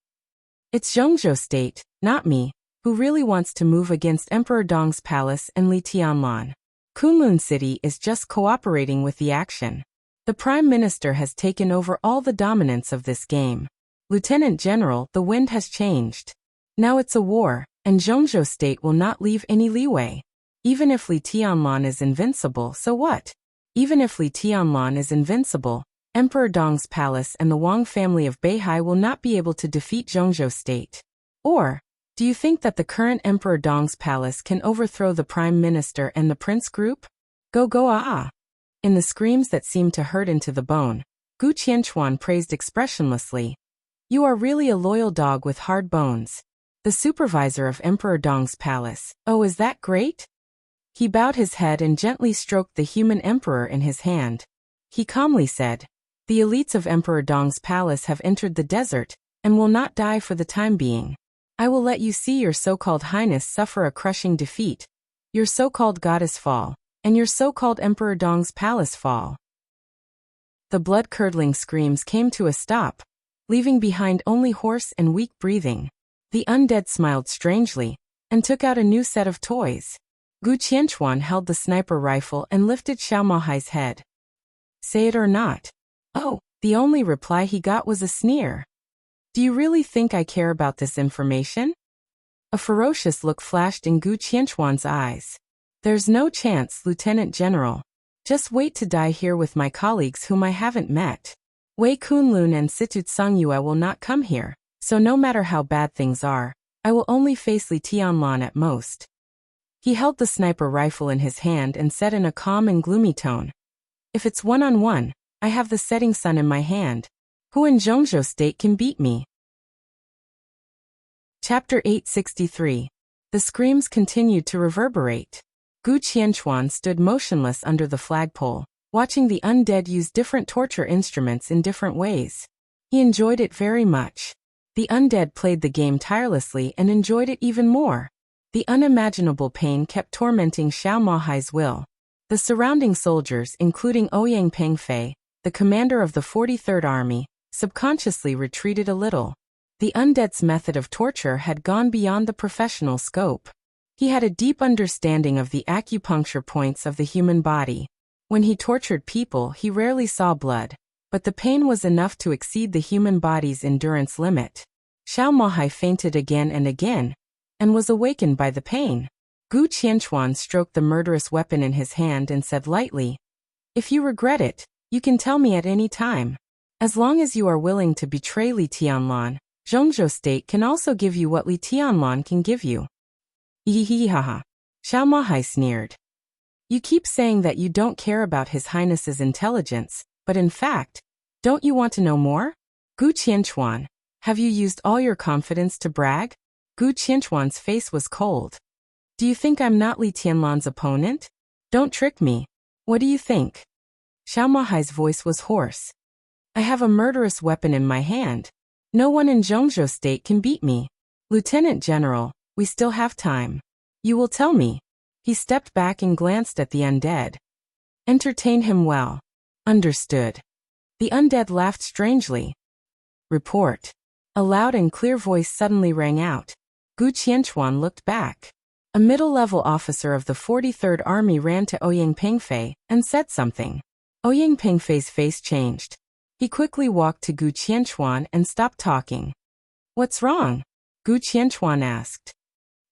"It's Zhongzhou State, not me, who really wants to move against Emperor Dong's palace and Li Tianlan. Kunlun City is just cooperating with the action. The Prime Minister has taken over all the dominance of this game. Lieutenant General, the wind has changed. Now it's a war, and Zhongzhou State will not leave any leeway. Even if Li Tianlan is invincible, so what? Even if Li Tianlan is invincible, Emperor Dong's palace and the Wang family of Beihai will not be able to defeat Zhongzhou State. Or, do you think that the current Emperor Dong's palace can overthrow the Prime Minister and the Prince Group? Go go ah ah." In the screams that seemed to hurt into the bone, Gu Qianchuan praised expressionlessly. "You are really a loyal dog with hard bones. The supervisor of Emperor Dong's palace, oh, is that great?" He bowed his head and gently stroked the human emperor in his hand. He calmly said, "The elites of Emperor Dong's palace have entered the desert, and will not die for the time being. I will let you see your so-called highness suffer a crushing defeat, your so-called goddess fall, and your so-called Emperor Dong's palace fall." The blood-curdling screams came to a stop, leaving behind only hoarse and weak breathing. The undead smiled strangely, and took out a new set of toys. Gu Qianchuan held the sniper rifle and lifted Xiao Mahai's head. "Say it or not." "Oh," the only reply he got was a sneer. "Do you really think I care about this information?" A ferocious look flashed in Gu Qianchuan's eyes. "There's no chance, Lieutenant General. Just wait to die here with my colleagues whom I haven't met. Wei Kunlun and Situ Tsangyue will not come here, so no matter how bad things are, I will only face Li Tianlan at most." He held the sniper rifle in his hand and said in a calm and gloomy tone, "If it's one-on-one, I have the setting sun in my hand. Who in Zhongzhou State can beat me?" Chapter 863. The screams continued to reverberate. Gu Qianchuan stood motionless under the flagpole, watching the undead use different torture instruments in different ways. He enjoyed it very much. The undead played the game tirelessly and enjoyed it even more. The unimaginable pain kept tormenting Xiao Mahai's will. The surrounding soldiers, including Ouyang Pengfei, the commander of the 43rd Army, subconsciously retreated a little. The undead's method of torture had gone beyond the professional scope. He had a deep understanding of the acupuncture points of the human body. When he tortured people, he rarely saw blood, but the pain was enough to exceed the human body's endurance limit. Xiao Mahai fainted again and again, and was awakened by the pain. Gu Qianchuan stroked the murderous weapon in his hand and said lightly, "If you regret it, you can tell me at any time. As long as you are willing to betray Li Tianlan, Zhongzhou State can also give you what Li Tianlan can give you." "Hihihaha," Xiao Mahai sneered. "You keep saying that you don't care about His Highness's intelligence, but in fact, don't you want to know more? Gu Qianchuan, have you used all your confidence to brag?" Gu Qianchuan's face was cold. "Do you think I'm not Li Tianlan's opponent? Don't trick me. What do you think?" Xiao Mahai's voice was hoarse. "I have a murderous weapon in my hand. No one in Zhongzhou State can beat me. Lieutenant General, we still have time. You will tell me." He stepped back and glanced at the undead. "Entertain him well." "Understood." The undead laughed strangely. "Report." A loud and clear voice suddenly rang out. Gu Qianchuan looked back. A middle-level officer of the 43rd Army ran to Ouyang Pengfei and said something. Ouyang Pengfei's face changed. He quickly walked to Gu Qianchuan and stopped talking. "What's wrong?" Gu Qianchuan asked.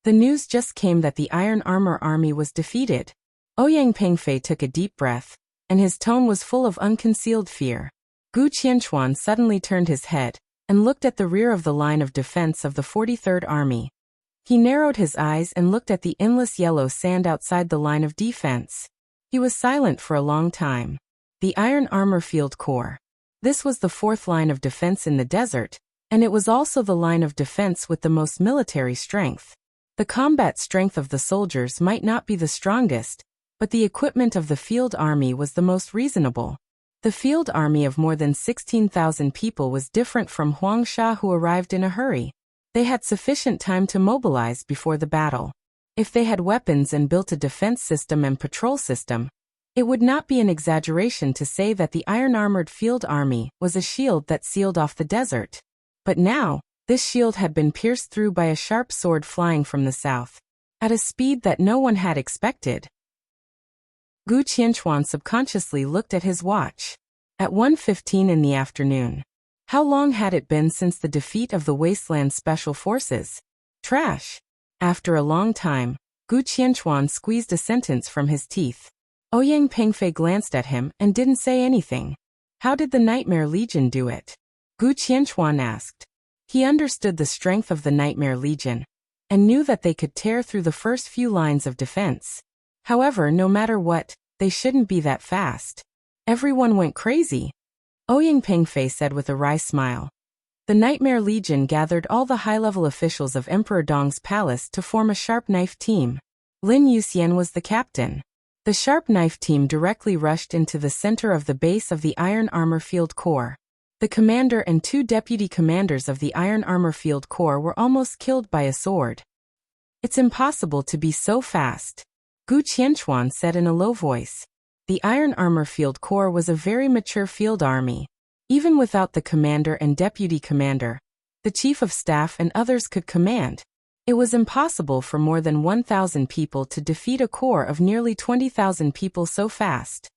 The news just came that the Iron Armor army was defeated. Ouyang Pengfei took a deep breath, and his tone was full of unconcealed fear. Gu Qianchuan suddenly turned his head and looked at the rear of the line of defense of the 43rd Army. He narrowed his eyes and looked at the endless yellow sand outside the line of defense. He was silent for a long time. The Iron Armor Field Corps. This was the fourth line of defense in the desert, and it was also the line of defense with the most military strength. The combat strength of the soldiers might not be the strongest, but the equipment of the field army was the most reasonable. The field army of more than 16,000 people was different from Huangsha, who arrived in a hurry. They had sufficient time to mobilize before the battle. If they had weapons and built a defense system and patrol system, it would not be an exaggeration to say that the iron-armored field army was a shield that sealed off the desert. But now, this shield had been pierced through by a sharp sword flying from the south, at a speed that no one had expected. Gu Qianchuan subconsciously looked at his watch. At 1:15 in the afternoon. How long had it been since the defeat of the Wasteland Special Forces? Trash. After a long time, Gu Qianchuan squeezed a sentence from his teeth. Ouyang Pengfei glanced at him and didn't say anything. How did the Nightmare Legion do it? Gu Qianchuan asked. He understood the strength of the Nightmare Legion, and knew that they could tear through the first few lines of defense. However, no matter what, they shouldn't be that fast. Everyone went crazy. Ouyang Pengfei said with a wry smile. The Nightmare Legion gathered all the high-level officials of Emperor Dong's palace to form a sharp knife team. Lin Yuxian was the captain. The sharp knife team directly rushed into the center of the base of the Iron Armor Field Corps. The commander and two deputy commanders of the Iron Armor Field Corps were almost killed by a sword. It's impossible to be so fast, Gu Qianchuan said in a low voice. The Iron Armor Field Corps was a very mature field army. Even without the commander and deputy commander, the chief of staff and others could command. It was impossible for more than 1,000 people to defeat a corps of nearly 20,000 people so fast.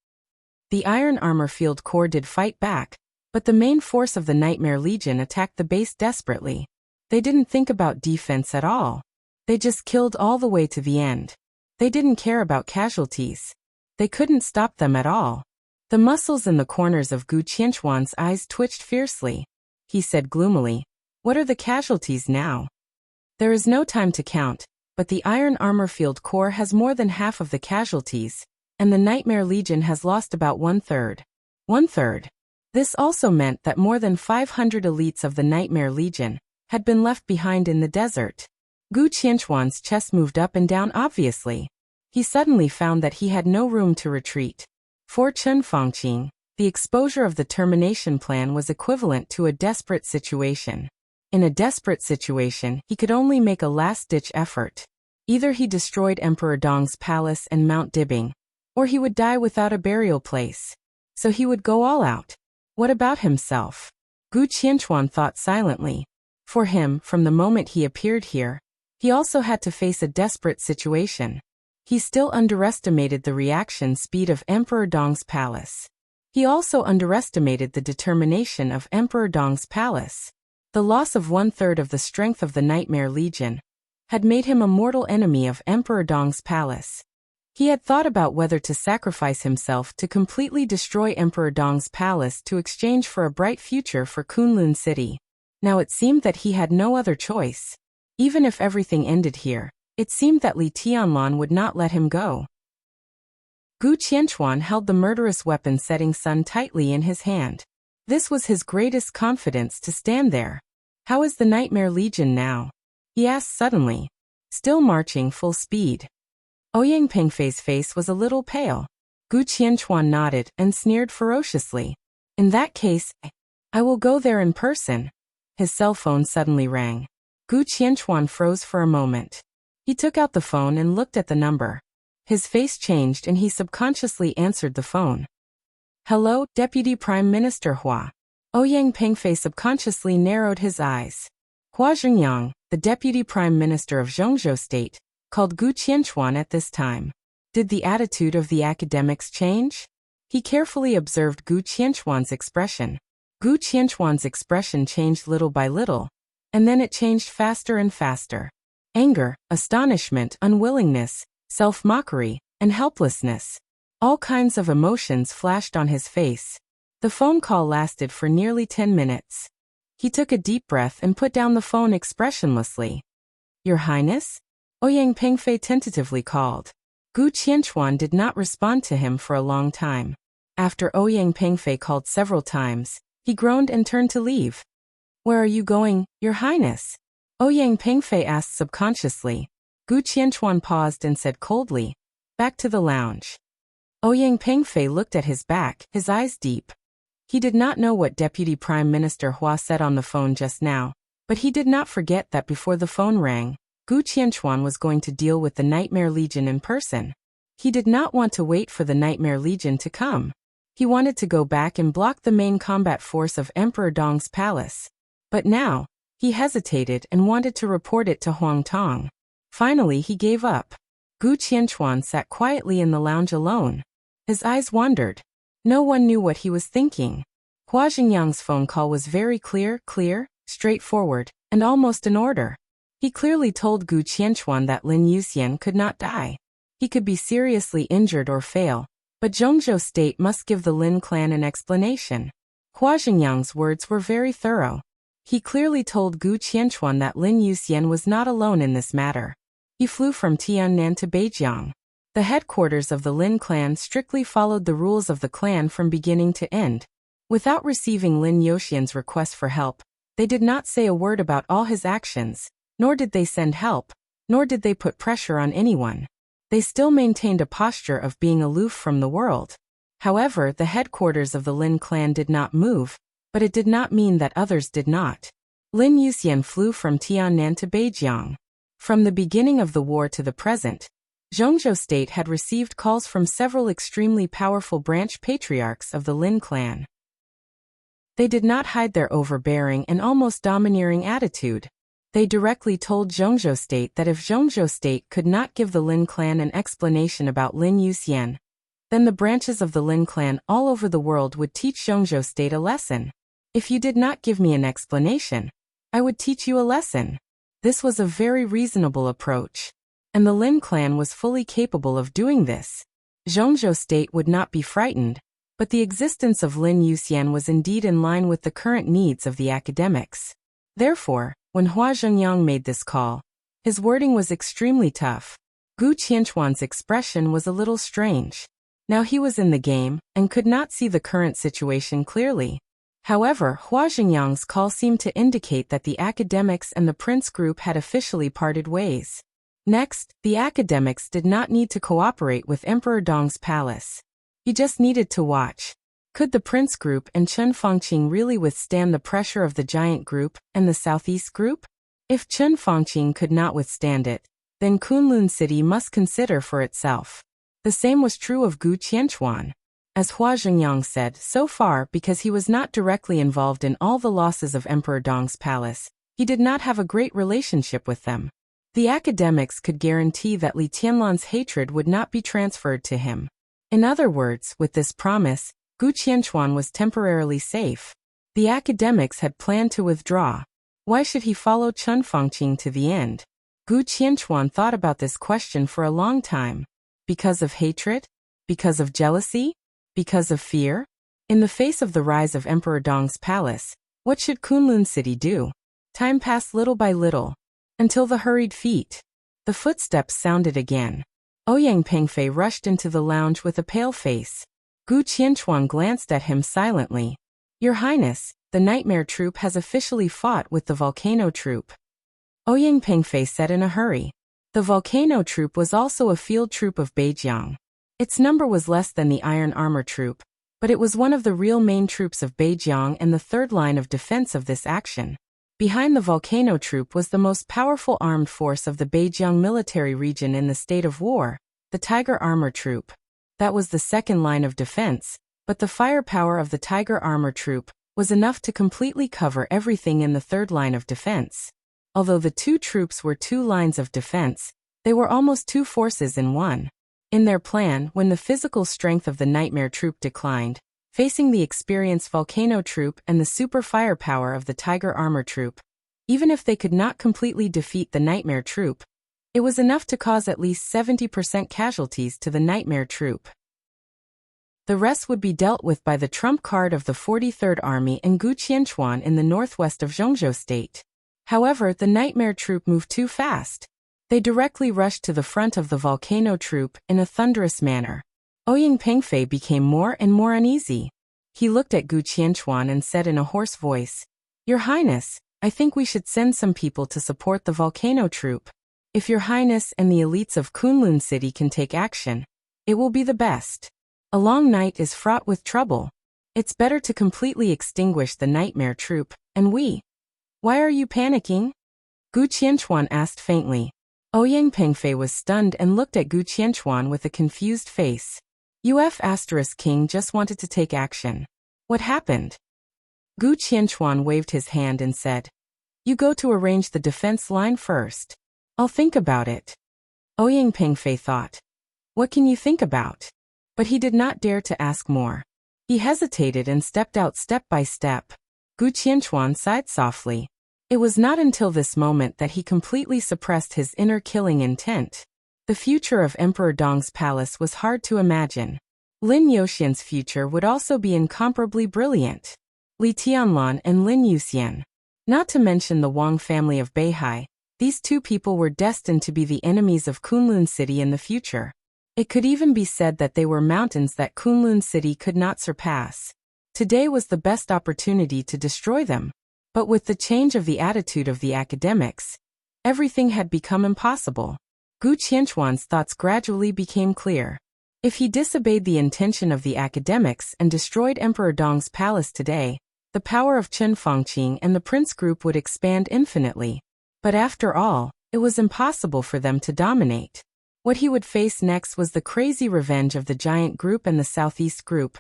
The Iron Armor Field Corps did fight back, but the main force of the Nightmare Legion attacked the base desperately. They didn't think about defense at all. They just killed all the way to the end. They didn't care about casualties. They couldn't stop them at all. The muscles in the corners of Gu Qianchuan's eyes twitched fiercely. He said gloomily, "What are the casualties now?" There is no time to count, but the Iron Armor Field Corps has more than half of the casualties, and the Nightmare Legion has lost about 1/3. 1/3. This also meant that more than 500 elites of the Nightmare Legion had been left behind in the desert. Gu Qianchuan's chest moved up and down obviously. He suddenly found that he had no room to retreat. For Chen Fangqing, the exposure of the termination plan was equivalent to a desperate situation. In a desperate situation, he could only make a last-ditch effort. Either he destroyed Emperor Dong's palace and Mount Dibing, or he would die without a burial place. So he would go all out. What about himself? Gu Qianchuan thought silently. For him, from the moment he appeared here, he also had to face a desperate situation. He still underestimated the reaction speed of Emperor Dong's palace. He also underestimated the determination of Emperor Dong's palace. The loss of 1/3 of the strength of the Nightmare Legion had made him a mortal enemy of Emperor Dong's palace. He had thought about whether to sacrifice himself to completely destroy Emperor Dong's palace to exchange for a bright future for Kunlun City. Now it seemed that he had no other choice. Even if everything ended here, it seemed that Li Tianlan would not let him go. Gu Qianchuan held the murderous weapon setting sun tightly in his hand. This was his greatest confidence to stand there. How is the Nightmare Legion now? He asked suddenly. Still marching full speed. Ouyang Pengfei's face was a little pale. Gu Qianchuan nodded and sneered ferociously. In that case, I will go there in person. His cell phone suddenly rang. Gu Qianchuan froze for a moment. He took out the phone and looked at the number. His face changed and he subconsciously answered the phone. Hello, Deputy Prime Minister Hua. Ouyang Pengfei subconsciously narrowed his eyes. Hua Zhengyang, the Deputy Prime Minister of Zhongzhou State, called Gu Qianchuan at this time. Did the attitude of the academics change? He carefully observed Gu Qianchuan's expression. Gu Qianchuan's expression changed little by little, And then it changed faster and faster. Anger, astonishment, unwillingness, self-mockery, and helplessness. All kinds of emotions flashed on his face. The phone call lasted for nearly 10 minutes. He took a deep breath and put down the phone expressionlessly. Your Highness? Ouyang Pengfei tentatively called. Gu Qianchuan did not respond to him for a long time. After Ouyang Pengfei called several times, he groaned and turned to leave. Where are you going, Your Highness? Ouyang Pengfei asked subconsciously. Gu Qianchuan paused and said coldly, back to the lounge. Ouyang Pengfei looked at his back, his eyes deep. He did not know what Deputy Prime Minister Hua said on the phone just now, but he did not forget that before the phone rang, Gu Qianchuan was going to deal with the Nightmare Legion in person. He did not want to wait for the Nightmare Legion to come. He wanted to go back and block the main combat force of Emperor Dong's palace. But now, he hesitated and wanted to report it to Huang Tong. Finally he gave up. Gu Qianchuan sat quietly in the lounge alone. His eyes wandered. No one knew what he was thinking. Hua Xingyang's phone call was very clear, straightforward, and almost in order. He clearly told Gu Qianchuan that Lin Yuxian could not die. He could be seriously injured or fail, but Zhongzhou State must give the Lin clan an explanation. Hua Xingyang's words were very thorough. He clearly told Gu Qianchuan that Lin Yuxian was not alone in this matter. He flew from Tiannan to Beijiang. The headquarters of the Lin clan strictly followed the rules of the clan from beginning to end. Without receiving Lin Yuxian's request for help, they did not say a word about all his actions, nor did they send help, nor did they put pressure on anyone. They still maintained a posture of being aloof from the world. However, the headquarters of the Lin clan did not move, but it did not mean that others did not. Lin Yuxian flew from Tiannan to Beijiang. From the beginning of the war to the present, Zhongzhou State had received calls from several extremely powerful branch patriarchs of the Lin clan. They did not hide their overbearing and almost domineering attitude. They directly told Zhongzhou State that if Zhongzhou State could not give the Lin clan an explanation about Lin Yuxian, then the branches of the Lin clan all over the world would teach Zhongzhou State a lesson. If you did not give me an explanation, I would teach you a lesson. This was a very reasonable approach. And the Lin clan was fully capable of doing this. Zhongzhou State would not be frightened, but the existence of Lin Yuxian was indeed in line with the current needs of the academics. Therefore, when Hua Zhengyang made this call, his wording was extremely tough. Gu Qianchuan's expression was a little strange. Now he was in the game, and could not see the current situation clearly. However, Hua Zhengyang's call seemed to indicate that the academics and the Prince Group had officially parted ways. Next, the academics did not need to cooperate with Emperor Dong's palace. He just needed to watch. Could the Prince Group and Chen Fangqing really withstand the pressure of the Giant Group and the Southeast Group? If Chen Fangqing could not withstand it, then Kunlun City must consider for itself. The same was true of Gu Qianchuan. As Hua Zhengyang said, so far because he was not directly involved in all the losses of Emperor Dong's palace, he did not have a great relationship with them. The academics could guarantee that Li Tianlan's hatred would not be transferred to him. In other words, with this promise, Gu Qianchuan was temporarily safe. The academics had planned to withdraw. Why should he follow Chen Fangqing to the end? Gu Qianchuan thought about this question for a long time. Because of hatred? Because of jealousy? Because of fear? In the face of the rise of Emperor Dong's palace, what should Kunlun City do? Time passed little by little, until the hurried feet. The footsteps sounded again. Ouyang Pengfei rushed into the lounge with a pale face. Gu Qianchuan glanced at him silently. Your Highness, the Nightmare Troop has officially fought with the Volcano Troop. Ouyang Pengfei said in a hurry. The Volcano Troop was also a field troop of Beijiang. Its number was less than the Iron Armor Troop, but it was one of the real main troops of Beijiang and the third line of defense of this action. Behind the Volcano Troop was the most powerful armed force of the Beijiang military region in the state of war, the Tiger Armor Troop. That was the second line of defense, but the firepower of the Tiger Armor Troop was enough to completely cover everything in the third line of defense. Although the two troops were two lines of defense, they were almost two forces in one. In their plan, when the physical strength of the Nightmare Troop declined, facing the experienced Volcano Troop and the super firepower of the Tiger Armor Troop, Even if they could not completely defeat the Nightmare Troop, it was enough to cause at least 70% casualties to the Nightmare Troop. The rest would be dealt with by the trump card of the 43rd Army and Gu Qianchuan in the northwest of Zhongzhou State. However, the Nightmare Troop moved too fast. They directly rushed to the front of the Volcano Troop in a thunderous manner. Ouyang Pengfei became more and more uneasy. He looked at Gu Qianchuan and said in a hoarse voice, "Your Highness, I think we should send some people to support the Volcano Troop. If Your Highness and the elites of Kunlun City can take action, it will be the best. A long night is fraught with trouble. It's better to completely extinguish the Nightmare Troop, and we." "Why are you panicking?" Gu Qianchuan asked faintly. Ouyang Pengfei was stunned and looked at Gu Qianchuan with a confused face. King just wanted to take action. What happened? Gu Qianchuan waved his hand and said, "You go to arrange the defense line first. I'll think about it." Ouyang Pengfei thought, "What can you think about?" But he did not dare to ask more. He hesitated and stepped out step by step. Gu Qianchuan sighed softly. It was not until this moment that he completely suppressed his inner killing intent. The future of Emperor Dong's palace was hard to imagine. Lin Youxian's future would also be incomparably brilliant. Li Tianlan and Lin Yuxian. Not to mention the Wang family of Beihai, these two people were destined to be the enemies of Kunlun City in the future. It could even be said that they were mountains that Kunlun City could not surpass. Today was the best opportunity to destroy them. But with the change of the attitude of the academics, everything had become impossible. Gu Qianchuan's thoughts gradually became clear. If he disobeyed the intention of the academics and destroyed Emperor Dong's palace today, the power of Chen Fangqing and the Prince Group would expand infinitely. But after all, it was impossible for them to dominate. What he would face next was the crazy revenge of the Giant Group and the Southeast Group,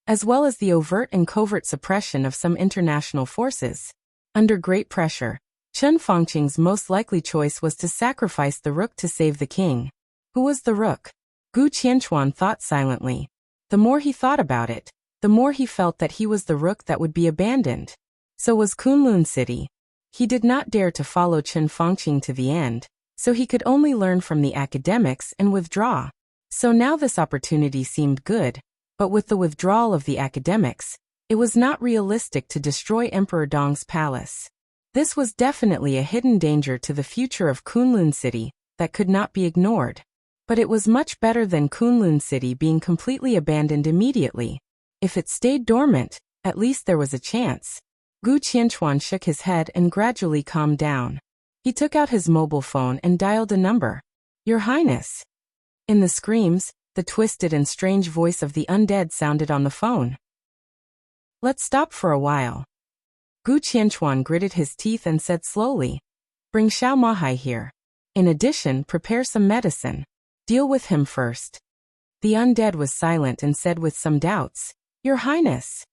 as well as the overt and covert suppression of some international forces. Under great pressure, Chen Fangqing's most likely choice was to sacrifice the rook to save the king. Who was the rook? Gu Qianchuan thought silently. The more he thought about it, the more he felt that he was the rook that would be abandoned. So was Kunlun City. He did not dare to follow Chen Fangqing to the end, so he could only learn from the academics and withdraw. So now this opportunity seemed good, but with the withdrawal of the academics, it was not realistic to destroy Emperor Dong's palace. This was definitely a hidden danger to the future of Kunlun City that could not be ignored. But it was much better than Kunlun City being completely abandoned immediately. If it stayed dormant, at least there was a chance. Gu Qianchuan shook his head and gradually calmed down. He took out his mobile phone and dialed a number. "Your Highness." In the screams, the twisted and strange voice of the undead sounded on the phone. "Let's stop for a while." Gu Qianchuan gritted his teeth and said slowly, "Bring Xiao Mahai here. In addition, prepare some medicine. Deal with him first." The undead was silent and said with some doubts, "Your Highness."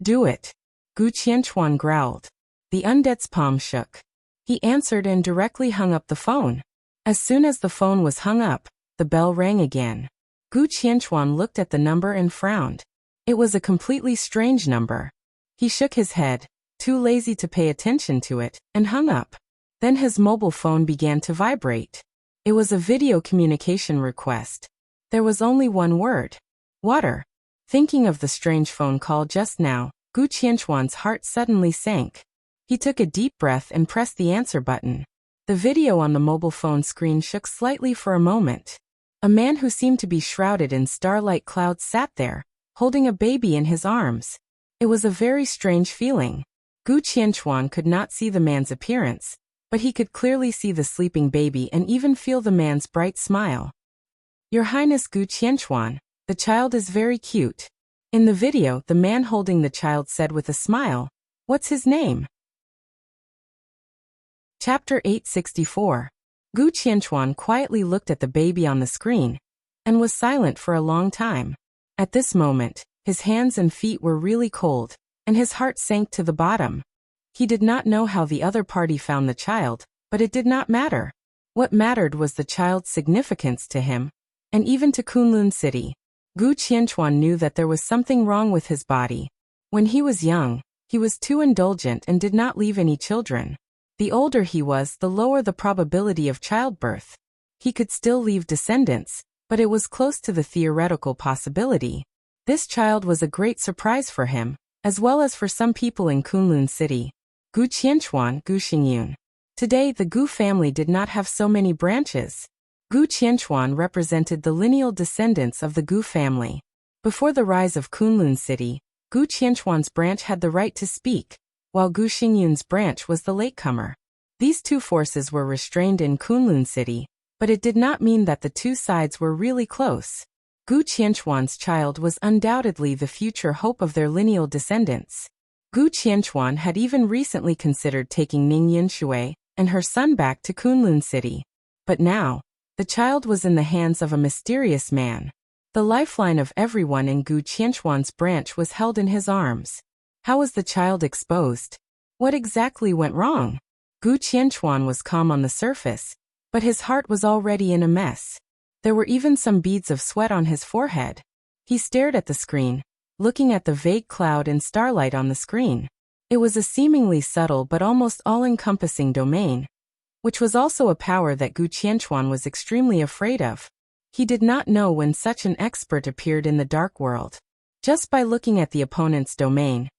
"Do it." Gu Qianchuan growled. The undead's palm shook. He answered and directly hung up the phone. As soon as the phone was hung up, the bell rang again. Gu Qianchuan looked at the number and frowned. It was a completely strange number. He shook his head, too lazy to pay attention to it, and hung up. Then his mobile phone began to vibrate. It was a video communication request. There was only one word. Water. Thinking of the strange phone call just now, Gu Qianchuan's heart suddenly sank. He took a deep breath and pressed the answer button. The video on the mobile phone screen shook slightly for a moment. A man who seemed to be shrouded in starlight clouds sat there, holding a baby in his arms. It was a very strange feeling. Gu Qianchuan could not see the man's appearance, but he could clearly see the sleeping baby and even feel the man's bright smile. "Your Highness Gu Qianchuan, the child is very cute." In the video, the man holding the child said with a smile, "What's his name?" Chapter 864. Gu Qianchuan quietly looked at the baby on the screen, and was silent for a long time. At this moment, his hands and feet were really cold, and his heart sank to the bottom. He did not know how the other party found the child, but it did not matter. What mattered was the child's significance to him, and even to Kunlun City. Gu Qianchuan knew that there was something wrong with his body. When he was young, he was too indulgent and did not leave any children. The older he was, the lower the probability of childbirth. He could still leave descendants, but it was close to the theoretical possibility. This child was a great surprise for him, as well as for some people in Kunlun City. Gu Qianchuan, Gu Xingyun. Today the Gu family did not have so many branches. Gu Qianchuan represented the lineal descendants of the Gu family. Before the rise of Kunlun City, Gu Qianchuan's branch had the right to speak, while Gu Xingyun's branch was the latecomer. These two forces were restrained in Kunlun City, but it did not mean that the two sides were really close. Gu Qianchuan's child was undoubtedly the future hope of their lineal descendants. Gu Qianchuan had even recently considered taking Ning Yinshui and her son back to Kunlun City. But now, the child was in the hands of a mysterious man. The lifeline of everyone in Gu Qianchuan's branch was held in his arms. How was the child exposed? What exactly went wrong? Gu Qianchuan was calm on the surface, but his heart was already in a mess. There were even some beads of sweat on his forehead. He stared at the screen, looking at the vague cloud and starlight on the screen. It was a seemingly subtle but almost all-encompassing domain, which was also a power that Gu Qianchuan was extremely afraid of. He did not know when such an expert appeared in the dark world. Just by looking at the opponent's domain,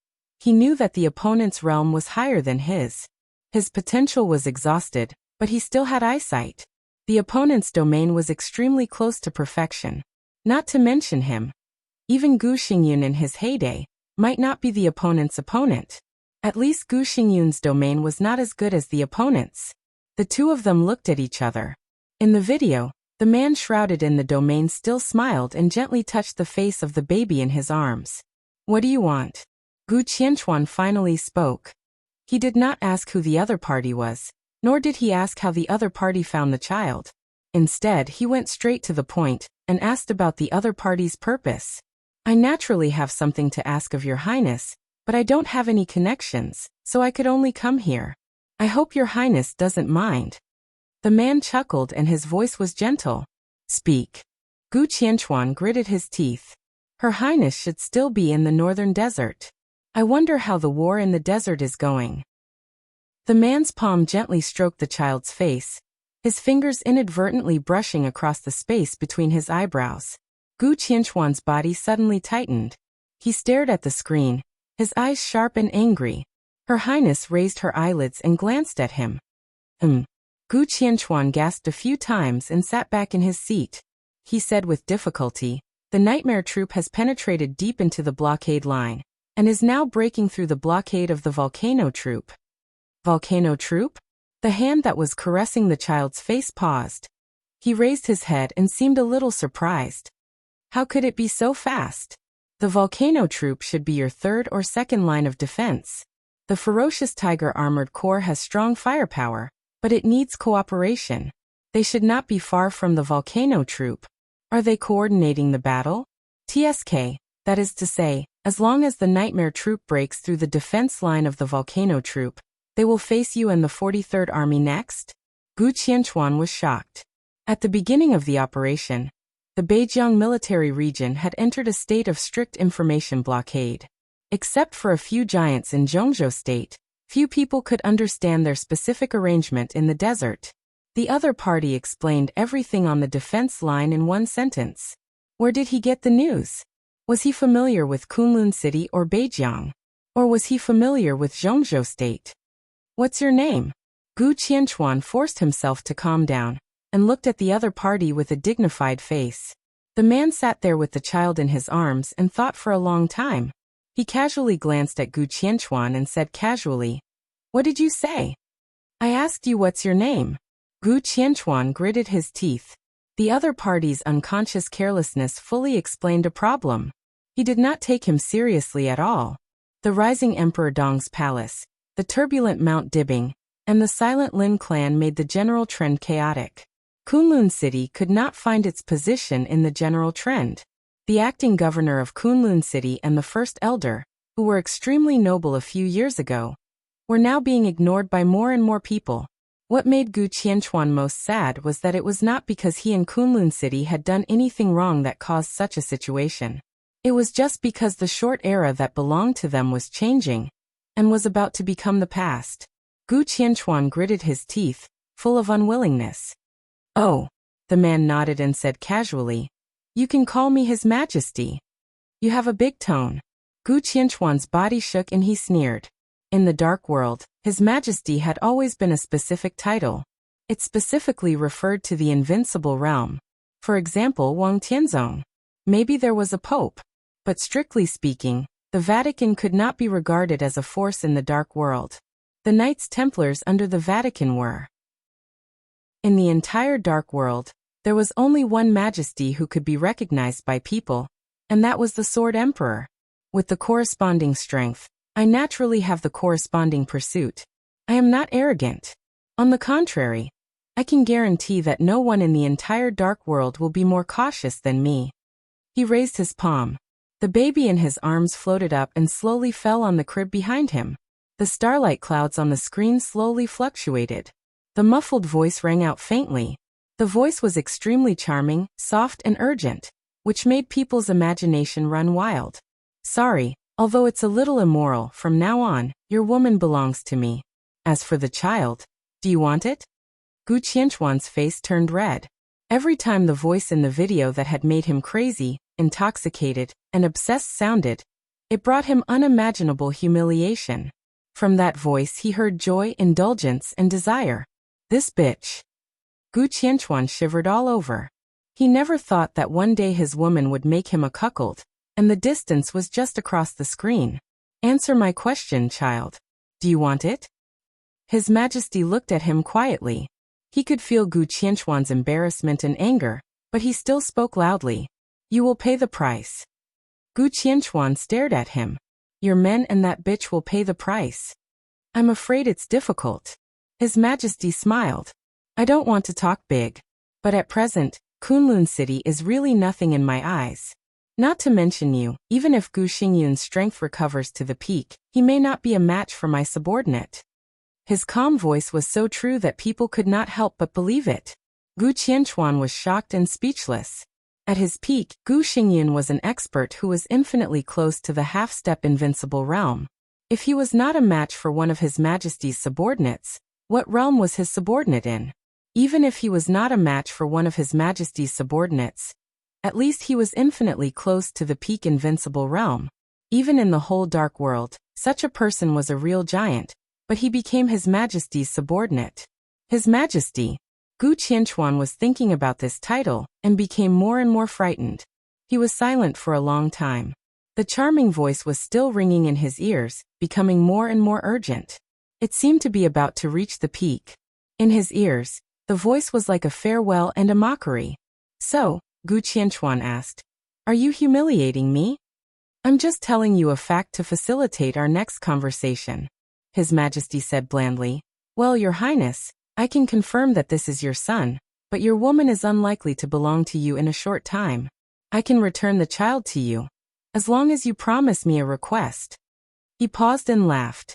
he knew that the opponent's realm was higher than his. His potential was exhausted, but he still had eyesight. The opponent's domain was extremely close to perfection. Not to mention him. Even Gu Xingyun in his heyday might not be the opponent's opponent. At least Gu Xingyun's domain was not as good as the opponent's. The two of them looked at each other. In the video, the man shrouded in the domain still smiled and gently touched the face of the baby in his arms. What do you want? Gu Qianchuan finally spoke. He did not ask who the other party was, nor did he ask how the other party found the child. Instead, he went straight to the point and asked about the other party's purpose. I naturally have something to ask of your highness, but I don't have any connections, so I could only come here. I hope your highness doesn't mind. The man chuckled and his voice was gentle. Speak. Gu Qianchuan gritted his teeth. Her highness should still be in the northern desert. I wonder how the war in the desert is going. The man's palm gently stroked the child's face, his fingers inadvertently brushing across the space between his eyebrows. Gu Qianchuan's body suddenly tightened. He stared at the screen, his eyes sharp and angry. Her highness raised her eyelids and glanced at him. Gu Qianchuan gasped a few times and sat back in his seat. He said with difficulty, the nightmare troop has penetrated deep into the blockade line, and is now breaking through the blockade of the volcano troop. Volcano troop? The hand that was caressing the child's face paused. He raised his head and seemed a little surprised. How could it be so fast? The volcano troop should be your third or second line of defense. The ferocious tiger armored corps has strong firepower, but it needs cooperation. They should not be far from the volcano troop. Are they coordinating the battle? TSK, that is to say, as long as the nightmare troop breaks through the defense line of the volcano troop, they will face you and the 43rd Army next? Gu Qianchuan was shocked. At the beginning of the operation, the Beijiang military region had entered a state of strict information blockade. Except for a few giants in Zhongzhou state, few people could understand their specific arrangement in the desert. The other party explained everything on the defense line in one sentence. Where did he get the news? Was he familiar with Kunlun City or Beijiang? Or was he familiar with Zhongzhou state? What's your name? Gu Qianchuan forced himself to calm down and looked at the other party with a dignified face. The man sat there with the child in his arms and thought for a long time. He casually glanced at Gu Qianchuan and said casually, What did you say? I asked you what's your name. Gu Qianchuan gritted his teeth. The other party's unconscious carelessness fully explained a problem. He did not take him seriously at all. The rising Emperor Dong's palace, the turbulent Mount Dibing, and the silent Lin clan made the general trend chaotic. Kunlun City could not find its position in the general trend. The acting governor of Kunlun City and the first elder, who were extremely noble a few years ago, were now being ignored by more and more people. What made Gu Qianchuan most sad was that it was not because he and Kunlun City had done anything wrong that caused such a situation. It was just because the short era that belonged to them was changing, and was about to become the past. Gu Qianchuan gritted his teeth, full of unwillingness. Oh, the man nodded and said casually, you can call me His Majesty. You have a big tone. Gu Qianchuan's body shook and he sneered. In the dark world, His Majesty had always been a specific title. It specifically referred to the invincible realm. For example, Wang Tianzong. Maybe there was a pope. But strictly speaking, the Vatican could not be regarded as a force in the dark world. The Knights Templars under the Vatican were. In the entire dark world, there was only one majesty who could be recognized by people, and that was the Sword Emperor. With the corresponding strength, I naturally have the corresponding pursuit. I am not arrogant. On the contrary, I can guarantee that no one in the entire dark world will be more cautious than me. He raised his palm. The baby in his arms floated up and slowly fell on the crib behind him. The starlight clouds on the screen slowly fluctuated. The muffled voice rang out faintly. The voice was extremely charming, soft and urgent, which made people's imagination run wild. Sorry, although it's a little immoral, from now on, your woman belongs to me. As for the child, do you want it? Gu Qianchuan's face turned red. Every time the voice in the video that had made him crazy, intoxicated, and obsessed sounded, it brought him unimaginable humiliation. From that voice he heard joy, indulgence, and desire. This bitch. Gu Qianchuan shivered all over. He never thought that one day his woman would make him a cuckold, and the distance was just across the screen. Answer my question, child. Do you want it? His Majesty looked at him quietly. He could feel Gu Qianchuan's embarrassment and anger, but he still spoke loudly. You will pay the price. Gu Qianchuan stared at him. Your men and that bitch will pay the price. I'm afraid it's difficult. His Majesty smiled. I don't want to talk big, but at present, Kunlun City is really nothing in my eyes. Not to mention you, even if Gu Xingyun's strength recovers to the peak, he may not be a match for my subordinate. His calm voice was so true that people could not help but believe it. Gu Qianchuan was shocked and speechless. At his peak, Gu Xingyun was an expert who was infinitely close to the half-step invincible realm. If he was not a match for one of His Majesty's subordinates, what realm was his subordinate in? Even if he was not a match for one of His Majesty's subordinates, at least he was infinitely close to the peak invincible realm. Even in the whole dark world, such a person was a real giant, but he became His Majesty's subordinate. His Majesty. Gu Qianchuan was thinking about this title, and became more and more frightened. He was silent for a long time. The charming voice was still ringing in his ears, becoming more and more urgent. It seemed to be about to reach the peak. In his ears, the voice was like a farewell and a mockery. So, Gu Qianchuan asked, are you humiliating me? I'm just telling you a fact to facilitate our next conversation. His Majesty said blandly. Well, Your Highness, I can confirm that this is your son, but your woman is unlikely to belong to you in a short time. I can return the child to you, as long as you promise me a request. He paused and laughed.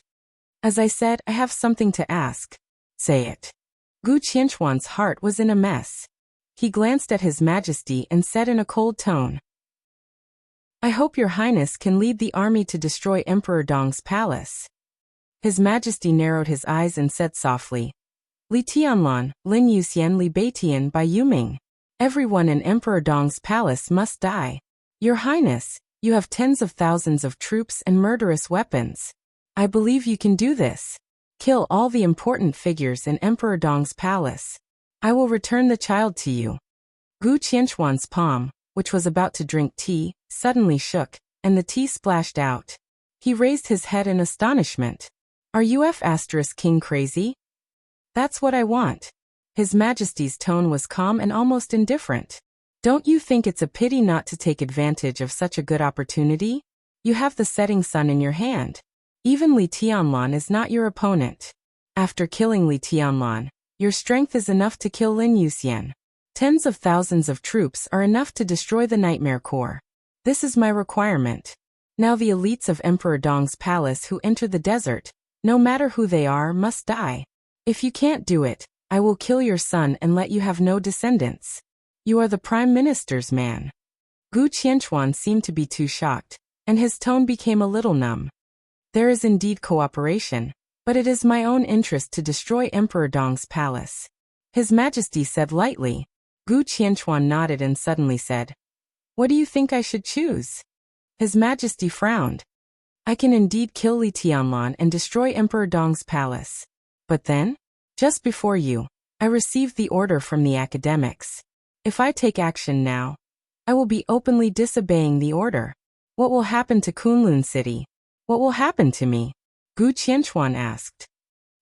As I said, I have something to ask. Say it. Gu Qianchuan's heart was in a mess. He glanced at His Majesty and said in a cold tone, I hope Your Highness can lead the army to destroy Emperor Dong's palace. His Majesty narrowed his eyes and said softly, Li Tianlan, Lin Yuxian Li Beitian by Yuming. Everyone in Emperor Dong's palace must die. Your Highness, you have tens of thousands of troops and murderous weapons. I believe you can do this. Kill all the important figures in Emperor Dong's palace. I will return the child to you. Gu Qianchuan's palm, which was about to drink tea, suddenly shook, and the tea splashed out. He raised his head in astonishment. Are you King crazy? That's what I want. His Majesty's tone was calm and almost indifferent. Don't you think it's a pity not to take advantage of such a good opportunity? You have the setting sun in your hand. Even Li Tianlan is not your opponent. After killing Li Tianlan, your strength is enough to kill Lin Yuxian. Tens of thousands of troops are enough to destroy the Nightmare Corps. This is my requirement. Now the elites of Emperor Dong's palace who enter the desert, no matter who they are, must die. If you can't do it, I will kill your son and let you have no descendants. You are the Prime Minister's man. Gu Qianchuan seemed to be too shocked, and his tone became a little numb. There is indeed cooperation, but it is my own interest to destroy Emperor Dong's palace. His Majesty said lightly. Gu Qianchuan nodded and suddenly said, "What do you think I should choose?" His Majesty frowned. "I can indeed kill Li Tianlan and destroy Emperor Dong's palace. But then, just before you, I received the order from the academics. If I take action now, I will be openly disobeying the order. What will happen to Kunlun City? What will happen to me?" Gu Qianchuan asked.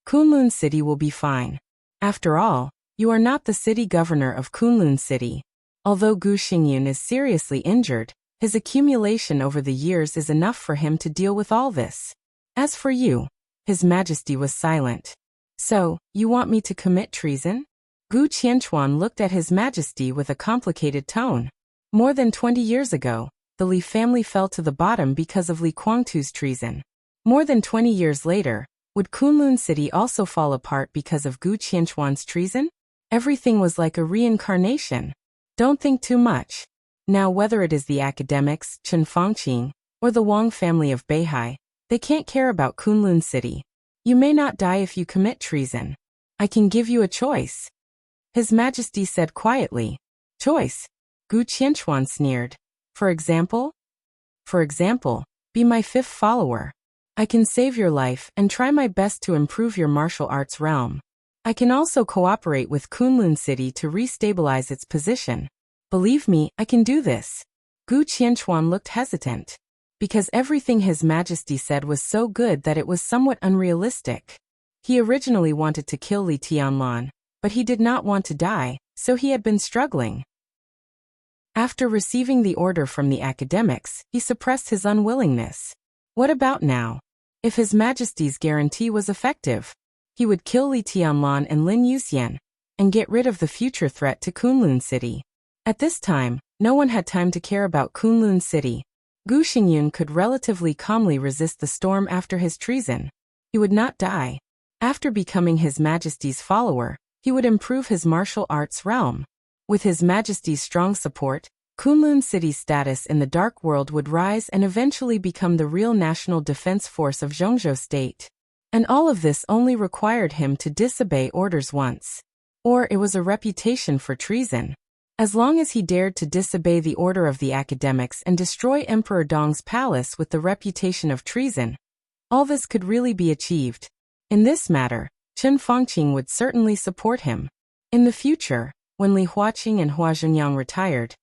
"Kunlun City will be fine. After all, you are not the city governor of Kunlun City. Although Gu Xingyun is seriously injured, his accumulation over the years is enough for him to deal with all this. As for you," His Majesty was silent. "So, you want me to commit treason?" Gu Qianchuan looked at His Majesty with a complicated tone. More than 20 years ago, the Li family fell to the bottom because of Li Guangtu's treason. More than 20 years later, would Kunlun City also fall apart because of Gu Qianchuan's treason? Everything was like a reincarnation. Don't think too much. Now whether it is the academics, Chen Fangqing, or the Wang family of Beihai, they can't care about Kunlun City. You may not die if you commit treason. I can give you a choice. His Majesty said quietly. Choice? Gu Qianchuan sneered. For example? For example, be my fifth follower. I can save your life and try my best to improve your martial arts realm. I can also cooperate with Kunlun City to restabilize its position. Believe me, I can do this. Gu Qianchuan looked hesitant. Because everything His Majesty said was so good that it was somewhat unrealistic. He originally wanted to kill Li Tianlan, but he did not want to die, so he had been struggling. After receiving the order from the academics, he suppressed his unwillingness. What about now? If His Majesty's guarantee was effective, he would kill Li Tianlan and Lin Yuxian, and get rid of the future threat to Kunlun City. At this time, no one had time to care about Kunlun City. Gu Xingyun could relatively calmly resist the storm after his treason. He would not die. After becoming His Majesty's follower, he would improve his martial arts realm. With His Majesty's strong support, Kunlun City's status in the Dark World would rise and eventually become the real national defense force of Zhongzhou State. And all of this only required him to disobey orders once. Or it was a reputation for treason. As long as he dared to disobey the order of the academics and destroy Emperor Dong's palace with the reputation of treason, all this could really be achieved. In this matter, Chen Fangqing would certainly support him. In the future, when Li Huaqing and Hua Zhenyang retired,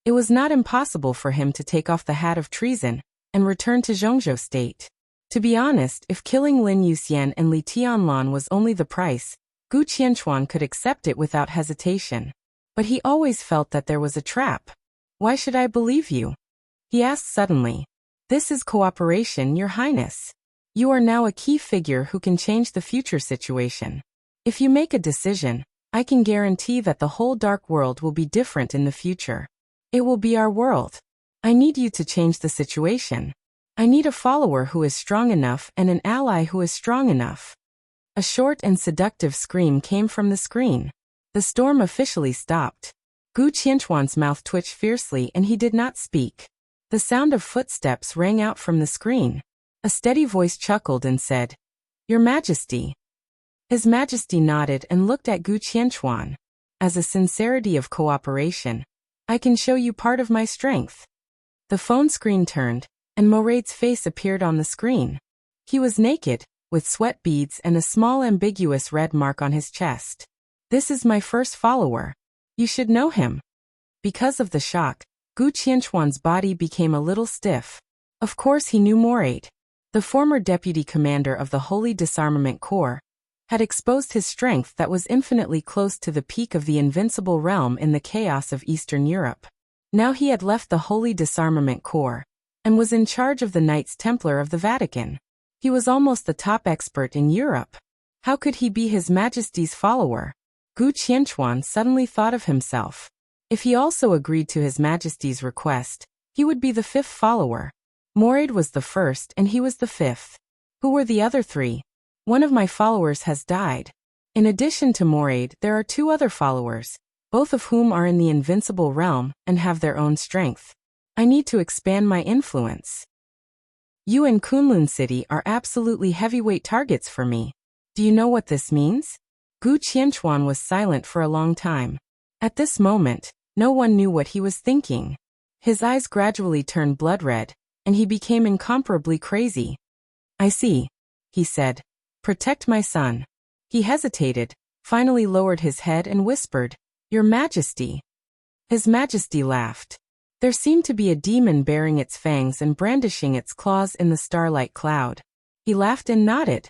it was not impossible for him to take off the hat of treason and return to Zhongzhou State. To be honest, if killing Lin Yuxian and Li Tianlan was only the price, Gu Qianchuan could accept it without hesitation. But he always felt that there was a trap. Why should I believe you? He asked suddenly. This is cooperation, Your Highness. You are now a key figure who can change the future situation. If you make a decision, I can guarantee that the whole Dark World will be different in the future. It will be our world. I need you to change the situation. I need a follower who is strong enough and an ally who is strong enough. A short and seductive scream came from the screen. The storm officially stopped. Gu Qianchuan's mouth twitched fiercely and he did not speak. The sound of footsteps rang out from the screen. A steady voice chuckled and said, Your Majesty. His Majesty nodded and looked at Gu Qianchuan. As a sincerity of cooperation, I can show you part of my strength. The phone screen turned, and Moraid's face appeared on the screen. He was naked, with sweat beads and a small ambiguous red mark on his chest. This is my first follower. You should know him. Because of the shock, Gu Qianchuan's body became a little stiff. Of course he knew Moraid. The former deputy commander of the Holy Disarmament Corps had exposed his strength that was infinitely close to the peak of the invincible realm in the chaos of Eastern Europe. Now he had left the Holy Disarmament Corps and was in charge of the Knights Templar of the Vatican. He was almost the top expert in Europe. How could he be His Majesty's follower? Gu Qianchuan suddenly thought of himself. If he also agreed to His Majesty's request, he would be the fifth follower. Moraid was the first and he was the fifth. Who were the other three? One of my followers has died. In addition to Moraid, there are two other followers, both of whom are in the invincible realm and have their own strength. I need to expand my influence. You and Kunlun City are absolutely heavyweight targets for me. Do you know what this means? Gu Qianchuan was silent for a long time. At this moment, no one knew what he was thinking. His eyes gradually turned blood red, and he became incomparably crazy. I see, he said. Protect my son. He hesitated, finally lowered his head and whispered, Your Majesty. His Majesty laughed. There seemed to be a demon baring its fangs and brandishing its claws in the starlight cloud. He laughed and nodded.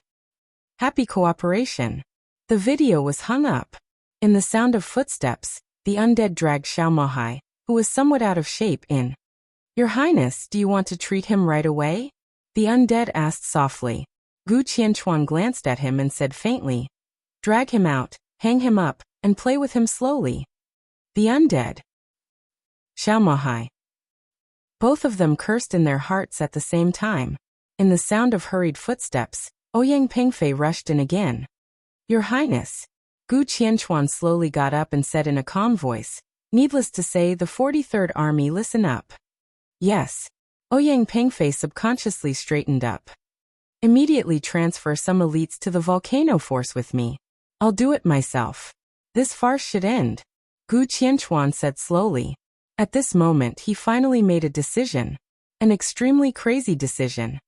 Happy cooperation. The video was hung up. In the sound of footsteps, the undead dragged Xiao Mohai, who was somewhat out of shape, in. Your Highness, do you want to treat him right away? The undead asked softly. Gu Qianchuan glanced at him and said faintly, Drag him out, hang him up, and play with him slowly. The undead. Xiao Mohai. Both of them cursed in their hearts at the same time. In the sound of hurried footsteps, Ouyang Pengfei rushed in again. Your Highness. Gu Qianchuan slowly got up and said in a calm voice, Needless to say, the 43rd Army, listen up. Yes. Ouyang Pengfei subconsciously straightened up. Immediately transfer some elites to the volcano force with me. I'll do it myself. This farce should end. Gu Qianchuan said slowly. At this moment he finally made a decision. An extremely crazy decision.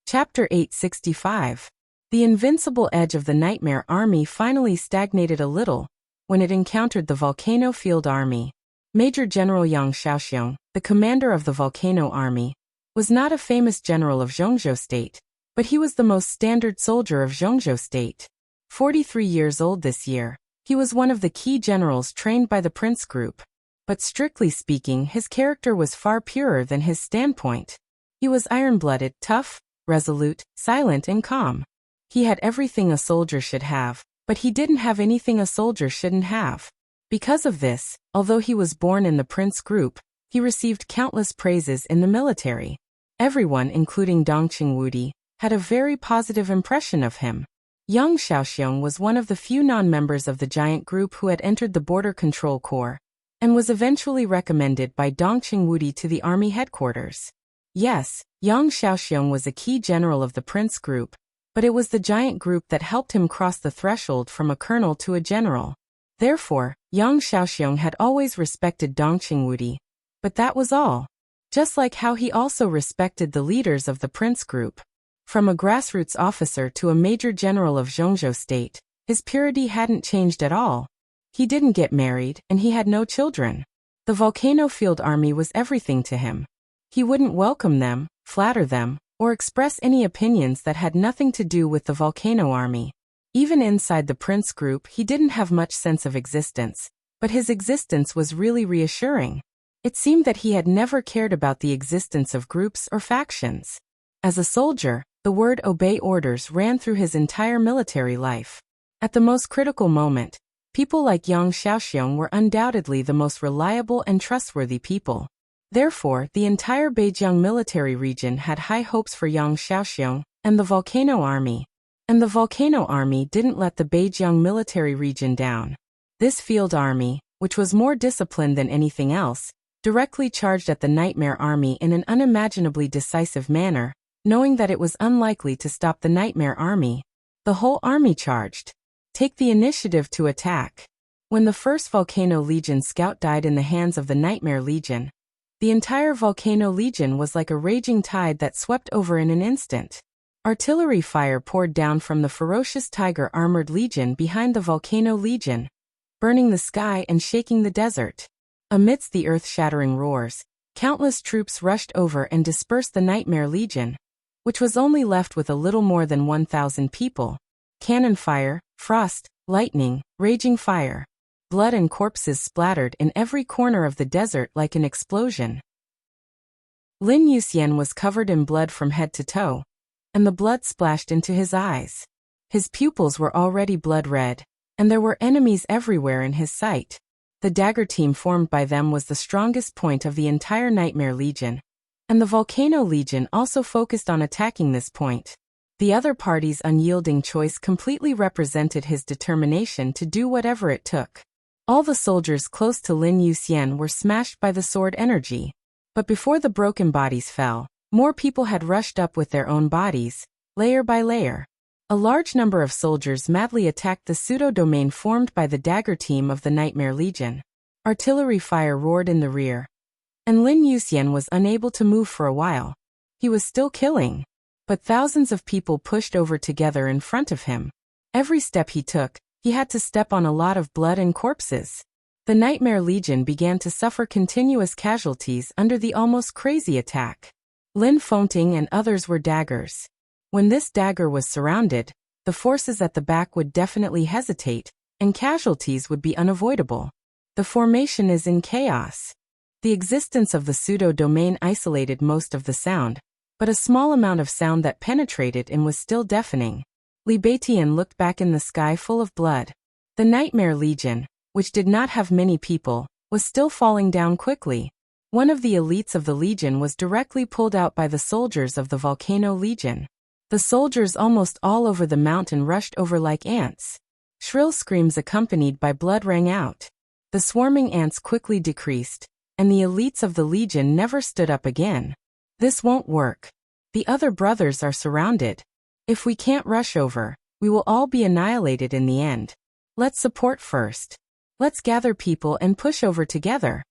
Chapter 865. The invincible edge of the Nightmare Army finally stagnated a little when it encountered the Volcano Field Army. Major General Yang Xiaoxiong, the commander of the Volcano Army, was not a famous general of Zhongzhou State, but he was the most standard soldier of Zhongzhou State. 43 years old this year, he was one of the key generals trained by the Prince Group. But strictly speaking, his character was far purer than his standpoint. He was iron-blooded, tough, resolute, silent and calm. He had everything a soldier should have, but he didn't have anything a soldier shouldn't have. Because of this, although he was born in the Prince Group, he received countless praises in the military. Everyone, including Dongqing Wudi, had a very positive impression of him. Yang Xiaoxiong was one of the few non-members of the giant group who had entered the Border Control Corps, and was eventually recommended by Dongqing Wudi to the army headquarters. Yes, Yang Xiaoxiong was a key general of the Prince Group, but it was the giant group that helped him cross the threshold from a colonel to a general. Therefore, Yang Xiaoxiong had always respected Dongqing Wudi. But that was all. Just like how he also respected the leaders of the Prince Group. From a grassroots officer to a major general of Zhongzhou State, his purity hadn't changed at all. He didn't get married, and he had no children. The Volcano Field Army was everything to him. He wouldn't welcome them, flatter them, or express any opinions that had nothing to do with the Volcano Army. Even inside the Prince Group, he didn't have much sense of existence, but his existence was really reassuring. It seemed that he had never cared about the existence of groups or factions. As a soldier, the word obey orders ran through his entire military life. At the most critical moment, people like Yang Xiaoxiong were undoubtedly the most reliable and trustworthy people. Therefore, the entire Beijiang military region had high hopes for Yang Xiaoxiong and the Volcano Army. And the Volcano Army didn't let the Beijiang military region down. This field army, which was more disciplined than anything else, directly charged at the Nightmare Army in an unimaginably decisive manner, knowing that it was unlikely to stop the Nightmare Army. The whole army charged. Take the initiative to attack. When the first Volcano Legion scout died in the hands of the Nightmare Legion, the entire Volcano Legion was like a raging tide that swept over in an instant. Artillery fire poured down from the ferocious Tiger Armored Legion behind the Volcano Legion, burning the sky and shaking the desert. Amidst the earth-shattering roars, countless troops rushed over and dispersed the Nightmare Legion, which was only left with a little more than 1,000 people. Cannon fire, frost, lightning, raging fire. Blood and corpses splattered in every corner of the desert like an explosion. Lin Yuxian was covered in blood from head to toe, and the blood splashed into his eyes. His pupils were already blood red, and there were enemies everywhere in his sight. The dagger team formed by them was the strongest point of the entire Nightmare Legion, and the Volcano Legion also focused on attacking this point. The other party's unyielding choice completely represented his determination to do whatever it took. All the soldiers close to Lin Yuxian were smashed by the sword energy. But before the broken bodies fell, more people had rushed up with their own bodies, layer by layer. A large number of soldiers madly attacked the pseudo-domain formed by the dagger team of the Nightmare Legion. Artillery fire roared in the rear, and Lin Yuxian was unable to move for a while. He was still killing, but thousands of people pushed over together in front of him. Every step he took, he had to step on a lot of blood and corpses. The Nightmare Legion began to suffer continuous casualties under the almost crazy attack. Lin Fengting and others were daggers. When this dagger was surrounded, the forces at the back would definitely hesitate, and casualties would be unavoidable. The formation is in chaos. The existence of the pseudo-domain isolated most of the sound, but a small amount of sound that penetrated in was still deafening. Li Beitian looked back in the sky full of blood. The Nightmare Legion, which did not have many people, was still falling down quickly. One of the elites of the Legion was directly pulled out by the soldiers of the Volcano Legion. The soldiers almost all over the mountain rushed over like ants. Shrill screams accompanied by blood rang out. The swarming ants quickly decreased, and the elites of the Legion never stood up again. This won't work. The other brothers are surrounded. If we can't rush over, we will all be annihilated in the end. Let's support first. Let's gather people and push over together.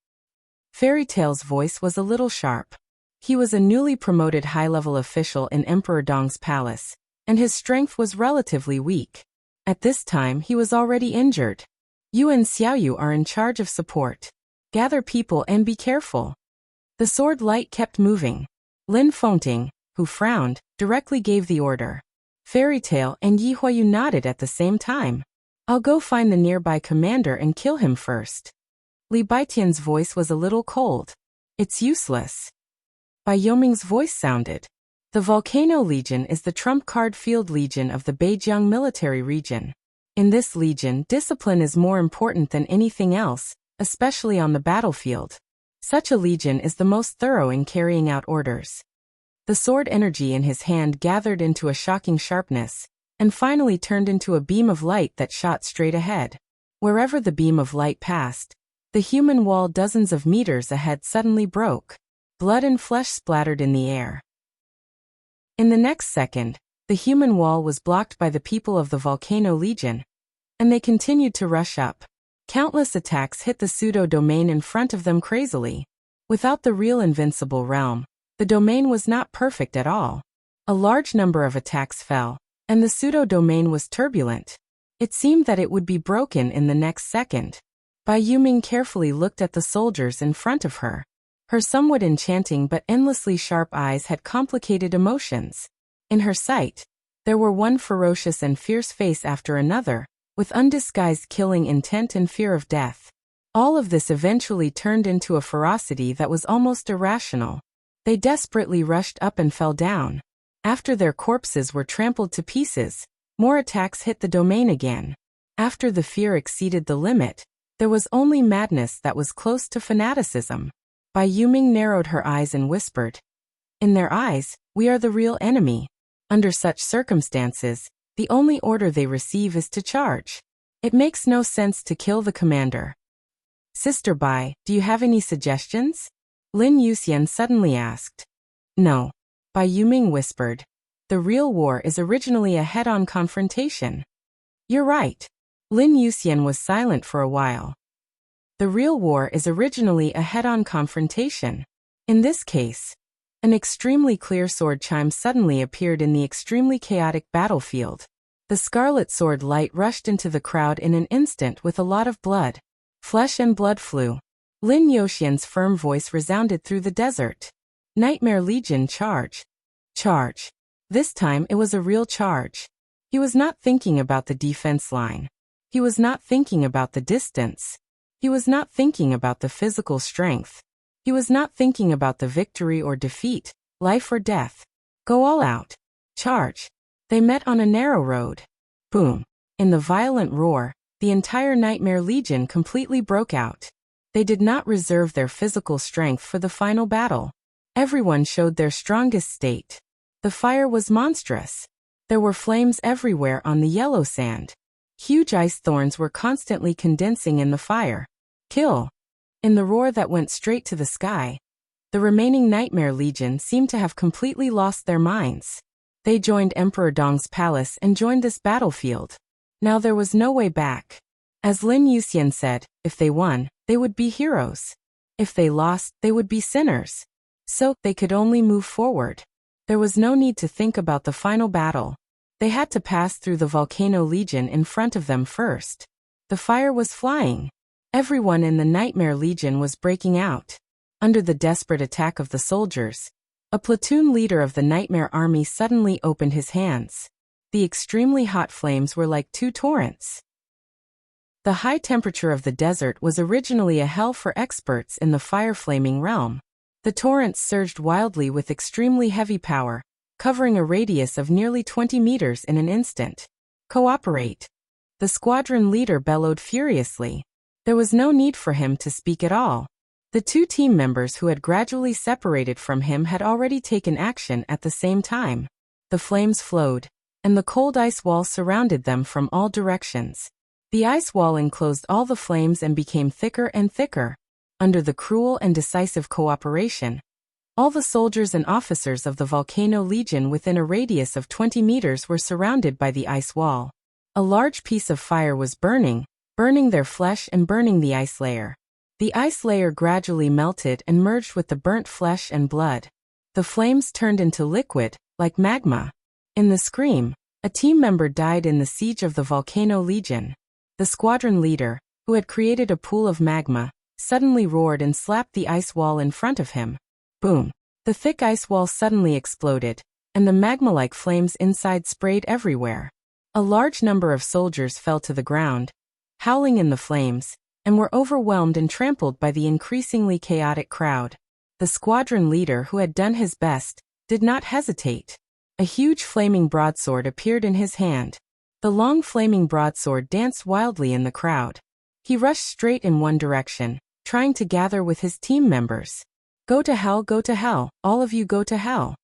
Fairy Tail's voice was a little sharp. He was a newly promoted high-level official in Emperor Dong's palace, and his strength was relatively weak. At this time he was already injured. You and Xiaoyu are in charge of support. Gather people and be careful. The sword light kept moving. Lin Fengting, who frowned, directly gave the order. Fairy Tail and Yi Huayu nodded at the same time. I'll go find the nearby commander and kill him first. Li Baitian's voice was a little cold. It's useless. Bai Yoming's voice sounded. The Volcano Legion is the trump card field legion of the Beijiang military region. In this legion, discipline is more important than anything else, especially on the battlefield. Such a legion is the most thorough in carrying out orders. The sword energy in his hand gathered into a shocking sharpness, and finally turned into a beam of light that shot straight ahead. Wherever the beam of light passed, the human wall dozens of meters ahead suddenly broke. Blood and flesh splattered in the air. In the next second, the human wall was blocked by the people of the Volcano Legion, and they continued to rush up. Countless attacks hit the pseudo-domain in front of them crazily. Without the real invincible realm, the domain was not perfect at all. A large number of attacks fell, and the pseudo-domain was turbulent. It seemed that it would be broken in the next second. Bai Yuming carefully looked at the soldiers in front of her. Her somewhat enchanting but endlessly sharp eyes had complicated emotions. In her sight, there were one ferocious and fierce face after another, with undisguised killing intent and fear of death. All of this eventually turned into a ferocity that was almost irrational. They desperately rushed up and fell down. After their corpses were trampled to pieces, more attacks hit the domain again. After the fear exceeded the limit, there was only madness that was close to fanaticism. Bai Yuming narrowed her eyes and whispered, "In their eyes, we are the real enemy. Under such circumstances, the only order they receive is to charge. It makes no sense to kill the commander." "Sister Bai, do you have any suggestions?" Lin Yuxian suddenly asked. "No." Bai Yuming whispered. "The real war is originally a head-on confrontation." "You're right." Lin Yuxian was silent for a while. The real war is originally a head-on confrontation. In this case, an extremely clear sword chime suddenly appeared in the extremely chaotic battlefield. The scarlet sword light rushed into the crowd in an instant with a lot of blood. Flesh and blood flew. Lin Yuxian's firm voice resounded through the desert. "Nightmare Legion, charge! Charge!" This time it was a real charge. He was not thinking about the defense line. He was not thinking about the distance. He was not thinking about the physical strength. He was not thinking about the victory or defeat, life or death. Go all out. Charge. They met on a narrow road. Boom. In the violent roar, the entire Nightmare Legion completely broke out. They did not reserve their physical strength for the final battle. Everyone showed their strongest state. The fire was monstrous. There were flames everywhere on the yellow sand. Huge ice thorns were constantly condensing in the fire. Kill. In the roar that went straight to the sky, The remaining Nightmare Legion seemed to have completely lost their minds. They joined Emperor Dong's palace and joined this battlefield. Now there was no way back. As Lin Yuxian said, if they won, they would be heroes. If they lost, they would be sinners. So, they could only move forward. There was no need to think about the final battle. They had to pass through the Volcano Legion in front of them first. The fire was flying. Everyone in the Nightmare Legion was breaking out. Under the desperate attack of the soldiers, a platoon leader of the Nightmare Army suddenly opened his hands. The extremely hot flames were like two torrents. The high temperature of the desert was originally a hell for experts in the fire-flaming realm. The torrents surged wildly with extremely heavy power, covering a radius of nearly 20 meters in an instant. Cooperate! The squadron leader bellowed furiously. There was no need for him to speak at all. The two team members who had gradually separated from him had already taken action at the same time. The flames flowed, and the cold ice wall surrounded them from all directions. The ice wall enclosed all the flames and became thicker and thicker. Under the cruel and decisive cooperation, all the soldiers and officers of the Volcano Legion within a radius of 20 meters were surrounded by the ice wall. A large piece of fire was burning their flesh and burning the ice layer. The ice layer gradually melted and merged with the burnt flesh and blood. The flames turned into liquid, like magma. In the scream, a team member died in the siege of the Volcano Legion. The squadron leader, who had created a pool of magma, suddenly roared and slapped the ice wall in front of him. Boom! The thick ice wall suddenly exploded, and the magma-like flames inside sprayed everywhere. A large number of soldiers fell to the ground, howling in the flames, and were overwhelmed and trampled by the increasingly chaotic crowd. The squadron leader, who had done his best, did not hesitate. A huge flaming broadsword appeared in his hand. The long flaming broadsword danced wildly in the crowd. He rushed straight in one direction, trying to gather with his team members. Go to hell, all of you go to hell.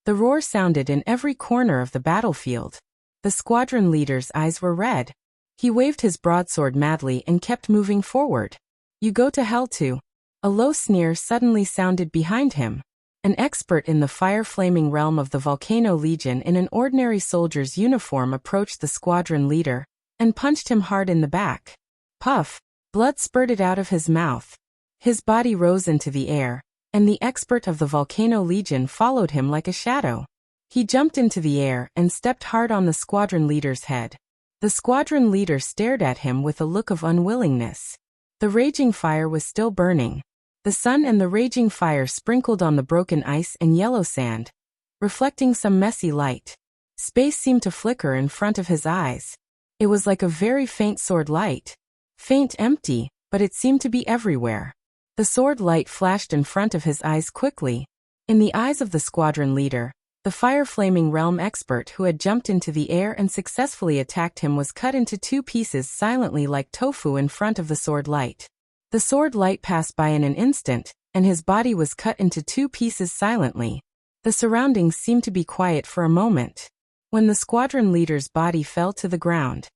The roar sounded in every corner of the battlefield. The squadron leader's eyes were red. He waved his broadsword madly and kept moving forward. You go to hell too. A low sneer suddenly sounded behind him. An expert in the fire-flaming realm of the Volcano Legion in an ordinary soldier's uniform approached the squadron leader and punched him hard in the back. Puff! Blood spurted out of his mouth. His body rose into the air, and the expert of the Volcano Legion followed him like a shadow. He jumped into the air and stepped hard on the squadron leader's head. The squadron leader stared at him with a look of unwillingness. The raging fire was still burning. The sun and the raging fire sprinkled on the broken ice and yellow sand, reflecting some messy light. Space seemed to flicker in front of his eyes. It was like a very faint sword light. Faint, empty, but it seemed to be everywhere. The sword light flashed in front of his eyes quickly. In the eyes of the squadron leader, the fire-flaming realm expert who had jumped into the air and successfully attacked him was cut into two pieces silently like tofu in front of the sword light. The sword light passed by in an instant, and his body was cut into two pieces silently. The surroundings seemed to be quiet for a moment, when the squadron leader's body fell to the ground.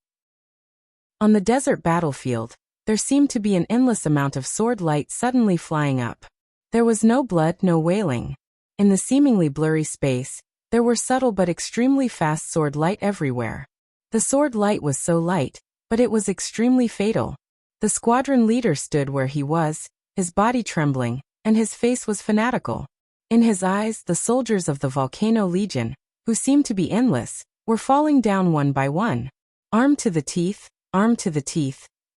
On the desert battlefield, there seemed to be an endless amount of sword light suddenly flying up. There was no blood, no wailing. In the seemingly blurry space, there were subtle but extremely fast sword light everywhere. The sword light was so light, but it was extremely fatal. The squadron leader stood where he was, his body trembling, and his face was fanatical. In his eyes, the soldiers of the Volcano Legion, who seemed to be endless, were falling down one by one. Armed to the teeth,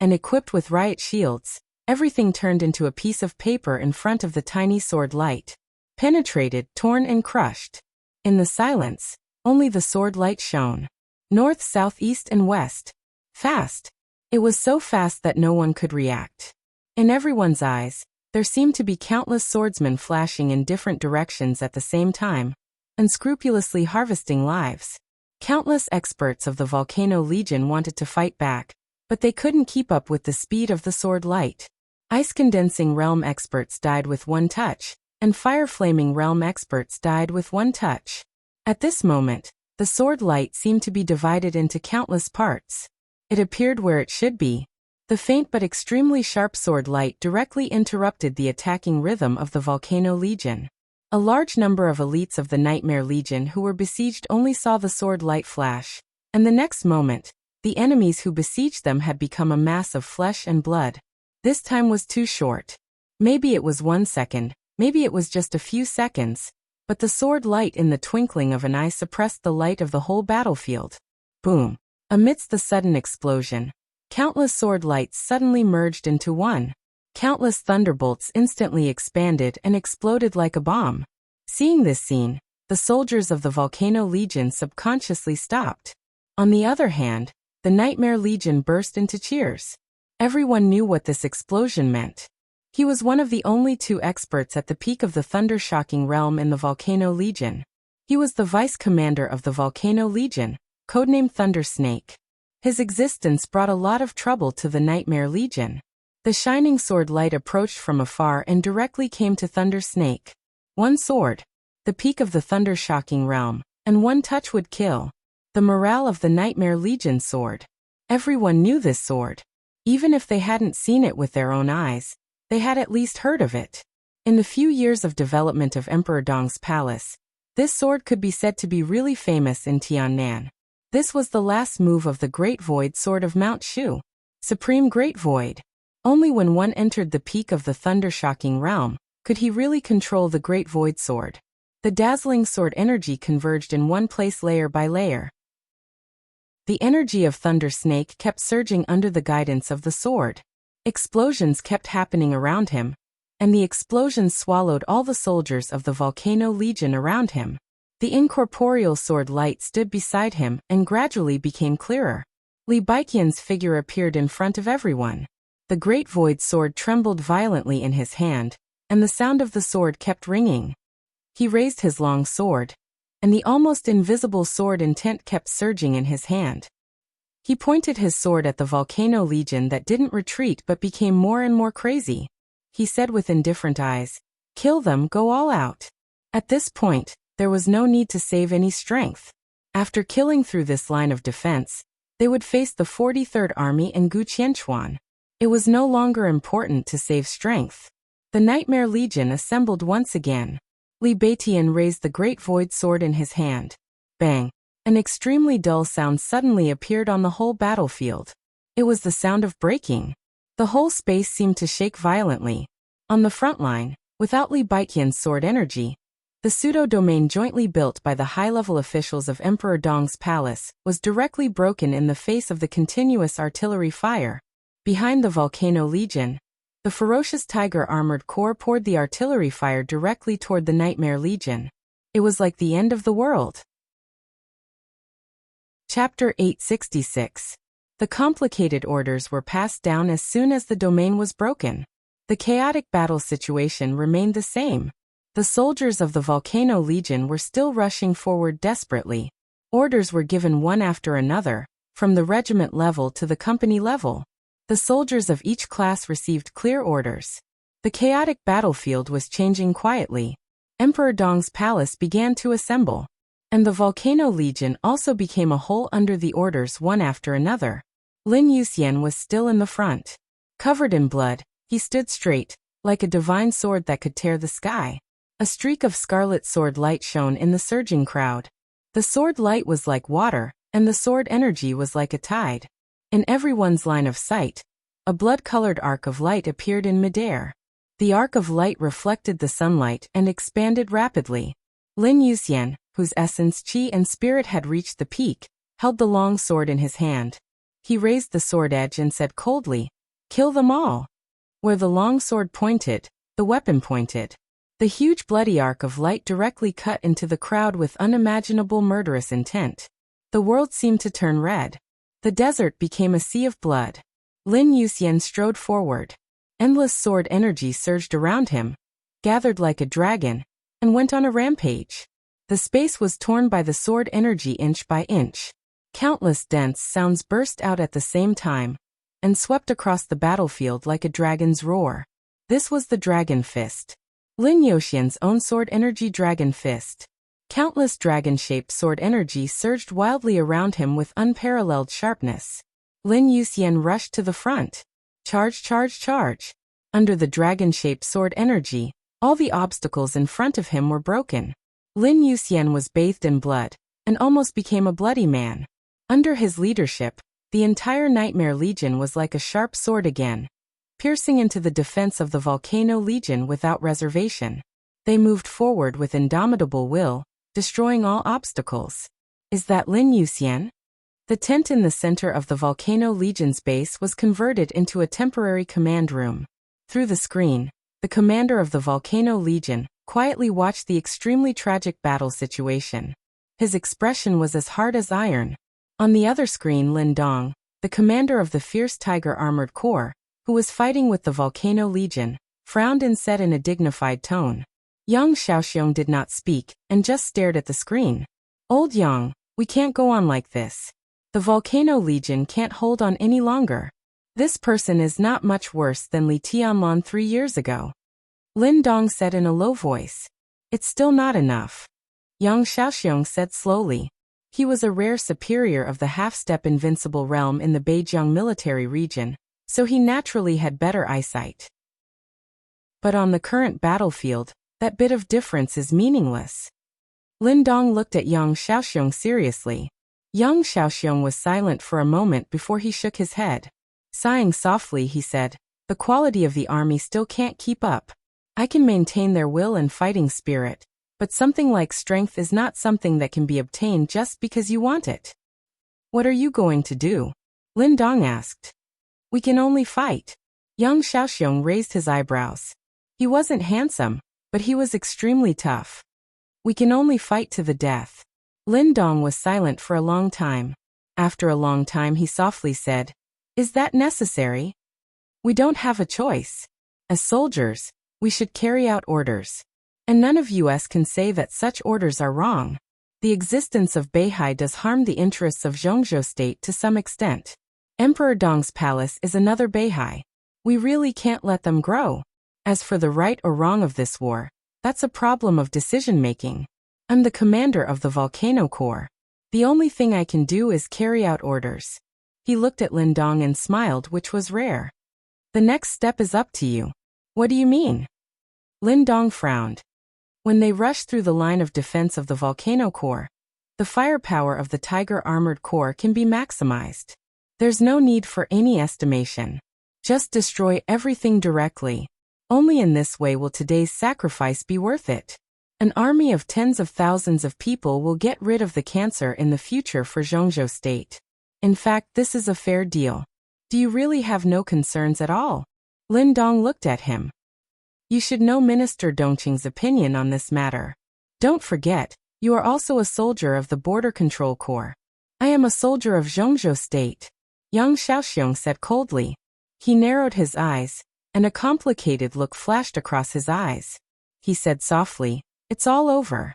and equipped with riot shields, everything turned into a piece of paper in front of the tiny sword light. Penetrated, torn and crushed. In the silence, only the sword light shone. North, south, east and west. Fast. It was so fast that no one could react. In everyone's eyes, there seemed to be countless swordsmen flashing in different directions at the same time, unscrupulously harvesting lives. Countless experts of the Volcano Legion wanted to fight back, but they couldn't keep up with the speed of the sword light. Ice-condensing realm experts died with one touch, and fire-flaming realm experts died with one touch. At this moment, the sword light seemed to be divided into countless parts. It appeared where it should be. The faint but extremely sharp sword light directly interrupted the attacking rhythm of the Volcano Legion. A large number of elites of the Nightmare Legion who were besieged only saw the sword light flash, and the next moment, the enemies who besieged them had become a mass of flesh and blood. This time was too short. Maybe it was 1 second, maybe it was just a few seconds, but the sword light in the twinkling of an eye suppressed the light of the whole battlefield. Boom! Amidst the sudden explosion, countless sword lights suddenly merged into one. Countless thunderbolts instantly expanded and exploded like a bomb. Seeing this scene, the soldiers of the Volcano Legion subconsciously stopped. On the other hand, the Nightmare Legion burst into cheers. Everyone knew what this explosion meant. He was one of the only 2 experts at the peak of the thunder-shocking realm in the Volcano Legion. He was the vice commander of the Volcano Legion, codenamed Thunder Snake. His existence brought a lot of trouble to the Nightmare Legion. The shining sword light approached from afar and directly came to Thunder Snake. One sword, the peak of the thunder-shocking realm, and one touch would kill. The morale of the Nightmare Legion soared. Everyone knew this sword. Even if they hadn't seen it with their own eyes, they had at least heard of it. In the few years of development of Emperor Dong's palace, this sword could be said to be really famous in Tiannan. This was the last move of the Great Void Sword of Mount Shu. Supreme Great Void. Only when one entered the peak of the thunder-shocking realm could he really control the Great Void Sword. The dazzling sword energy converged in one place layer by layer. The energy of Thunder Snake kept surging under the guidance of the sword. Explosions kept happening around him, and the explosions swallowed all the soldiers of the Volcano Legion around him. The incorporeal sword light stood beside him and gradually became clearer. Li Baiqian's figure appeared in front of everyone. The Great Void Sword trembled violently in his hand, and the sound of the sword kept ringing. He raised his long sword, and the almost invisible sword intent kept surging in his hand. He pointed his sword at the Volcano Legion that didn't retreat but became more and more crazy. He said with indifferent eyes, "Kill them, go all out." At this point, there was no need to save any strength. After killing through this line of defense, they would face the 43rd Army and Gu Qianchuan. It was no longer important to save strength. The Nightmare Legion assembled once again. Li Baiqian raised the Great Void Sword in his hand. Bang! An extremely dull sound suddenly appeared on the whole battlefield. It was the sound of breaking. The whole space seemed to shake violently. On the front line, without Li Baiqian's sword energy, the pseudo-domain jointly built by the high-level officials of Emperor Dong's palace was directly broken in the face of the continuous artillery fire. Behind the Volcano Legion, the ferocious Tiger Armored Corps poured the artillery fire directly toward the Nightmare Legion. It was like the end of the world. Chapter 866. The complicated orders were passed down as soon as the domain was broken. The chaotic battle situation remained the same. The soldiers of the Volcano Legion were still rushing forward desperately. Orders were given one after another, from the regiment level to the company level. The soldiers of each class received clear orders. The chaotic battlefield was changing quietly. Emperor Dong's palace began to assemble. And the Volcano Legion also became a whole under the orders one after another. Lin Yuxian was still in the front. Covered in blood, he stood straight, like a divine sword that could tear the sky. A streak of scarlet sword light shone in the surging crowd. The sword light was like water, and the sword energy was like a tide. In everyone's line of sight, a blood-colored arc of light appeared in midair. The arc of light reflected the sunlight and expanded rapidly. Lin Yuxian, whose essence, qi, and spirit had reached the peak, held the long sword in his hand. He raised the sword edge and said coldly, "Kill them all." Where the long sword pointed, the weapon pointed. The huge bloody arc of light directly cut into the crowd with unimaginable murderous intent. The world seemed to turn red. The desert became a sea of blood. Lin Yuxian strode forward. Endless sword energy surged around him, gathered like a dragon, and went on a rampage. The space was torn by the sword energy inch by inch. Countless dense sounds burst out at the same time, and swept across the battlefield like a dragon's roar. This was the Dragon Fist. Lin Yuxian's own sword energy Dragon Fist. Countless dragon-shaped sword energy surged wildly around him with unparalleled sharpness. Lin Yuxian rushed to the front. Charge, charge, charge. Under the dragon-shaped sword energy, all the obstacles in front of him were broken. Lin Yuxian was bathed in blood, and almost became a bloody man. Under his leadership, the entire Nightmare Legion was like a sharp sword again, piercing into the defense of the Volcano Legion without reservation. They moved forward with indomitable will, destroying all obstacles. Is that Lin Yuxian? The tent in the center of the Volcano Legion's base was converted into a temporary command room. Through the screen, the commander of the Volcano Legion quietly watched the extremely tragic battle situation. His expression was as hard as iron. On the other screen, Lin Dong, the commander of the fierce Tiger Armored Corps, who was fighting with the Volcano Legion, frowned and said in a dignified tone. Yang Xiaoxiong did not speak, and just stared at the screen. Old Yang, we can't go on like this. The Volcano Legion can't hold on any longer. This person is not much worse than Li Tianlan 3 years ago. Lin Dong said in a low voice. It's still not enough. Yang Xiaoxiong said slowly. He was a rare superior of the half-step invincible realm in the Beijiang military region, so he naturally had better eyesight. But on the current battlefield, that bit of difference is meaningless. Lin Dong looked at Yang Xiaoxiong seriously. Yang Xiaoxiong was silent for a moment before he shook his head. Sighing softly, he said, the quality of the army still can't keep up. I can maintain their will and fighting spirit, but something like strength is not something that can be obtained just because you want it. What are you going to do? Lin Dong asked. We can only fight. Yang Xiaoxiong raised his eyebrows. He wasn't handsome, but he was extremely tough. We can only fight to the death. Lin Dong was silent for a long time. After a long time he softly said, Is that necessary? We don't have a choice. As soldiers, we should carry out orders. And none of us can say that such orders are wrong. The existence of Beihai does harm the interests of Zhongzhou state to some extent. Emperor Dong's palace is another Beihai. We really can't let them grow. As for the right or wrong of this war, that's a problem of decision-making. I'm the commander of the Volcano Corps. The only thing I can do is carry out orders. He looked at Lin Dong and smiled, which was rare. The next step is up to you. What do you mean? Lin Dong frowned. When they rushed through the line of defense of the Volcano Corps, the firepower of the Tiger Armored Corps can be maximized. There's no need for any estimation. Just destroy everything directly. Only in this way will today's sacrifice be worth it. An army of tens of thousands of people will get rid of the cancer in the future for Zhongzhou state. In fact, this is a fair deal. Do you really have no concerns at all? Lin Dong looked at him. You should know Minister Dongqing's opinion on this matter. Don't forget, you are also a soldier of the Border Control Corps. I am a soldier of Zhongzhou state. Yang Xiaoxiong said coldly. He narrowed his eyes, and a complicated look flashed across his eyes. He said softly, It's all over.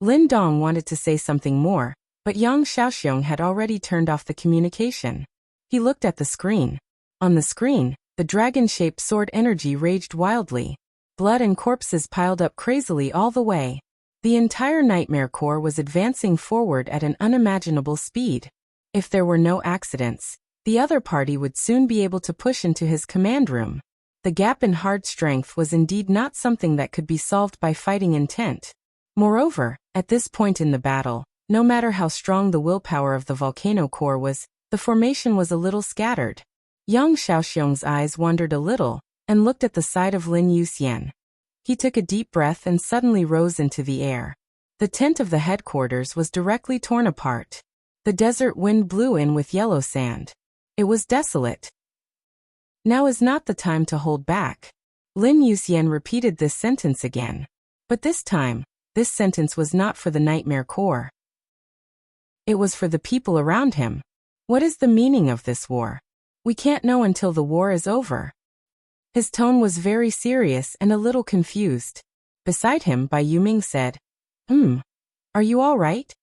Lin Dong wanted to say something more, but Yang Xiaoxiong had already turned off the communication. He looked at the screen. On the screen, the dragon-shaped sword energy raged wildly. Blood and corpses piled up crazily all the way. The entire Nightmare Corps was advancing forward at an unimaginable speed. If there were no accidents, the other party would soon be able to push into his command room. The gap in hard strength was indeed not something that could be solved by fighting intent. Moreover, at this point in the battle, no matter how strong the willpower of the Volcano Corps was, the formation was a little scattered. Yang Xiaoxiong's eyes wandered a little, and looked at the side of Lin Yuxian. He took a deep breath and suddenly rose into the air. The tent of the headquarters was directly torn apart. The desert wind blew in with yellow sand. It was desolate. Now is not the time to hold back. Lin Yuxian repeated this sentence again. But this time, this sentence was not for the Nightmare Corps. It was for the people around him. What is the meaning of this war? We can't know until the war is over. His tone was very serious and a little confused. Beside him, Bai Yuming said, Are you all right?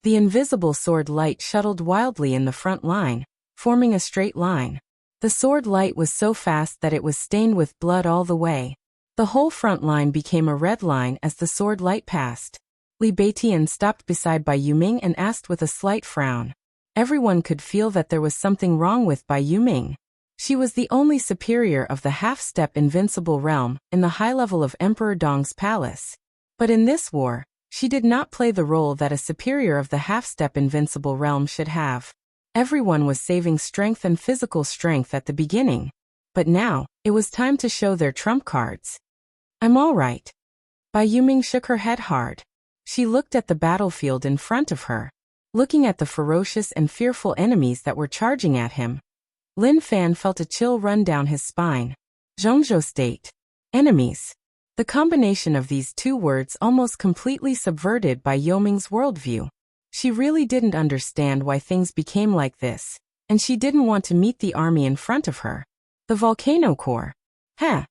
The invisible sword light shuttled wildly in the front line, forming a straight line. The sword light was so fast that it was stained with blood all the way. The whole front line became a red line as the sword light passed. Li Beitian stopped beside Bai Yuming and asked with a slight frown. Everyone could feel that there was something wrong with Bai Yuming. She was the only superior of the half-step invincible realm in the high level of Emperor Dong's palace. But in this war, she did not play the role that a superior of the half-step invincible realm should have. Everyone was saving strength and physical strength at the beginning. But now, it was time to show their trump cards. I'm all right. Bai Yuming shook her head hard. She looked at the battlefield in front of her. Looking at the ferocious and fearful enemies that were charging at him, Lin Fan felt a chill run down his spine. Zhongzhou State. Enemies. The combination of these two words almost completely subverted Bai Yoming's worldview. She really didn't understand why things became like this, and she didn't want to meet the army in front of her. The volcano core. Huh.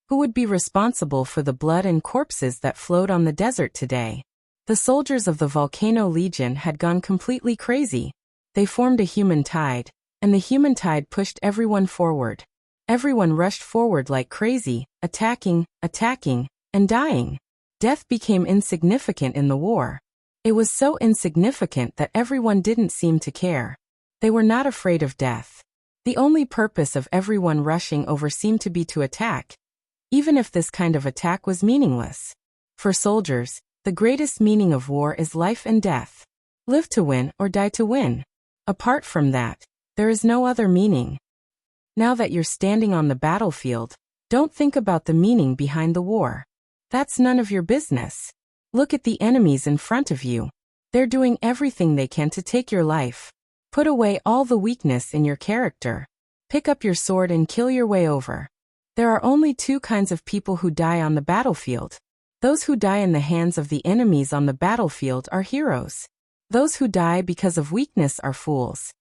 Who would be responsible for the blood and corpses that flowed on the desert today? The soldiers of the Volcano Legion had gone completely crazy. They formed a human tide, and the human tide pushed everyone forward. Everyone rushed forward like crazy, attacking, and dying. Death became insignificant in the war. It was so insignificant that everyone didn't seem to care. They were not afraid of death. The only purpose of everyone rushing over seemed to be to attack, even if this kind of attack was meaningless. For soldiers, the greatest meaning of war is life and death. Live to win or die to win. Apart from that, there is no other meaning. Now that you're standing on the battlefield, don't think about the meaning behind the war. That's none of your business. Look at the enemies in front of you. They're doing everything they can to take your life. Put away all the weakness in your character. Pick up your sword and kill your way over. There are only two kinds of people who die on the battlefield. Those who die in the hands of the enemies on the battlefield are heroes. Those who die because of weakness are fools.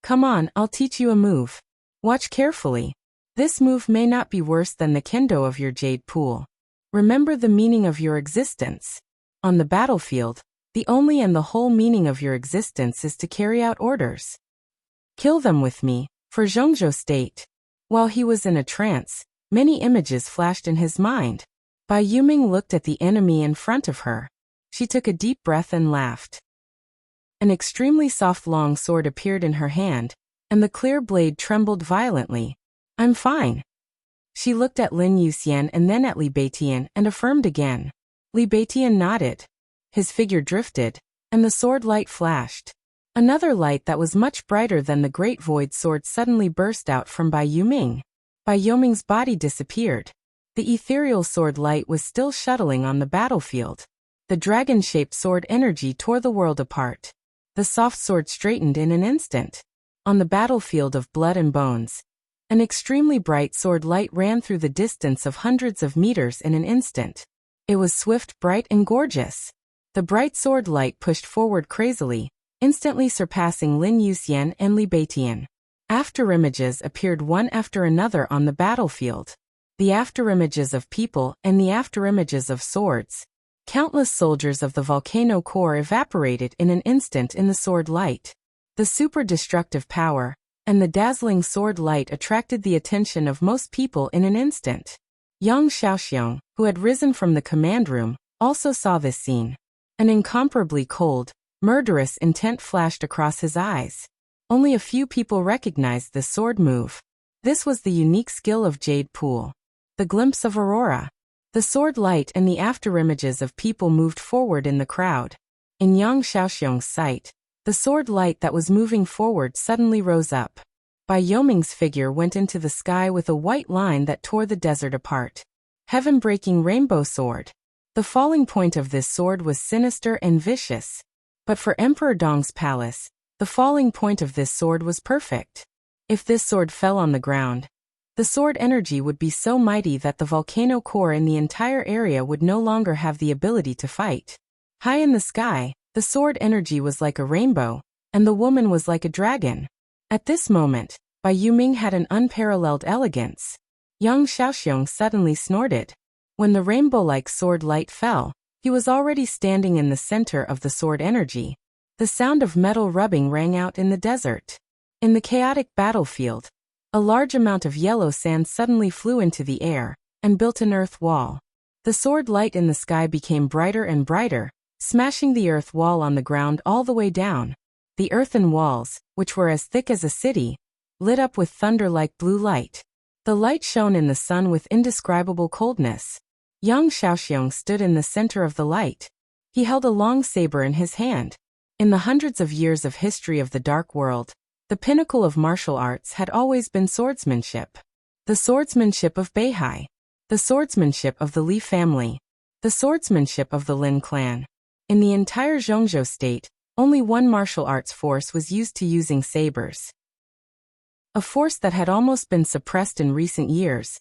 Come on, I'll teach you a move. Watch carefully. This move may not be worse than the kendo of your jade pool. Remember the meaning of your existence. On the battlefield, the only and the whole meaning of your existence is to carry out orders. Kill them with me, for Zhongzhou State. While he was in a trance, many images flashed in his mind. Bai Yuming looked at the enemy in front of her. She took a deep breath and laughed. An extremely soft long sword appeared in her hand, and the clear blade trembled violently. I'm fine. She looked at Lin Yuxian and then at Li Beitian and affirmed again. Li Beitian nodded. His figure drifted, and the sword light flashed. Another light that was much brighter than the great void sword suddenly burst out from Bai Yuming. Bai Yoming's body disappeared. The ethereal sword light was still shuttling on the battlefield. The dragon-shaped sword energy tore the world apart. The soft sword straightened in an instant. On the battlefield of blood and bones, an extremely bright sword light ran through the distance of hundreds of meters in an instant. It was swift, bright, and gorgeous. The bright sword light pushed forward crazily, instantly surpassing Lin Yuxian and Li Beitian. Afterimages appeared one after another on the battlefield. The afterimages of people and the afterimages of swords. Countless soldiers of the volcano core evaporated in an instant in the sword light. The super destructive power and the dazzling sword light attracted the attention of most people in an instant. Yang Xiaoxiong, who had risen from the command room, also saw this scene. An incomparably cold, murderous intent flashed across his eyes. Only a few people recognized this sword move. This was the unique skill of Jade Pool. The glimpse of Aurora. The sword light and the afterimages of people moved forward in the crowd. In Yang Xiaoxiong's sight, the sword light that was moving forward suddenly rose up. Bai Yoming's figure went into the sky with a white line that tore the desert apart. Heaven-breaking rainbow sword. The falling point of this sword was sinister and vicious. But for Emperor Dong's palace, the falling point of this sword was perfect. If this sword fell on the ground, the sword energy would be so mighty that the volcano core in the entire area would no longer have the ability to fight. High in the sky, the sword energy was like a rainbow, and the woman was like a dragon. At this moment, Bai Yuming had an unparalleled elegance. Yang Xiaoxiong suddenly snorted. When the rainbow-like sword light fell, he was already standing in the center of the sword energy. The sound of metal rubbing rang out in the desert. In the chaotic battlefield, a large amount of yellow sand suddenly flew into the air and built an earth wall. The sword light in the sky became brighter and brighter, smashing the earth wall on the ground all the way down. The earthen walls, which were as thick as a city, lit up with thunder-like blue light. The light shone in the sun with indescribable coldness. Yang Xiaoxiong stood in the center of the light. He held a long saber in his hand. In the hundreds of years of history of the Dark World, the pinnacle of martial arts had always been swordsmanship. The swordsmanship of Beihai. The swordsmanship of the Li family. The swordsmanship of the Lin clan. In the entire Zhongzhou state, only one martial arts force was used to using sabers. A force that had almost been suppressed in recent years,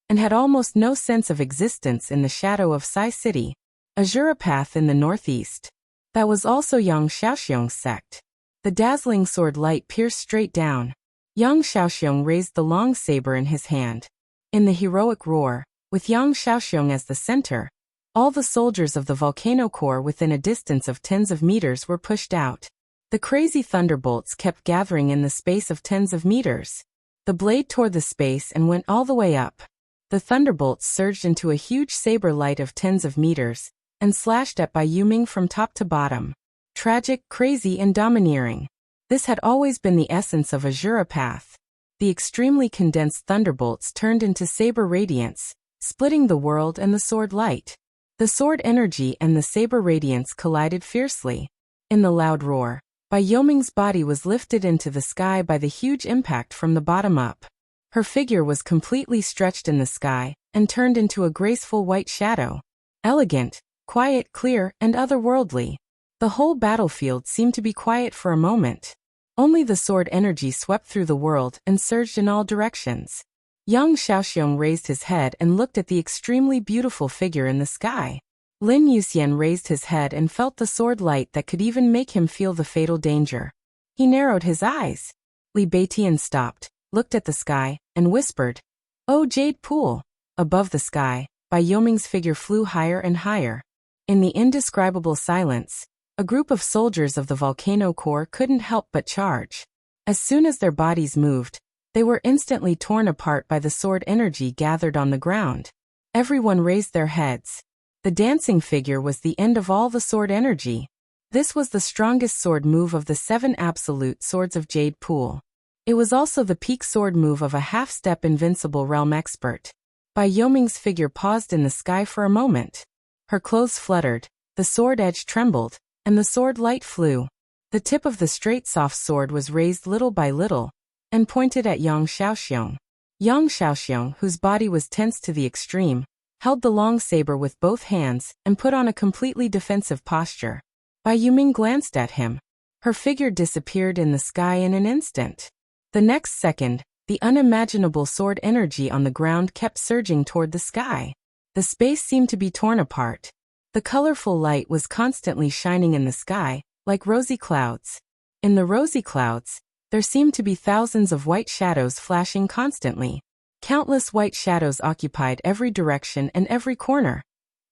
and had almost no sense of existence in the shadow of Sai City, Azura Path in the northeast. That was also Yang Xiaoxiong's sect. The dazzling sword light pierced straight down. Yang Xiaoxiong raised the long saber in his hand. In the heroic roar, with Yang Xiaoxiong as the center, all the soldiers of the volcano core within a distance of tens of meters were pushed out. The crazy thunderbolts kept gathering in the space of tens of meters. The blade tore the space and went all the way up. The thunderbolts surged into a huge saber light of tens of meters, and slashed at Bai Yuming from top to bottom. Tragic, crazy, and domineering. This had always been the essence of Azura Path. The extremely condensed thunderbolts turned into saber radiance, splitting the world and the sword light. The sword energy and the saber radiance collided fiercely. In the loud roar, Bai Yoming's body was lifted into the sky by the huge impact from the bottom up. Her figure was completely stretched in the sky, and turned into a graceful white shadow. Elegant, quiet, clear, and otherworldly. The whole battlefield seemed to be quiet for a moment. Only the sword energy swept through the world and surged in all directions. Yang Xiaoxiong raised his head and looked at the extremely beautiful figure in the sky. Lin Yuxian raised his head and felt the sword light that could even make him feel the fatal danger. He narrowed his eyes. Li Beitian stopped, looked at the sky, and whispered, "Oh, Jade Pool." Above the sky, Bai Yoming's figure flew higher and higher. In the indescribable silence, a group of soldiers of the volcano core couldn't help but charge. As soon as their bodies moved, they were instantly torn apart by the sword energy gathered on the ground. Everyone raised their heads. The dancing figure was the end of all the sword energy. This was the strongest sword move of the 7 absolute swords of Jade Pool. It was also the peak sword move of a half-step invincible realm expert. Bai Yoming's figure paused in the sky for a moment. Her clothes fluttered, the sword edge trembled, and the sword light flew. The tip of the straight soft sword was raised little by little, and pointed at Yang Xiaoxiong. Yang Xiaoxiong, whose body was tense to the extreme, held the long saber with both hands and put on a completely defensive posture. Bai Yuming glanced at him. Her figure disappeared in the sky in an instant. The next second, the unimaginable sword energy on the ground kept surging toward the sky. The space seemed to be torn apart. The colorful light was constantly shining in the sky, like rosy clouds. In the rosy clouds, there seemed to be thousands of white shadows flashing constantly. Countless white shadows occupied every direction and every corner.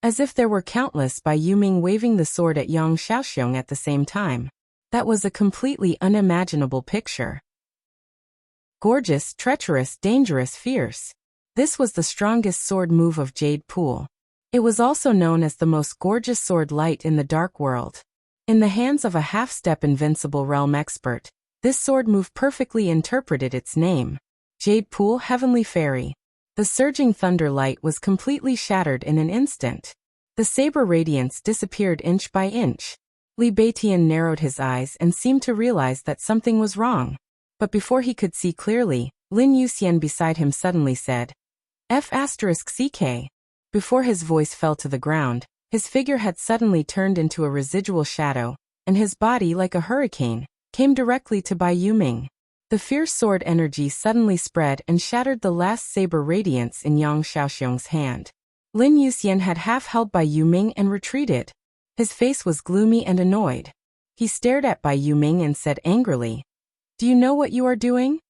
As if there were countless Bai Yuming waving the sword at Yang Xiaoxiong at the same time. That was a completely unimaginable picture. Gorgeous, treacherous, dangerous, fierce. This was the strongest sword move of Jade Pool. It was also known as the most gorgeous sword light in the Dark World. In the hands of a half-step invincible realm expert, this sword move perfectly interpreted its name. Jade Pool Heavenly Fairy. The surging thunder light was completely shattered in an instant. The saber radiance disappeared inch by inch. Li Beitian narrowed his eyes and seemed to realize that something was wrong. But before he could see clearly, Lin Yuxian beside him suddenly said, F***CK. Before his voice fell to the ground, his figure had suddenly turned into a residual shadow, and his body, like a hurricane, came directly to Bai Yuming. The fierce sword energy suddenly spread and shattered the last saber radiance in Yang Xiaoxiong's hand. Lin Yuxian had half held Bai Yuming and retreated. His face was gloomy and annoyed. He stared at Bai Yuming and said angrily, "Do you know what you are doing?"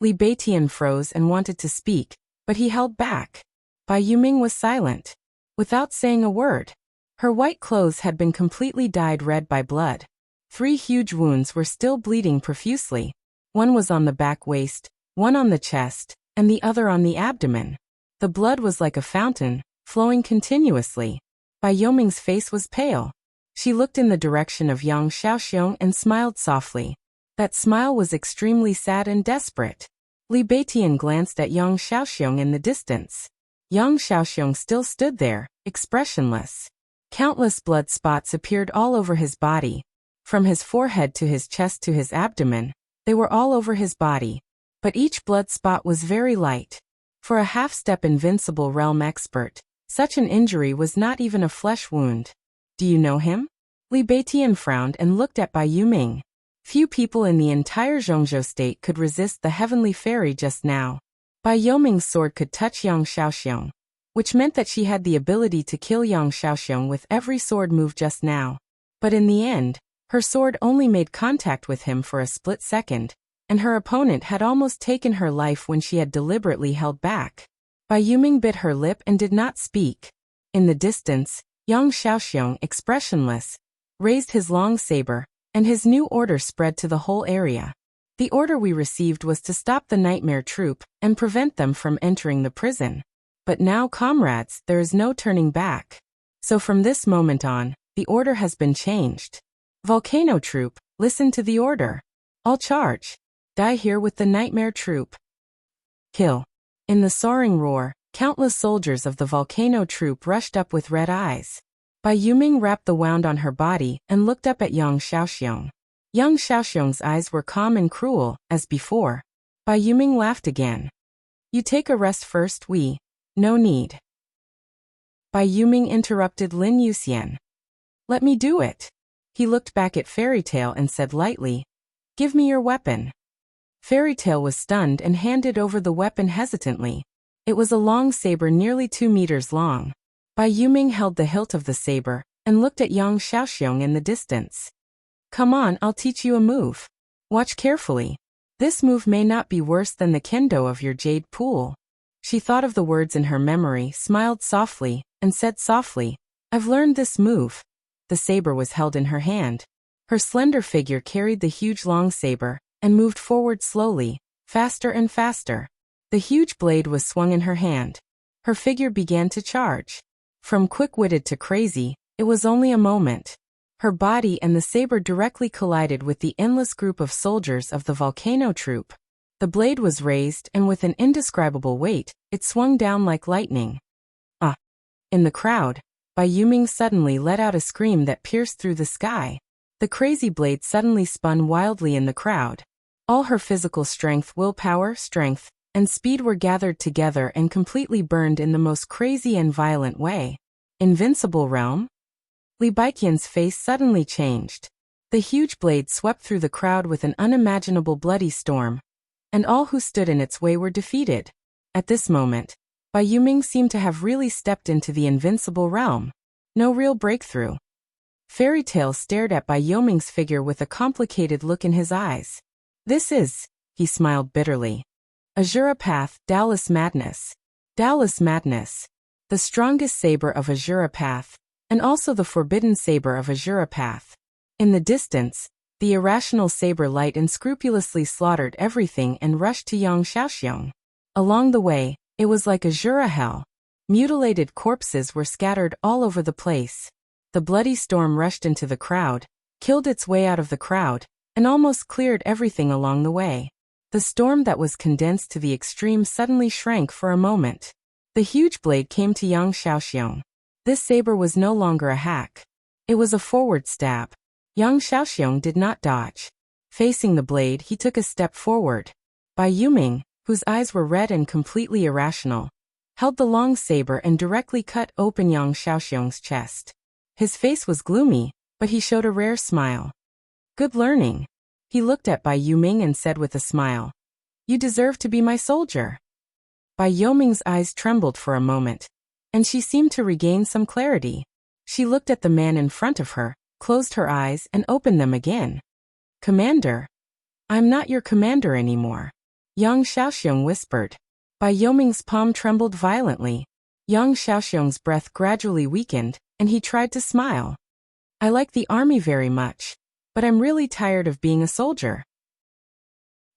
Li Beitian froze and wanted to speak, but he held back. Bai Yuming was silent. Without saying a word. Her white clothes had been completely dyed red by blood. 3 huge wounds were still bleeding profusely. One was on the back waist, one on the chest, and the other on the abdomen. The blood was like a fountain, flowing continuously. Bai Yoming's face was pale. She looked in the direction of Yang Xiaoxiong and smiled softly. That smile was extremely sad and desperate. Li Beitian glanced at Yang Xiaoxiong in the distance. Yang Xiaoxiong still stood there, expressionless. Countless blood spots appeared all over his body. From his forehead to his chest to his abdomen, they were all over his body. But each blood spot was very light. For a half-step invincible realm expert, such an injury was not even a flesh wound. Do you know him? Li Beitian frowned and looked at Bai Yuming. Few people in the entire Zhongzhou state could resist the heavenly fairy just now. Bai Yuming's sword could touch Yang Xiaoxiong, which meant that she had the ability to kill Yang Xiaoxiong with every sword move just now. But in the end, her sword only made contact with him for a split second, and her opponent had almost taken her life when she had deliberately held back. Bai Yuming bit her lip and did not speak. In the distance, Yang Xiaoxiong, expressionless, raised his long saber, and his new order spread to the whole area. The order we received was to stop the nightmare troop and prevent them from entering the prison. But now, comrades, there is no turning back. So from this moment on, the order has been changed. Volcano troop, listen to the order. All charge. Die here with the nightmare troop. Kill. In the soaring roar, countless soldiers of the volcano troop rushed up with red eyes. Bai Yuming wrapped the wound on her body and looked up at Yang Xiaoxiong. Yang Xiaoxiong's eyes were calm and cruel, as before. Bai Yuming laughed again. You take a rest first, no need. Bai Yuming interrupted Lin Yuxian. Let me do it. He looked back at Fairy Tail and said lightly, Give me your weapon. Fairy Tail was stunned and handed over the weapon hesitantly. It was a long saber nearly 2 meters long. Bai Yuming held the hilt of the saber and looked at Yang Xiaoxiong in the distance. Come on, I'll teach you a move. Watch carefully. This move may not be worse than the kendo of your jade pool. She thought of the words in her memory, smiled softly, and said softly, I've learned this move. The saber was held in her hand. Her slender figure carried the huge long saber and moved forward slowly, faster and faster. The huge blade was swung in her hand. Her figure began to charge. From quick-witted to crazy, it was only a moment. Her body and the saber directly collided with the endless group of soldiers of the volcano troop. The blade was raised and with an indescribable weight, it swung down like lightning. Ah! In the crowd, Bai Yuming suddenly let out a scream that pierced through the sky. The crazy blade suddenly spun wildly in the crowd. All her physical strength, willpower, strength, and speed were gathered together and completely burned in the most crazy and violent way. Invincible realm? Li Baiqian's face suddenly changed. The huge blade swept through the crowd with an unimaginable bloody storm, and all who stood in its way were defeated. At this moment, Bai Yuming seemed to have really stepped into the invincible realm. No real breakthrough. Fairy Tail stared at Bai Yuming's figure with a complicated look in his eyes. This is, he smiled bitterly. Azura Path, Dallas Madness. Dallas Madness. The strongest saber of Azura Path, and also the forbidden saber of Azura Path. In the distance, the irrational saber light unscrupulously slaughtered everything and rushed to Yang Xiaoxiong. Along the way, it was like Azura hell. Mutilated corpses were scattered all over the place. The bloody storm rushed into the crowd, killed its way out of the crowd, and almost cleared everything along the way. The storm that was condensed to the extreme suddenly shrank for a moment. The huge blade came to Yang Xiaoxiong. This saber was no longer a hack. It was a forward stab. Yang Xiaoxiong did not dodge. Facing the blade, he took a step forward. Bai Yuming, whose eyes were red and completely irrational, held the long saber and directly cut open Yang Xiaoxiong's chest. His face was gloomy, but he showed a rare smile. Good learning. He looked at Bai Yuming and said with a smile, You deserve to be my soldier. Bai Yuming's eyes trembled for a moment, and she seemed to regain some clarity. She looked at the man in front of her, closed her eyes and opened them again. Commander? I'm not your commander anymore. Yang Xiaoxiong whispered. Bai Yuming's palm trembled violently. Yang Xiaoxiong's breath gradually weakened, and he tried to smile. I like the army very much, but I'm really tired of being a soldier.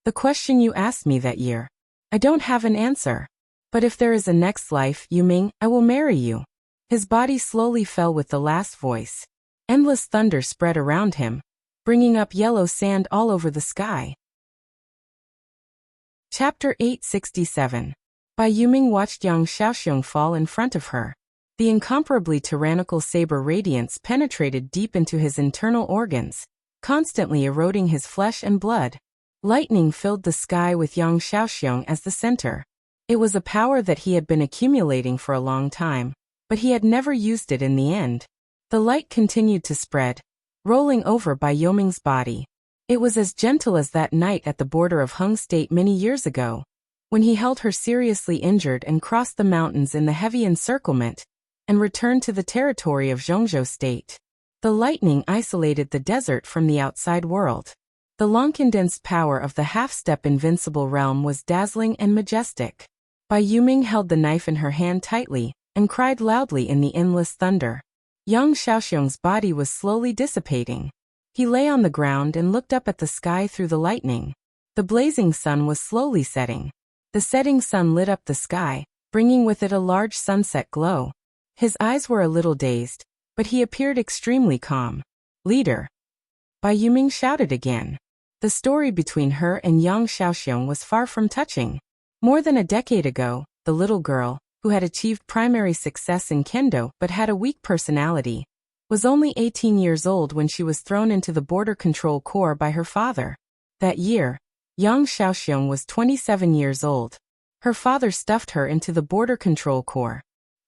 The question you asked me that year. I don't have an answer. But if there is a next life, Yuming, I will marry you. His body slowly fell with the last voice. Endless thunder spread around him. bringing up yellow sand all over the sky. Chapter 867. Bai Yuming watched Yang Xiaoxiong fall in front of her. The incomparably tyrannical saber radiance penetrated deep into his internal organs, constantly eroding his flesh and blood. Lightning filled the sky with Yang Xiaoxiong as the center. It was a power that he had been accumulating for a long time, but he had never used it in the end. The light continued to spread, rolling over Bai Yuming's body. It was as gentle as that night at the border of Hung State many years ago, when he held her seriously injured and crossed the mountains in the heavy encirclement, and returned to the territory of Zhongzhou State. The lightning isolated the desert from the outside world. The long-condensed power of the half-step invincible realm was dazzling and majestic. Bai Yuming held the knife in her hand tightly, and cried loudly in the endless thunder. Yang Xiaoxiong's body was slowly dissipating. He lay on the ground and looked up at the sky through the lightning. The blazing sun was slowly setting. The setting sun lit up the sky, bringing with it a large sunset glow. His eyes were a little dazed, but he appeared extremely calm. "Leader!" Bai Yuming shouted again. The story between her and Yang Xiaoxiong was far from touching. More than a decade ago, the little girl, who had achieved primary success in kendo but had a weak personality, was only 18 years old when she was thrown into the Border Control Corps by her father. That year, Yang Xiaoxiong was 27 years old. Her father stuffed her into the Border Control Corps.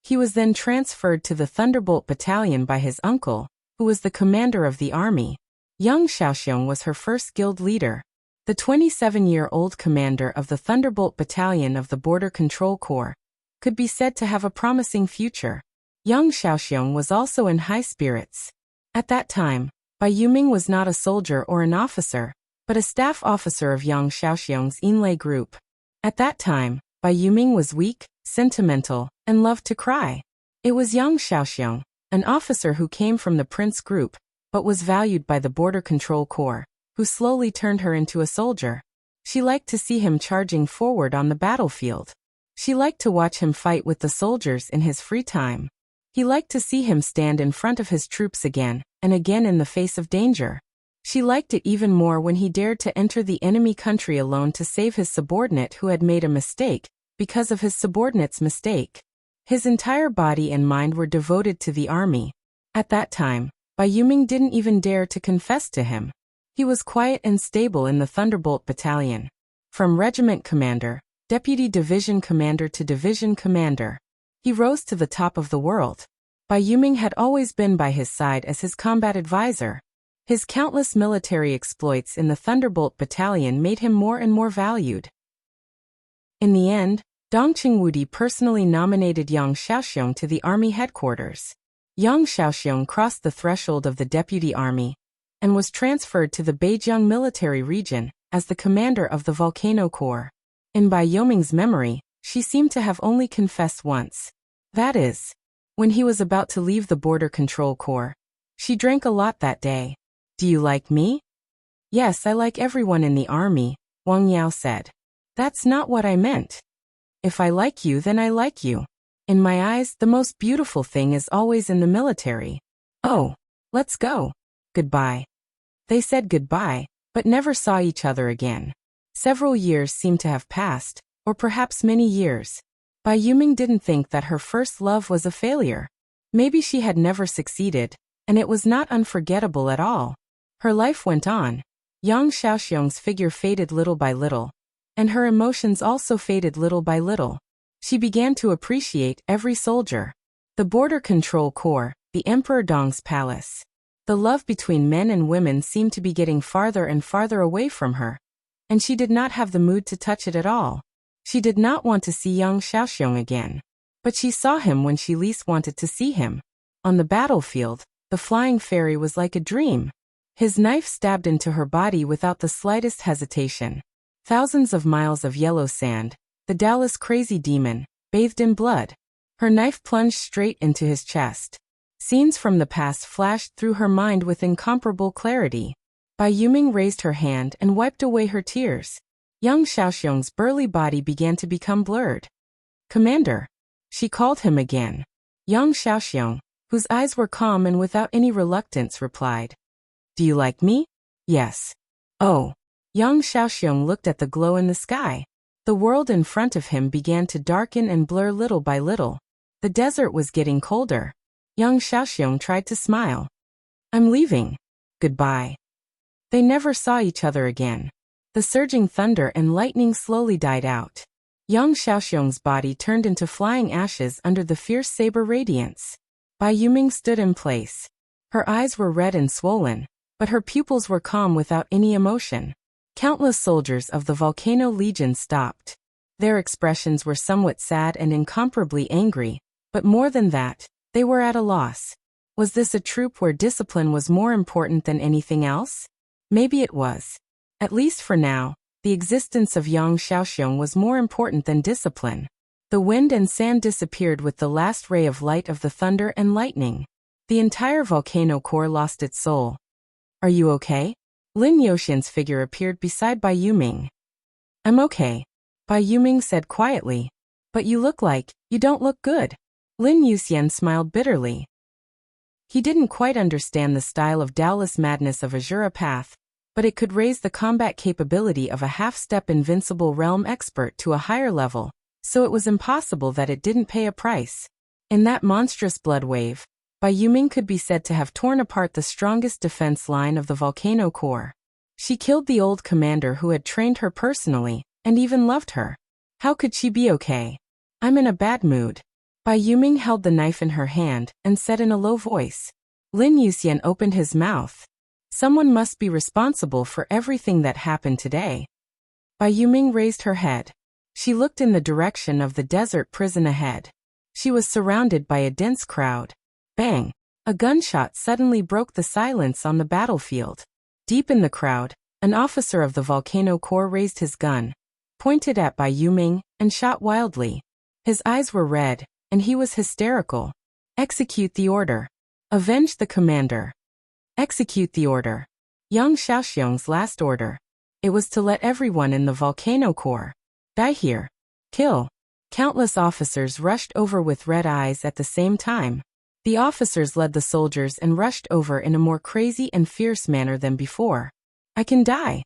He was then transferred to the Thunderbolt Battalion by his uncle, who was the commander of the army. Yang Xiaoxiong was her first guild leader. The 27-year-old commander of the Thunderbolt Battalion of the Border Control Corps could be said to have a promising future. Yang Xiaoxiong was also in high spirits. At that time, Bai Yuming was not a soldier or an officer, but a staff officer of Yang Xiaoxiong's Inlay group. At that time, Bai Yuming was weak, sentimental, and loved to cry. It was Yang Xiaoxiong, an officer who came from the Prince group, but was valued by the Border Control Corps, who slowly turned her into a soldier. She liked to see him charging forward on the battlefield. She liked to watch him fight with the soldiers in his free time. He liked to see him stand in front of his troops again and again in the face of danger. She liked it even more when he dared to enter the enemy country alone to save his subordinate who had made a mistake because of his subordinate's mistake. His entire body and mind were devoted to the army. At that time, Bai Yuming didn't even dare to confess to him. He was quiet and stable in the Thunderbolt Battalion. From regiment commander, deputy division commander to division commander, he rose to the top of the world. Bai Yuming had always been by his side as his combat advisor. His countless military exploits in the Thunderbolt Battalion made him more and more valued. In the end, Dongqing Wudi personally nominated Yang Xiaoxiong to the army headquarters. Yang Xiaoxiong crossed the threshold of the deputy army and was transferred to the Beijiang military region as the commander of the Volcano Corps. In Bai Yuming's memory, she seemed to have only confessed once. That is, when he was about to leave the Border Control Corps. She drank a lot that day. "Do you like me?" "Yes, I like everyone in the army," Wang Yao said. "That's not what I meant. If I like you, then I like you. In my eyes, the most beautiful thing is always in the military. Oh, let's go. Goodbye." They said goodbye, but never saw each other again. Several years seemed to have passed, or perhaps many years. Bai Yuming didn't think that her first love was a failure. Maybe she had never succeeded, and it was not unforgettable at all. Her life went on. Yang Xiaoxiong's figure faded little by little, and her emotions also faded little by little. She began to appreciate every soldier. The Border Control Corps, the Emperor Dong's palace. The love between men and women seemed to be getting farther and farther away from her, and she did not have the mood to touch it at all. She did not want to see Yang Xiaoxiong again, but she saw him when she least wanted to see him. On the battlefield, the flying fairy was like a dream. His knife stabbed into her body without the slightest hesitation. Thousands of miles of yellow sand, the Dallas crazy demon, bathed in blood. Her knife plunged straight into his chest. Scenes from the past flashed through her mind with incomparable clarity. Bai Yuming raised her hand and wiped away her tears. Yang Xiaoxiong's burly body began to become blurred. "Commander." She called him again. Yang Xiaoxiong, whose eyes were calm and without any reluctance, replied, "Do you like me?" Yes. Oh. Yang Xiaoxiong looked at the glow in the sky. The world in front of him began to darken and blur little by little. The desert was getting colder. Yang Xiaoxiong tried to smile. I'm leaving. Goodbye. They never saw each other again. The surging thunder and lightning slowly died out. Yang Xiaoxiong's body turned into flying ashes under the fierce saber radiance. Bai Yuming stood in place. Her eyes were red and swollen, but her pupils were calm without any emotion. Countless soldiers of the Volcano Legion stopped. Their expressions were somewhat sad and incomparably angry, but more than that, they were at a loss. Was this a troop where discipline was more important than anything else? Maybe it was. At least for now, the existence of Yang Xiaoxiong was more important than discipline. The wind and sand disappeared with the last ray of light of the thunder and lightning. The entire volcano core lost its soul. Are you okay? Lin Yoxian's figure appeared beside Bai Yuming. I'm okay, Bai Yuming said quietly. But you don't look good. Lin Yuxian smiled bitterly. He didn't quite understand the style of Taoist madness of Azura Path, but it could raise the combat capability of a half-step invincible realm expert to a higher level, so it was impossible that it didn't pay a price. In that monstrous blood wave, Bai Yuming could be said to have torn apart the strongest defense line of the volcano core. She killed the old commander who had trained her personally, and even loved her. How could she be okay? I'm in a bad mood. Bai Yuming held the knife in her hand and said in a low voice. Lin Yuxian opened his mouth. Someone must be responsible for everything that happened today. Bai Yuming raised her head. She looked in the direction of the desert prison ahead. She was surrounded by a dense crowd. Bang! A gunshot suddenly broke the silence on the battlefield. Deep in the crowd, an officer of the volcano core raised his gun, pointed at Bai Yuming, and shot wildly. His eyes were red, and he was hysterical. Execute the order. Avenge the commander. Execute the order. Yang Xiaoxiong's last order. It was to let everyone in the volcano core die here. Kill. Countless officers rushed over with red eyes at the same time. The officers led the soldiers and rushed over in a more crazy and fierce manner than before. I can die,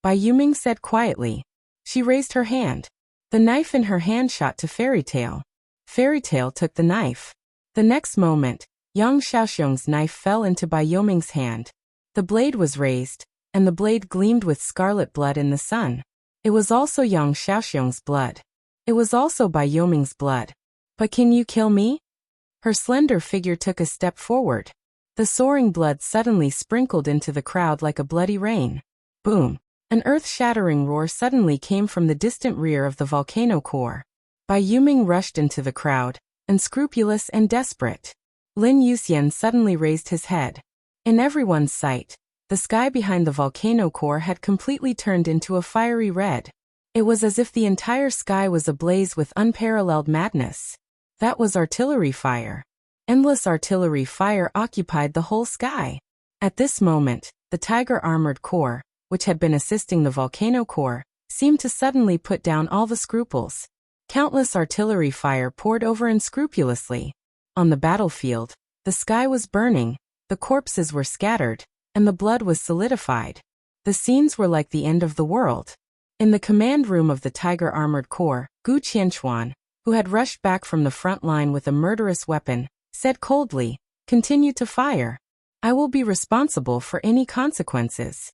Bai Yuming said quietly. She raised her hand. The knife in her hand shot to Fairy Tail. Fairy Tail took the knife. The next moment, Yang Xiaoxiong's knife fell into Bai Yuming's hand. The blade was raised, and the blade gleamed with scarlet blood in the sun. It was also Yang Xiaoxiong's blood. It was also Bai Yuming's blood. But can you kill me? Her slender figure took a step forward. The soaring blood suddenly sprinkled into the crowd like a bloody rain. Boom! An earth-shattering roar suddenly came from the distant rear of the volcano core. Bai Yuming rushed into the crowd, unscrupulous and desperate. Lin Yuxian suddenly raised his head. In everyone's sight, the sky behind the volcano core had completely turned into a fiery red. It was as if the entire sky was ablaze with unparalleled madness. That was artillery fire. Endless artillery fire occupied the whole sky. At this moment, the Tiger Armored Corps, which had been assisting the volcano core, seemed to suddenly put down all the scruples. Countless artillery fire poured over unscrupulously. On the battlefield, the sky was burning, the corpses were scattered, and the blood was solidified. The scenes were like the end of the world. In the command room of the Tiger Armored Corps, Gu Qianchuan, who had rushed back from the front line with a murderous weapon, said coldly, "Continue to fire. I will be responsible for any consequences."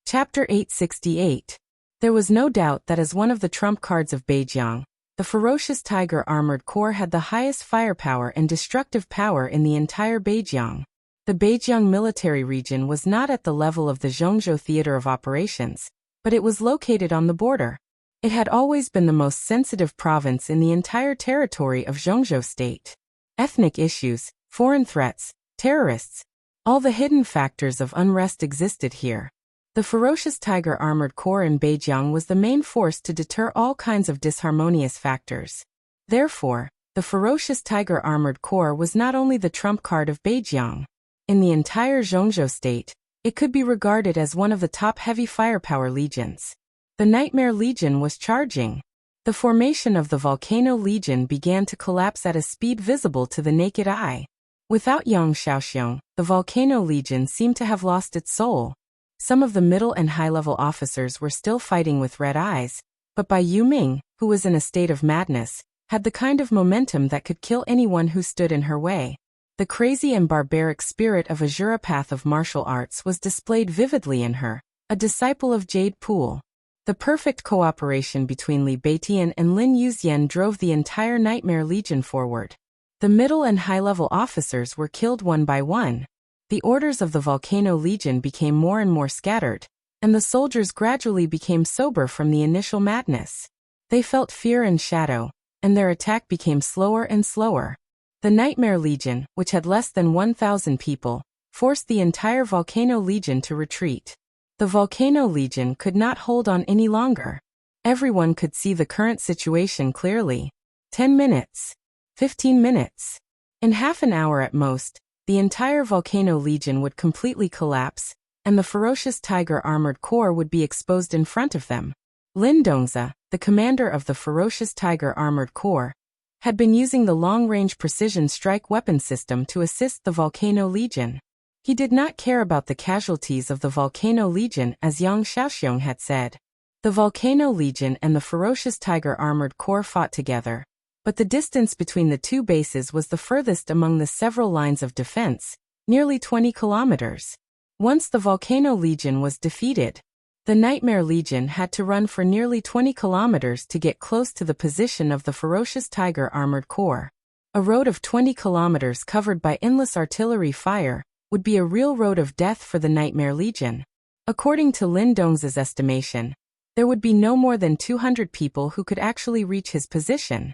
Chapter 868. There was no doubt that as one of the trump cards of Beijiang, the ferocious Tiger Armored Corps had the highest firepower and destructive power in the entire Beijiang. The Beijiang military region was not at the level of the Zhongzhou theater of operations, but it was located on the border. It had always been the most sensitive province in the entire territory of Zhongzhou state. Ethnic issues, foreign threats, terrorists, all the hidden factors of unrest existed here. The ferocious Tiger Armored Corps in Beijiang was the main force to deter all kinds of disharmonious factors. Therefore, the ferocious Tiger Armored Corps was not only the trump card of Beijiang. In the entire Zhongzhou state, it could be regarded as one of the top heavy firepower legions. The Nightmare Legion was charging. The formation of the Volcano Legion began to collapse at a speed visible to the naked eye. Without Yang Xiaoxiong, the Volcano Legion seemed to have lost its soul. Some of the middle and high-level officers were still fighting with red eyes, but Bai Yuming, who was in a state of madness, had the kind of momentum that could kill anyone who stood in her way. The crazy and barbaric spirit of a Juropath of martial arts was displayed vividly in her, a disciple of Jade Pool. The perfect cooperation between Li Beitian and Lin Yuxian drove the entire Nightmare Legion forward. The middle and high-level officers were killed one by one. The orders of the Volcano Legion became more and more scattered, and the soldiers gradually became sober from the initial madness. They felt fear and shadow, and their attack became slower and slower. The Nightmare Legion, which had less than 1,000 people, forced the entire Volcano Legion to retreat. The Volcano Legion could not hold on any longer. Everyone could see the current situation clearly. 10 minutes. 15 minutes. In half an hour at most, the entire Volcano Legion would completely collapse, and the ferocious tiger armored corps would be exposed in front of them. Lin Dongzi, the commander of the ferocious tiger armored corps, had been using the long-range precision strike weapon system to assist the Volcano Legion. He did not care about the casualties of the Volcano Legion, as Yang Xiaoxiong had said. The Volcano Legion and the ferocious tiger armored corps fought together, but the distance between the two bases was the furthest among the several lines of defense, nearly 20 kilometers. Once the Volcano Legion was defeated, the Nightmare Legion had to run for nearly 20 kilometers to get close to the position of the ferocious tiger armored corps. A road of 20 kilometers covered by endless artillery fire would be a real road of death for the Nightmare Legion. According to Lin Dongzi's estimation, there would be no more than 200 people who could actually reach his position.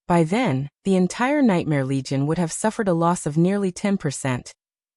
By then, the entire Nightmare Legion would have suffered a loss of nearly 10%,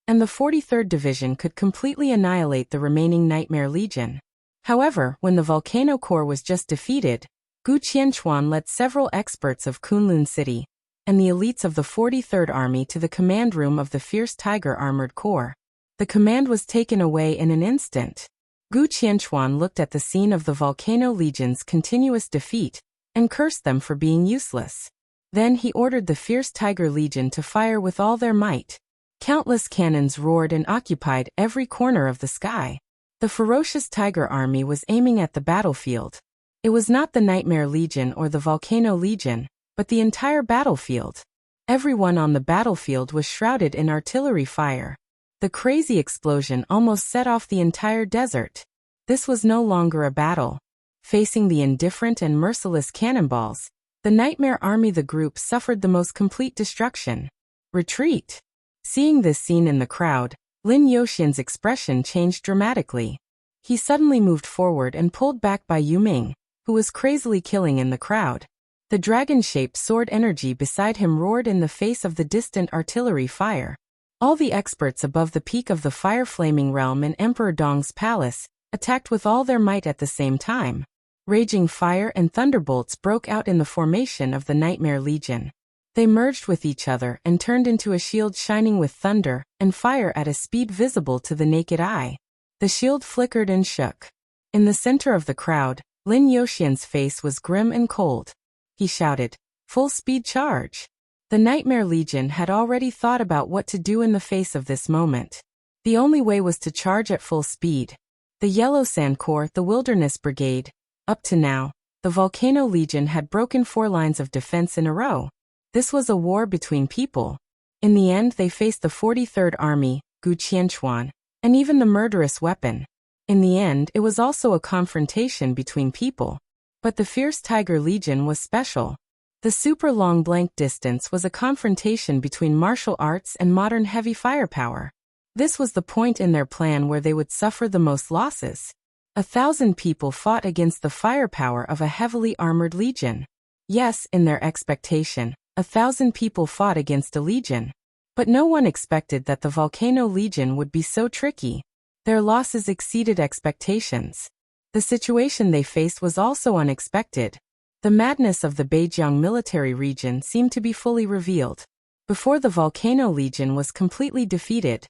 and the 43rd Division could completely annihilate the remaining Nightmare Legion. However, when the Volcano Corps was just defeated, Gu Qianchuan led several experts of Kunlun City and the elites of the 43rd Army to the command room of the fierce Tiger Armored Corps. The command was taken away in an instant. Gu Qianchuan looked at the scene of the Volcano Legion's continuous defeat and cursed them for being useless. Then he ordered the fierce Tiger Legion to fire with all their might. Countless cannons roared and occupied every corner of the sky. The ferocious Tiger Army was aiming at the battlefield. It was not the Nightmare Legion or the Volcano Legion, but the entire battlefield. Everyone on the battlefield was shrouded in artillery fire. The crazy explosion almost set off the entire desert. This was no longer a battle. Facing the indifferent and merciless cannonballs, the Nightmare Army, the group, suffered the most complete destruction. Retreat. Seeing this scene in the crowd, Lin Yuxian's expression changed dramatically. He suddenly moved forward and pulled back Bai Yuming, who was crazily killing in the crowd. The dragon-shaped sword energy beside him roared in the face of the distant artillery fire. All the experts above the peak of the fire-flaming realm in Emperor Dong's palace attacked with all their might at the same time. Raging fire and thunderbolts broke out in the formation of the Nightmare Legion. They merged with each other and turned into a shield shining with thunder and fire at a speed visible to the naked eye. The shield flickered and shook. In the center of the crowd, Lin Yuxian's face was grim and cold. He shouted, "Full speed charge!" The Nightmare Legion had already thought about what to do in the face of this moment. The only way was to charge at full speed. The Yellow Sand Corps, the Wilderness Brigade. Up to now, the Volcano Legion had broken 4 lines of defense in a row. This was a war between people. In the end, they faced the 43rd Army, Gu Qianchuan, and even the murderous weapon. In the end, it was also a confrontation between people. But the fierce Tiger Legion was special. The super long blank distance was a confrontation between martial arts and modern heavy firepower. This was the point in their plan where they would suffer the most losses. 1,000 people fought against the firepower of a heavily armored legion. Yes, in their expectation, 1,000 people fought against a legion. But no one expected that the Volcano Legion would be so tricky. Their losses exceeded expectations. The situation they faced was also unexpected. The madness of the Beijiang military region seemed to be fully revealed. Before the Volcano Legion was completely defeated,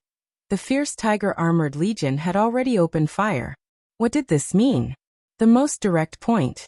the fierce Tiger Armored Legion had already opened fire. What did this mean? The most direct point.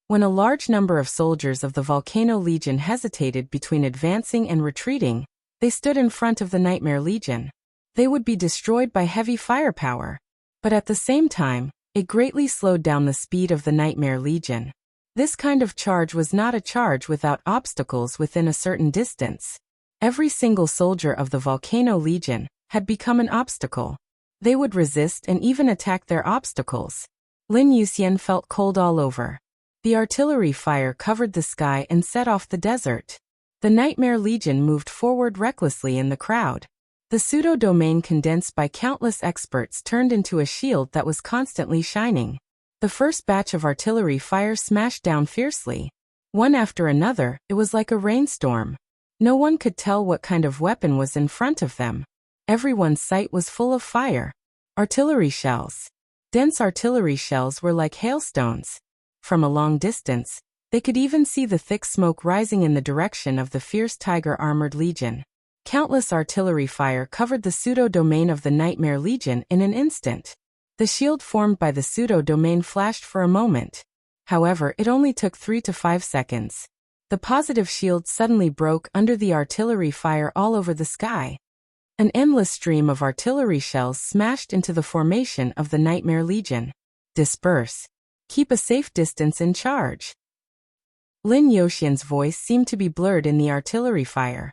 When a large number of soldiers of the Volcano Legion hesitated between advancing and retreating, they stood in front of the Nightmare Legion. They would be destroyed by heavy firepower. But at the same time, it greatly slowed down the speed of the Nightmare Legion. This kind of charge was not a charge without obstacles within a certain distance. Every single soldier of the Volcano Legion had become an obstacle. They would resist and even attack their obstacles. Lin Yuxian felt cold all over. The artillery fire covered the sky and set off the desert. The Nightmare Legion moved forward recklessly in the crowd. The pseudo-domain condensed by countless experts turned into a shield that was constantly shining. The first batch of artillery fire smashed down fiercely. One after another, it was like a rainstorm. No one could tell what kind of weapon was in front of them. Everyone's sight was full of fire. Artillery shells. Dense artillery shells were like hailstones. From a long distance, they could even see the thick smoke rising in the direction of the fierce tiger-armored legion. Countless artillery fire covered the pseudo-domain of the Nightmare Legion in an instant. The shield formed by the pseudo-domain flashed for a moment. However, it only took 3 to 5 seconds. The positive shield suddenly broke under the artillery fire all over the sky. An endless stream of artillery shells smashed into the formation of the Nightmare Legion. Disperse. Keep a safe distance and charge. Lin Yuxian's voice seemed to be blurred in the artillery fire.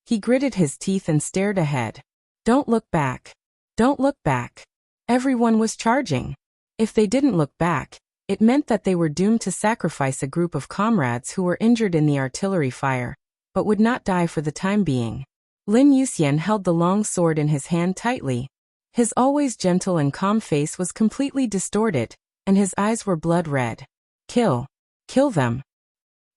He gritted his teeth and stared ahead. Don't look back. Don't look back. Everyone was charging. If they didn't look back, it meant that they were doomed to sacrifice a group of comrades who were injured in the artillery fire, but would not die for the time being. Lin Yuxian held the long sword in his hand tightly. His always gentle and calm face was completely distorted, and his eyes were blood red. Kill. Kill them.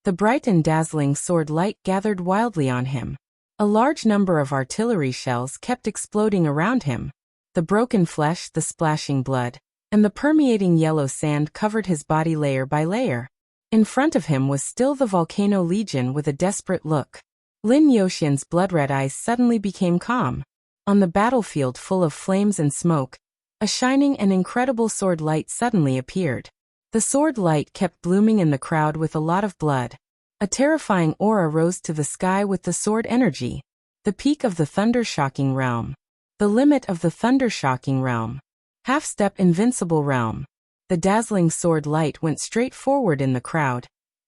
The bright and dazzling sword light gathered wildly on him. A large number of artillery shells kept exploding around him. The broken flesh, the splashing blood, and the permeating yellow sand covered his body layer by layer. In front of him was still the Volcano Legion with a desperate look. Lin Yuxian's blood-red eyes suddenly became calm. On the battlefield full of flames and smoke, a shining and incredible sword light suddenly appeared. The sword light kept blooming in the crowd with a lot of blood. A terrifying aura rose to the sky with the sword energy. The peak of the thunder-shocking realm. The limit of the thunder-shocking realm. Half-step invincible realm. The dazzling sword light went straight forward in the crowd,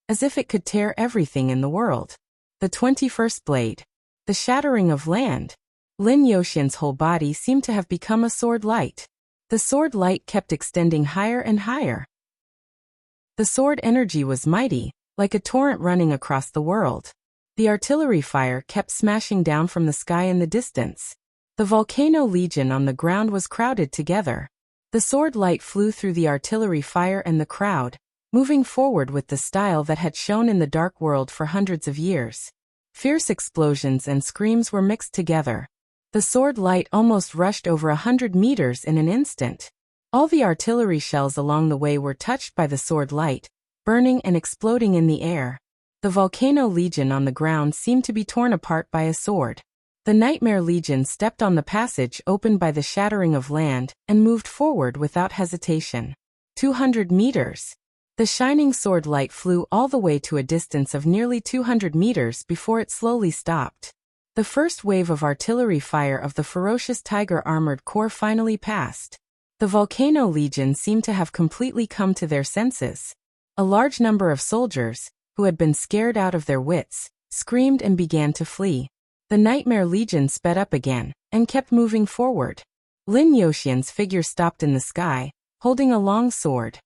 as if it could tear everything in the world. The 21st blade. The shattering of land. Lin Yuxian's whole body seemed to have become a sword light. The sword light kept extending higher and higher. The sword energy was mighty, like a torrent running across the world. The artillery fire kept smashing down from the sky in the distance. The Volcano Legion on the ground was crowded together. The sword light flew through the artillery fire and the crowd, moving forward with the style that had shone in the dark world for hundreds of years. Fierce explosions and screams were mixed together. The sword light almost rushed over 100 meters in an instant. All the artillery shells along the way were touched by the sword light, burning and exploding in the air. The Volcano Legion on the ground seemed to be torn apart by a sword. The Nightmare Legion stepped on the passage opened by the shattering of land and moved forward without hesitation. 200 meters. The shining sword light flew all the way to a distance of nearly 200 meters before it slowly stopped. The first wave of artillery fire of the ferocious tiger armored corps finally passed. The Volcano Legion seemed to have completely come to their senses. A large number of soldiers, who had been scared out of their wits, screamed and began to flee. The Nightmare Legion sped up again, and kept moving forward. Lin Yuxian's figure stopped in the sky, holding a long sword.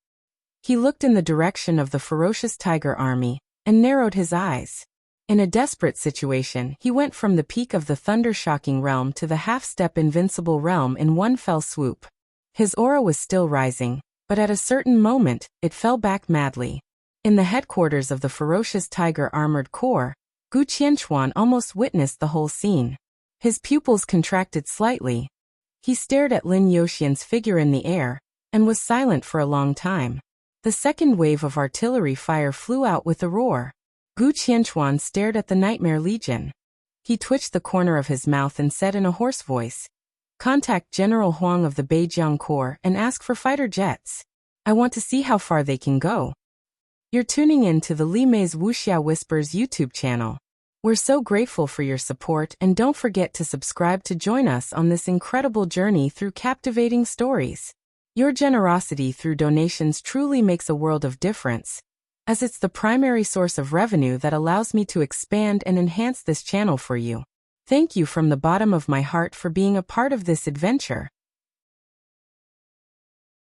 He looked in the direction of the ferocious tiger army, and narrowed his eyes. In a desperate situation, he went from the peak of the thunder-shocking realm to the half-step invincible realm in one fell swoop. His aura was still rising, but at a certain moment, it fell back madly. In the headquarters of the ferocious tiger armored corps, Gu Qianchuan almost witnessed the whole scene. His pupils contracted slightly. He stared at Lin Yuxian's figure in the air, and was silent for a long time. The second wave of artillery fire flew out with a roar. Gu Qianchuan stared at the Nightmare Legion. He twitched the corner of his mouth and said in a hoarse voice, "Contact General Huang of the Beijiang Corps and ask for fighter jets. I want to see how far they can go." You're tuning in to the Li Mei's Wuxia Whispers YouTube channel. We're so grateful for your support, and don't forget to subscribe to join us on this incredible journey through captivating stories. Your generosity through donations truly makes a world of difference, as it's the primary source of revenue that allows me to expand and enhance this channel for you. Thank you from the bottom of my heart for being a part of this adventure.